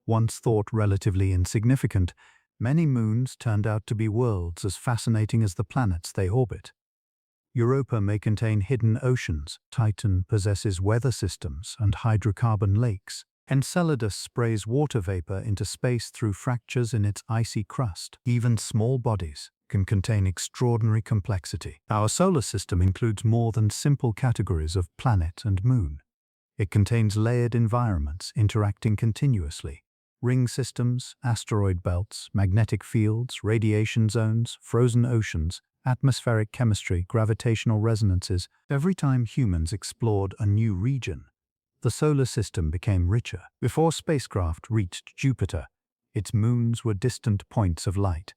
Once thought relatively insignificant, many moons turned out to be worlds as fascinating as the planets they orbit. Europa may contain hidden oceans. Titan possesses weather systems and hydrocarbon lakes. Enceladus sprays water vapor into space through fractures in its icy crust. Even small bodies, can contain extraordinary complexity. Our solar system includes more than simple categories of planet and moon. It contains layered environments interacting continuously. Ring systems, asteroid belts, magnetic fields, radiation zones, frozen oceans, atmospheric chemistry, gravitational resonances. Every time humans explored a new region, the solar system became richer. Before spacecraft reached Jupiter, its moons were distant points of light.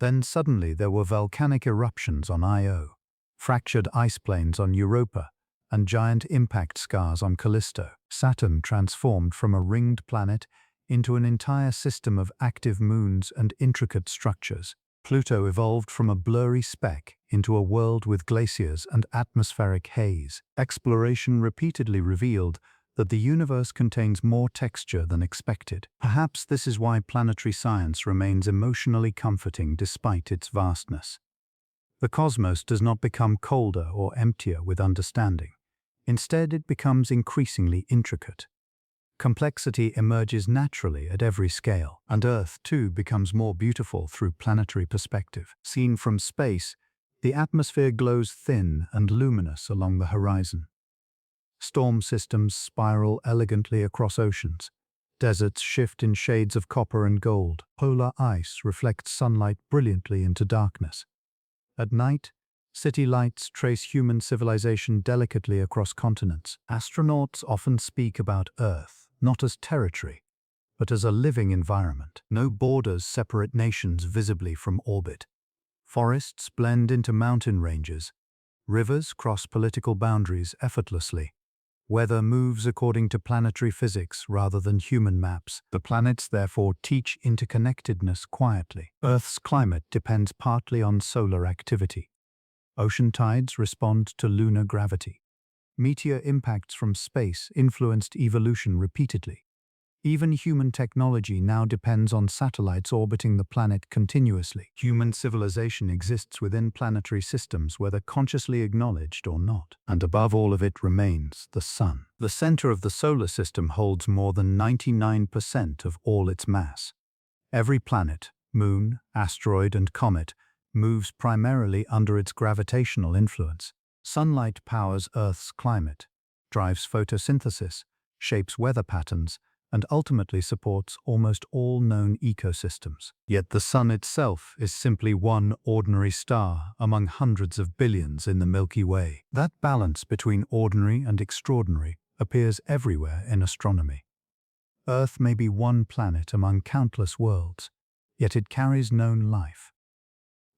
Then suddenly there were volcanic eruptions on Io, fractured ice plains on Europa, and giant impact scars on Callisto. Saturn transformed from a ringed planet into an entire system of active moons and intricate structures. Pluto evolved from a blurry speck into a world with glaciers and atmospheric haze. Exploration repeatedly revealed that the universe contains more texture than expected. Perhaps this is why planetary science remains emotionally comforting despite its vastness. The cosmos does not become colder or emptier with understanding. Instead, it becomes increasingly intricate. Complexity emerges naturally at every scale, and Earth, too, becomes more beautiful through planetary perspective. Seen from space, the atmosphere glows thin and luminous along the horizon. Storm systems spiral elegantly across oceans. Deserts shift in shades of copper and gold. Polar ice reflects sunlight brilliantly into darkness. At night, city lights trace human civilization delicately across continents. Astronauts often speak about Earth not as territory, but as a living environment. No borders separate nations visibly from orbit. Forests blend into mountain ranges. Rivers cross political boundaries effortlessly. Weather moves according to planetary physics rather than human maps. The planets therefore teach interconnectedness quietly. Earth's climate depends partly on solar activity. Ocean tides respond to lunar gravity. Meteor impacts from space influenced evolution repeatedly. Even human technology now depends on satellites orbiting the planet continuously. Human civilization exists within planetary systems, whether consciously acknowledged or not. And above all of it remains the Sun. The center of the solar system holds more than 99% of all its mass. Every planet, moon, asteroid, and comet moves primarily under its gravitational influence. Sunlight powers Earth's climate, drives photosynthesis, shapes weather patterns, and ultimately supports almost all known ecosystems. Yet the Sun itself is simply one ordinary star among hundreds of billions in the Milky Way. That balance between ordinary and extraordinary appears everywhere in astronomy. Earth may be one planet among countless worlds, yet it carries known life.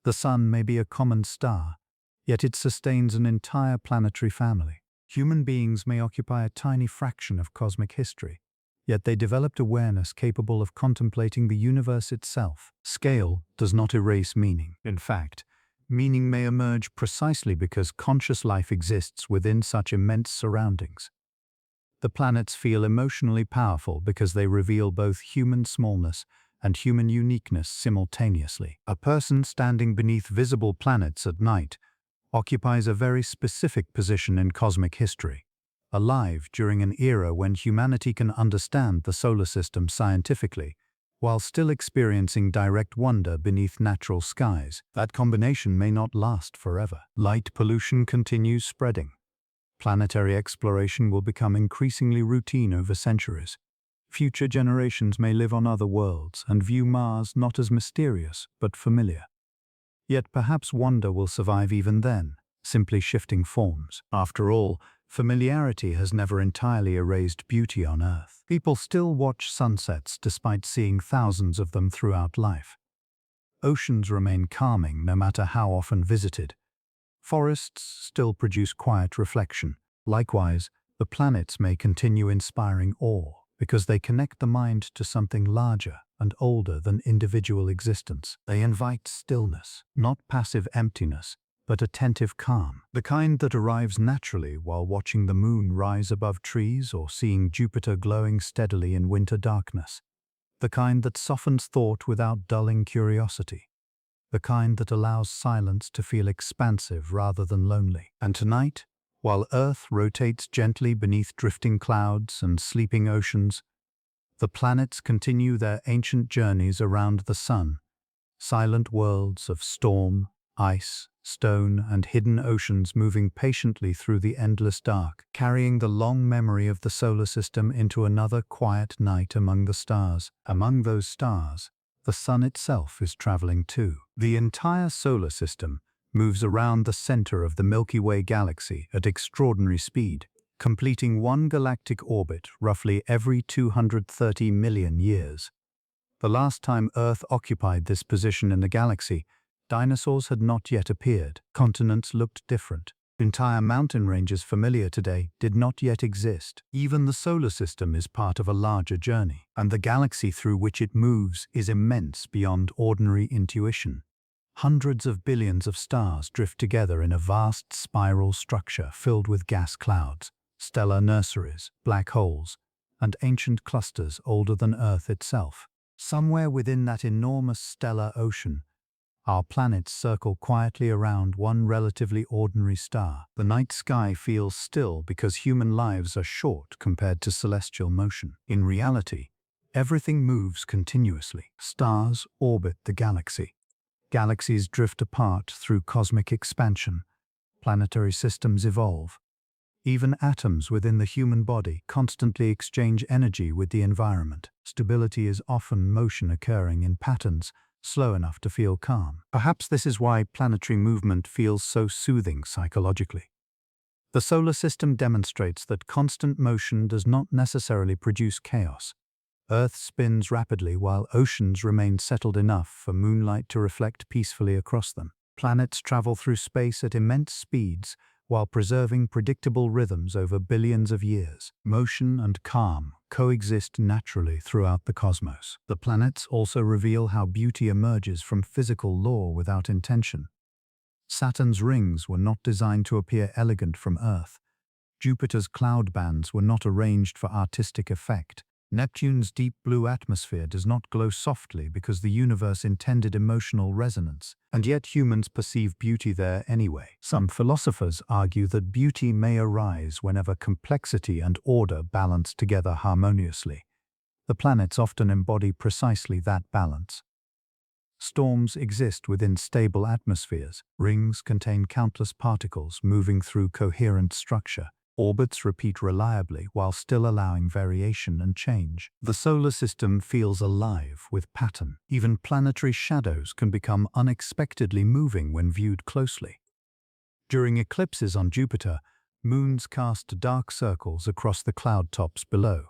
The Sun may be a common star, yet it sustains an entire planetary family. Human beings may occupy a tiny fraction of cosmic history, yet they developed awareness capable of contemplating the universe itself. Scale does not erase meaning. In fact, meaning may emerge precisely because conscious life exists within such immense surroundings. The planets feel emotionally powerful because they reveal both human smallness and human uniqueness simultaneously. A person standing beneath visible planets at night occupies a very specific position in cosmic history, alive during an era when humanity can understand the solar system scientifically, while still experiencing direct wonder beneath natural skies. That combination may not last forever. Light pollution continues spreading. Planetary exploration will become increasingly routine over centuries. Future generations may live on other worlds and view Mars not as mysterious, but familiar. Yet perhaps wonder will survive even then, simply shifting forms. After all, familiarity has never entirely erased beauty on Earth. People still watch sunsets despite seeing thousands of them throughout life. Oceans remain calming no matter how often visited. Forests still produce quiet reflection. Likewise, the planets may continue inspiring awe because they connect the mind to something larger and older than individual existence. They invite stillness, not passive emptiness, but attentive calm, the kind that arrives naturally while watching the moon rise above trees or seeing Jupiter glowing steadily in winter darkness, the kind that softens thought without dulling curiosity, the kind that allows silence to feel expansive rather than lonely. And tonight, while Earth rotates gently beneath drifting clouds and sleeping oceans, the planets continue their ancient journeys around the Sun, silent worlds of storm, ice, stone, and hidden oceans moving patiently through the endless dark, carrying the long memory of the solar system into another quiet night among the stars. Among those stars, the sun itself is traveling too. The entire solar system moves around the center of the Milky Way galaxy at extraordinary speed, completing one galactic orbit roughly every 230 million years. The last time Earth occupied this position in the galaxy, dinosaurs had not yet appeared. Continents looked different. Entire mountain ranges familiar today did not yet exist. Even the solar system is part of a larger journey, and the galaxy through which it moves is immense beyond ordinary intuition. Hundreds of billions of stars drift together in a vast spiral structure filled with gas clouds, stellar nurseries, black holes, and ancient clusters older than Earth itself. Somewhere within that enormous stellar ocean, our planets circle quietly around one relatively ordinary star. The night sky feels still because human lives are short compared to celestial motion. In reality, everything moves continuously. Stars orbit the galaxy. Galaxies drift apart through cosmic expansion. Planetary systems evolve. Even atoms within the human body constantly exchange energy with the environment. Stability is often motion occurring in patterns slow enough to feel calm. Perhaps this is why planetary movement feels so soothing psychologically. The solar system demonstrates that constant motion does not necessarily produce chaos. Earth spins rapidly while oceans remain settled enough for moonlight to reflect peacefully across them. Planets travel through space at immense speeds while preserving predictable rhythms over billions of years. Motion and calm coexist naturally throughout the cosmos. The planets also reveal how beauty emerges from physical law without intention. Saturn's rings were not designed to appear elegant from Earth. Jupiter's cloud bands were not arranged for artistic effect. Neptune's deep blue atmosphere does not glow softly because the universe intended emotional resonance, and yet humans perceive beauty there anyway. Some philosophers argue that beauty may arise whenever complexity and order balance together harmoniously. The planets often embody precisely that balance. Storms exist within stable atmospheres. Rings contain countless particles moving through coherent structure. Orbits repeat reliably while still allowing variation and change. The solar system feels alive with pattern. Even planetary shadows can become unexpectedly moving when viewed closely. During eclipses on Jupiter, moons cast dark circles across the cloud tops below.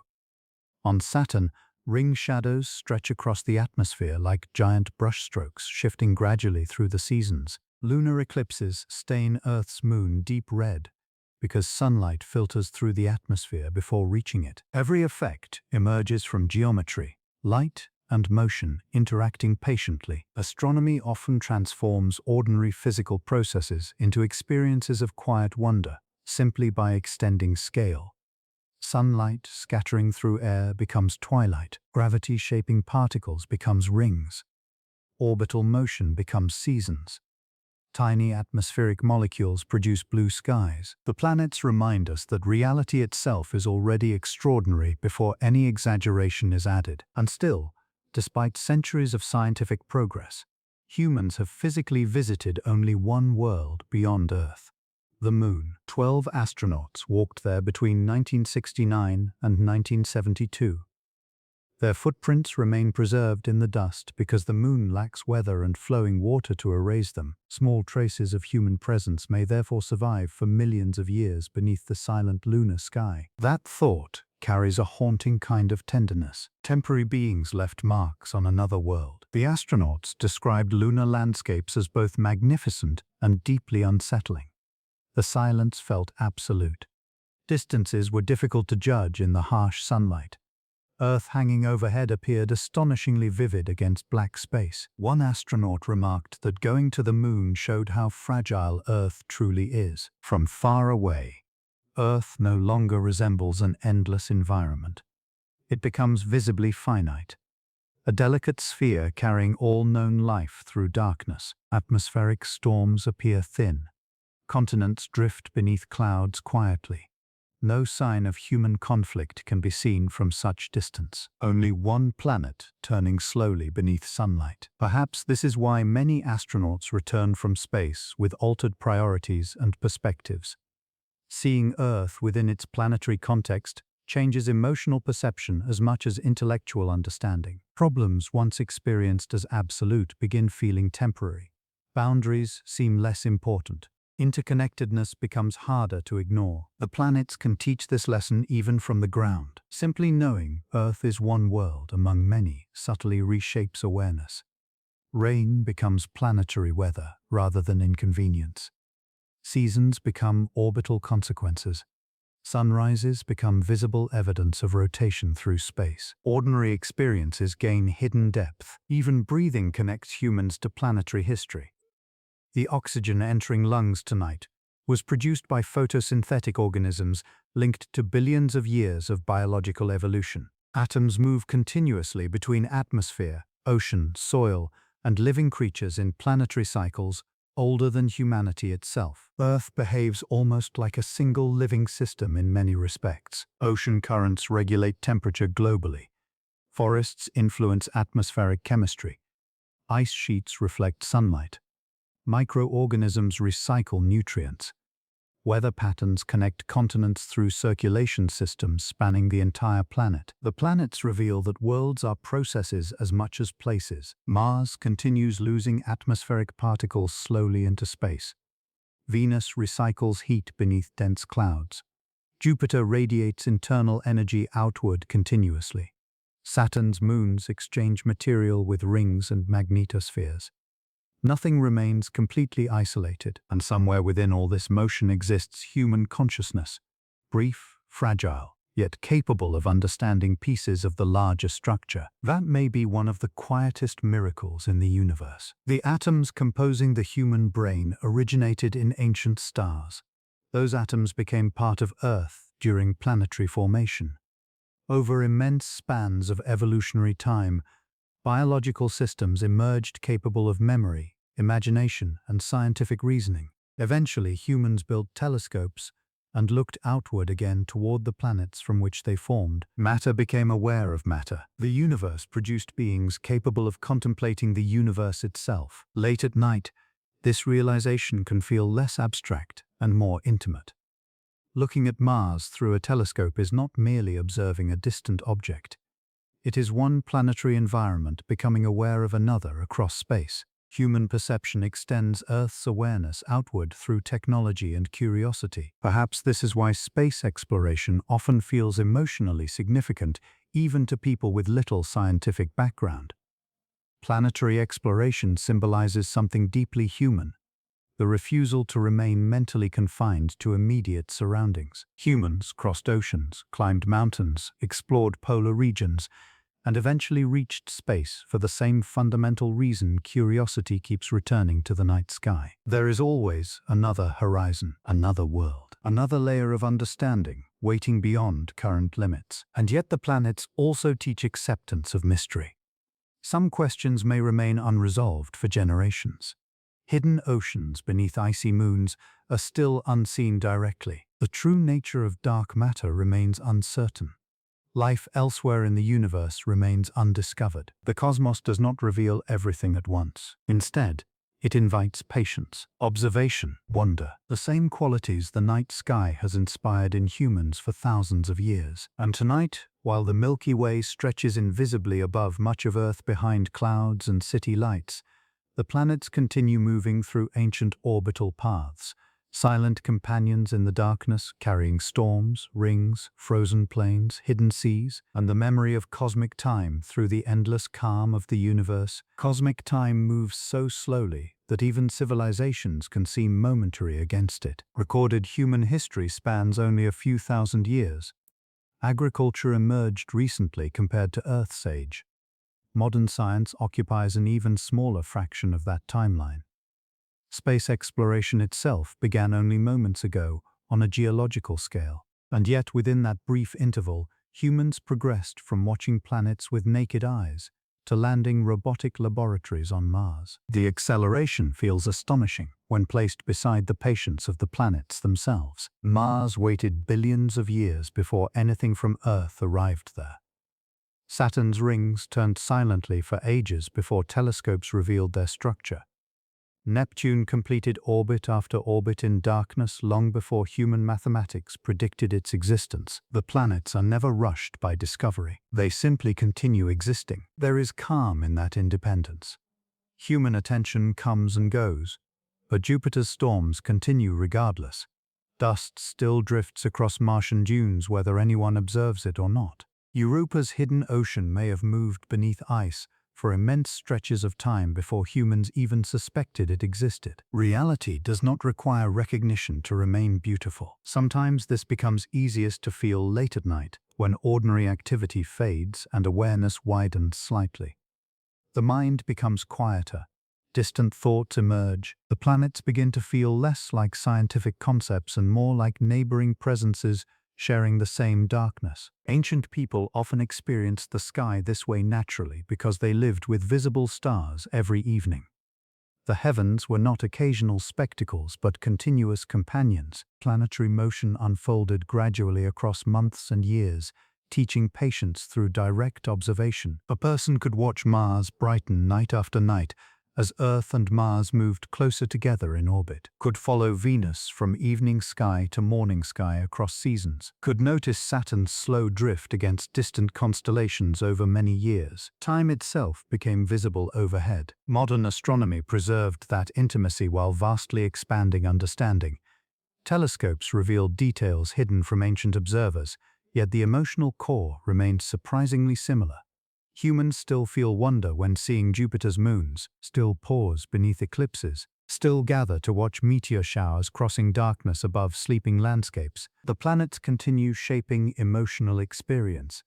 On Saturn, ring shadows stretch across the atmosphere like giant brushstrokes, shifting gradually through the seasons. Lunar eclipses stain Earth's moon deep red, because sunlight filters through the atmosphere before reaching it. Every effect emerges from geometry, light and motion interacting patiently. Astronomy often transforms ordinary physical processes into experiences of quiet wonder, simply by extending scale. Sunlight scattering through air becomes twilight. Gravity shaping particles becomes rings. Orbital motion becomes seasons. Tiny atmospheric molecules produce blue skies. The planets remind us that reality itself is already extraordinary before any exaggeration is added. And still, despite centuries of scientific progress, humans have physically visited only one world beyond Earth: the Moon. 12 astronauts walked there between 1969 and 1972. Their footprints remain preserved in the dust because the Moon lacks weather and flowing water to erase them. Small traces of human presence may therefore survive for millions of years beneath the silent lunar sky. That thought carries a haunting kind of tenderness. Temporary beings left marks on another world. The astronauts described lunar landscapes as both magnificent and deeply unsettling. The silence felt absolute. Distances were difficult to judge in the harsh sunlight. Earth hanging overhead appeared astonishingly vivid against black space. One astronaut remarked that going to the Moon showed how fragile Earth truly is. From far away, Earth no longer resembles an endless environment. It becomes visibly finite, a delicate sphere carrying all known life through darkness. Atmospheric storms appear thin. Continents drift beneath clouds quietly. No sign of human conflict can be seen from such distance. Only one planet turning slowly beneath sunlight. Perhaps this is why many astronauts return from space with altered priorities and perspectives. Seeing Earth within its planetary context changes emotional perception as much as intellectual understanding. Problems once experienced as absolute begin feeling temporary. Boundaries seem less important. Interconnectedness becomes harder to ignore. The planets can teach this lesson even from the ground. Simply knowing Earth is one world among many subtly reshapes awareness. Rain becomes planetary weather rather than inconvenience. Seasons become orbital consequences. Sunrises become visible evidence of rotation through space. Ordinary experiences gain hidden depth. Even breathing connects humans to planetary history. The oxygen entering lungs tonight was produced by photosynthetic organisms linked to billions of years of biological evolution. Atoms move continuously between atmosphere, ocean, soil, and living creatures in planetary cycles older than humanity itself. Earth behaves almost like a single living system in many respects. Ocean currents regulate temperature globally. Forests influence atmospheric chemistry. Ice sheets reflect sunlight. Microorganisms recycle nutrients. Weather patterns connect continents through circulation systems spanning the entire planet. The planets reveal that worlds are processes as much as places. Mars continues losing atmospheric particles slowly into space. Venus recycles heat beneath dense clouds. Jupiter radiates internal energy outward continuously. Saturn's moons exchange material with rings and magnetospheres. Nothing remains completely isolated, and somewhere within all this motion exists human consciousness, brief, fragile, yet capable of understanding pieces of the larger structure. That may be one of the quietest miracles in the universe. The atoms composing the human brain originated in ancient stars. Those atoms became part of Earth during planetary formation. Over immense spans of evolutionary time, biological systems emerged capable of memory, imagination, and scientific reasoning. Eventually, humans built telescopes and looked outward again toward the planets from which they formed. Matter became aware of matter. The universe produced beings capable of contemplating the universe itself. Late at night, this realization can feel less abstract and more intimate. Looking at Mars through a telescope is not merely observing a distant object. It is one planetary environment becoming aware of another across space. Human perception extends Earth's awareness outward through technology and curiosity. Perhaps this is why space exploration often feels emotionally significant, even to people with little scientific background. Planetary exploration symbolizes something deeply human: the refusal to remain mentally confined to immediate surroundings. Humans crossed oceans, climbed mountains, explored polar regions, and eventually reached space for the same fundamental reason curiosity keeps returning to the night sky. There is always another horizon, another world, another layer of understanding waiting beyond current limits. And yet the planets also teach acceptance of mystery. Some questions may remain unresolved for generations. Hidden oceans beneath icy moons are still unseen directly. The true nature of dark matter remains uncertain. Life elsewhere in the universe remains undiscovered. The cosmos does not reveal everything at once. Instead, it invites patience, observation, wonder, the same qualities the night sky has inspired in humans for thousands of years. And tonight, while the Milky Way stretches invisibly above much of Earth behind clouds and city lights, the planets continue moving through ancient orbital paths, silent companions in the darkness, carrying storms, rings, frozen plains, hidden seas, and the memory of cosmic time through the endless calm of the universe. Cosmic time moves so slowly that even civilizations can seem momentary against it. Recorded human history spans only a few thousand years. Agriculture emerged recently compared to Earth's age. Modern science occupies an even smaller fraction of that timeline. Space exploration itself began only moments ago on a geological scale, and yet within that brief interval, humans progressed from watching planets with naked eyes to landing robotic laboratories on Mars. The acceleration feels astonishing when placed beside the patience of the planets themselves. Mars waited billions of years before anything from Earth arrived there. Saturn's rings turned silently for ages before telescopes revealed their structure. Neptune completed orbit after orbit in darkness long before human mathematics predicted its existence. The planets are never rushed by discovery. They simply continue existing. There is calm in that independence. Human attention comes and goes, but Jupiter's storms continue regardless. Dust still drifts across Martian dunes whether anyone observes it or not. Europa's hidden ocean may have moved beneath ice for immense stretches of time before humans even suspected it existed. Reality does not require recognition to remain beautiful. Sometimes this becomes easiest to feel late at night, when ordinary activity fades and awareness widens slightly. The mind becomes quieter. Distant thoughts emerge. The planets begin to feel less like scientific concepts and more like neighboring presences sharing the same darkness. Ancient people often experienced the sky this way naturally because they lived with visible stars every evening. The heavens were not occasional spectacles but continuous companions. Planetary motion unfolded gradually across months and years, teaching patience through direct observation. A person could watch Mars brighten night after night as Earth and Mars moved closer together in orbit, could follow Venus from evening sky to morning sky across seasons, could notice Saturn's slow drift against distant constellations over many years. Time itself became visible overhead. Modern astronomy preserved that intimacy while vastly expanding understanding. Telescopes revealed details hidden from ancient observers, yet the emotional core remained surprisingly similar. Humans still feel wonder when seeing Jupiter's moons, still pause beneath eclipses, still gather to watch meteor showers crossing darkness above sleeping landscapes. The planets continue shaping emotional experience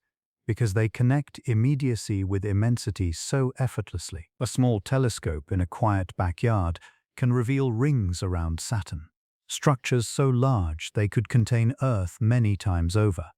because they connect immediacy with immensity so effortlessly. A small telescope in a quiet backyard can reveal rings around Saturn, structures so large they could contain Earth many times over.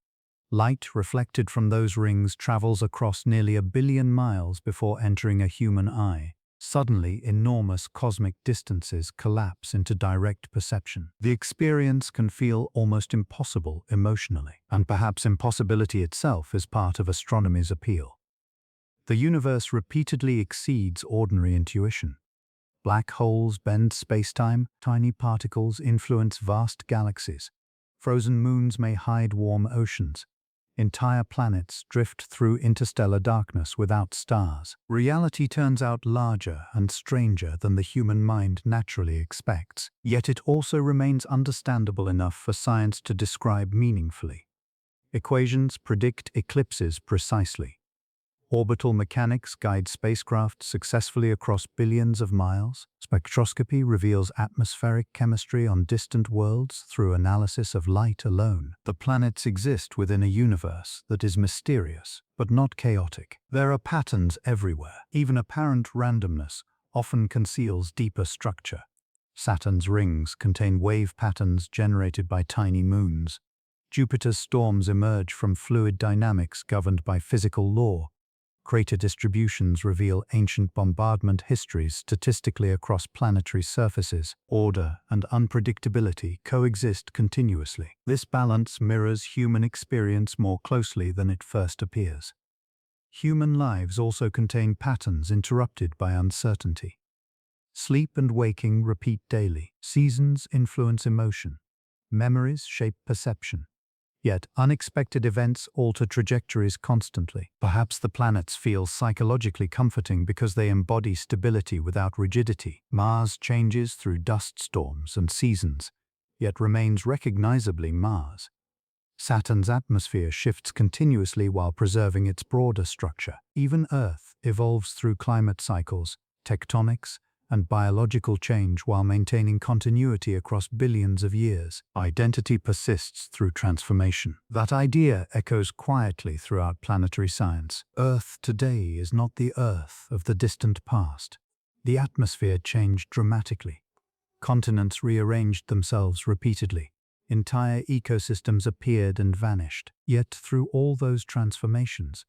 Light reflected from those rings travels across nearly 1 billion miles before entering a human eye. Suddenly, enormous cosmic distances collapse into direct perception. The experience can feel almost impossible emotionally, and perhaps impossibility itself is part of astronomy's appeal. The universe repeatedly exceeds ordinary intuition. Black holes bend space-time, tiny particles influence vast galaxies. Frozen moons may hide warm oceans. Entire planets drift through interstellar darkness without stars. Reality turns out larger and stranger than the human mind naturally expects, yet it also remains understandable enough for science to describe meaningfully. Equations predict eclipses precisely. Orbital mechanics guide spacecraft successfully across billions of miles. Spectroscopy reveals atmospheric chemistry on distant worlds through analysis of light alone. The planets exist within a universe that is mysterious, but not chaotic. There are patterns everywhere. Even apparent randomness often conceals deeper structure. Saturn's rings contain wave patterns generated by tiny moons. Jupiter's storms emerge from fluid dynamics governed by physical law. Crater distributions reveal ancient bombardment histories statistically across planetary surfaces. Order and unpredictability coexist continuously. This balance mirrors human experience more closely than it first appears. Human lives also contain patterns interrupted by uncertainty. Sleep and waking repeat daily. Seasons influence emotion. Memories shape perception. Yet, unexpected events alter trajectories constantly. Perhaps the planets feel psychologically comforting because they embody stability without rigidity. Mars changes through dust storms and seasons, yet remains recognizably Mars. Saturn's atmosphere shifts continuously while preserving its broader structure. Even Earth evolves through climate cycles, tectonics, and biological change while maintaining continuity across billions of years. Identity persists through transformation. That idea echoes quietly throughout planetary science. Earth today is not the Earth of the distant past. The atmosphere changed dramatically. Continents rearranged themselves repeatedly. Entire ecosystems appeared and vanished. Yet through all those transformations,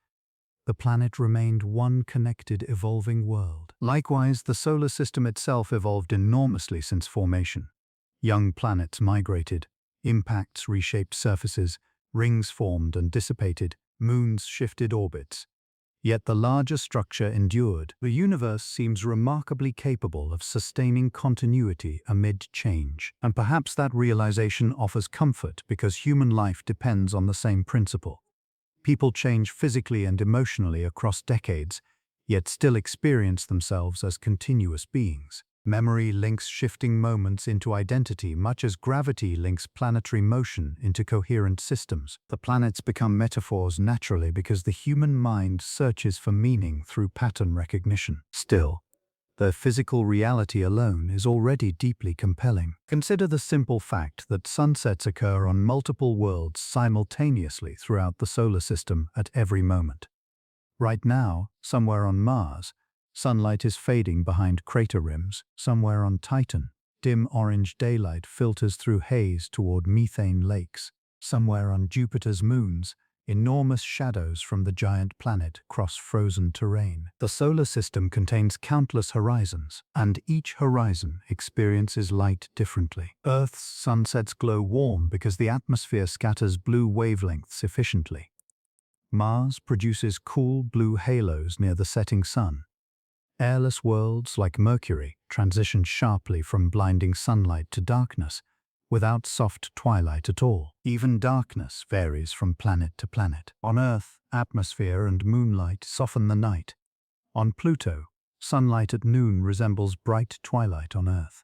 the planet remained one connected, evolving world. Likewise, the solar system itself evolved enormously since formation. Young planets migrated, impacts reshaped surfaces, rings formed and dissipated, moons shifted orbits. Yet the larger structure endured. The universe seems remarkably capable of sustaining continuity amid change. And perhaps that realization offers comfort because human life depends on the same principle. People change physically and emotionally across decades, yet still experience themselves as continuous beings. Memory links shifting moments into identity, much as gravity links planetary motion into coherent systems. The planets become metaphors naturally because the human mind searches for meaning through pattern recognition. Still, their physical reality alone is already deeply compelling. Consider the simple fact that sunsets occur on multiple worlds simultaneously throughout the solar system at every moment. Right now, somewhere on Mars, sunlight is fading behind crater rims. Somewhere on Titan, dim orange daylight filters through haze toward methane lakes. Somewhere on Jupiter's moons, enormous shadows from the giant planet cross frozen terrain. The solar system contains countless horizons, and each horizon experiences light differently. Earth's sunsets glow warm because the atmosphere scatters blue wavelengths efficiently. Mars produces cool blue halos near the setting sun. Airless worlds like Mercury transition sharply from blinding sunlight to darkness, without soft twilight at all. Even darkness varies from planet to planet. On Earth, atmosphere and moonlight soften the night. On Pluto, sunlight at noon resembles bright twilight on Earth.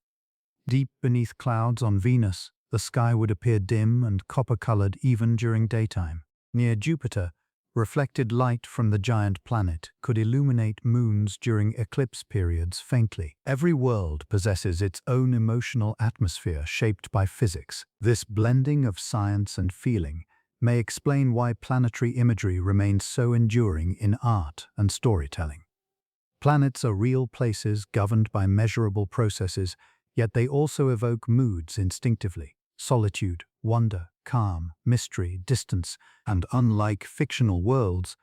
Deep beneath clouds on Venus, the sky would appear dim and copper-colored even during daytime. Near Jupiter, reflected light from the giant planet could illuminate moons during eclipse periods faintly. Every world possesses its own emotional atmosphere shaped by physics. This blending of science and feeling may explain why planetary imagery remains so enduring in art and storytelling. Planets are real places governed by measurable processes, yet they also evoke moods instinctively: solitude, wonder, calm, mystery, distance, and unlike fictional worlds,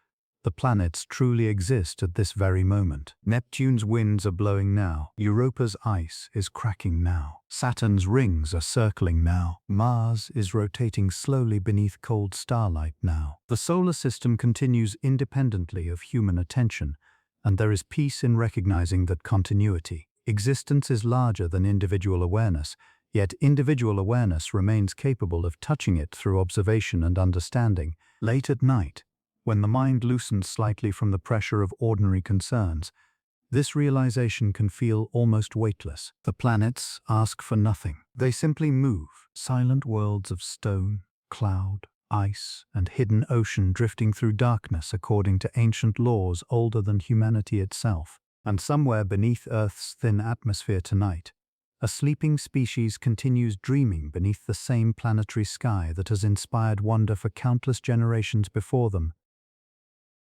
the planets truly exist at this very moment. Neptune's winds are blowing now. Europa's ice is cracking now. Saturn's rings are circling now. Mars is rotating slowly beneath cold starlight now. The solar system continues independently of human attention, and there is peace in recognizing that continuity. Existence is larger than individual awareness, yet individual awareness remains capable of touching it through observation and understanding. Late at night, when the mind loosens slightly from the pressure of ordinary concerns, this realization can feel almost weightless. The planets ask for nothing. They simply move, silent worlds of stone, cloud, ice, and hidden ocean drifting through darkness according to ancient laws older than humanity itself. And somewhere beneath Earth's thin atmosphere tonight, a sleeping species continues dreaming beneath the same planetary sky that has inspired wonder for countless generations before them.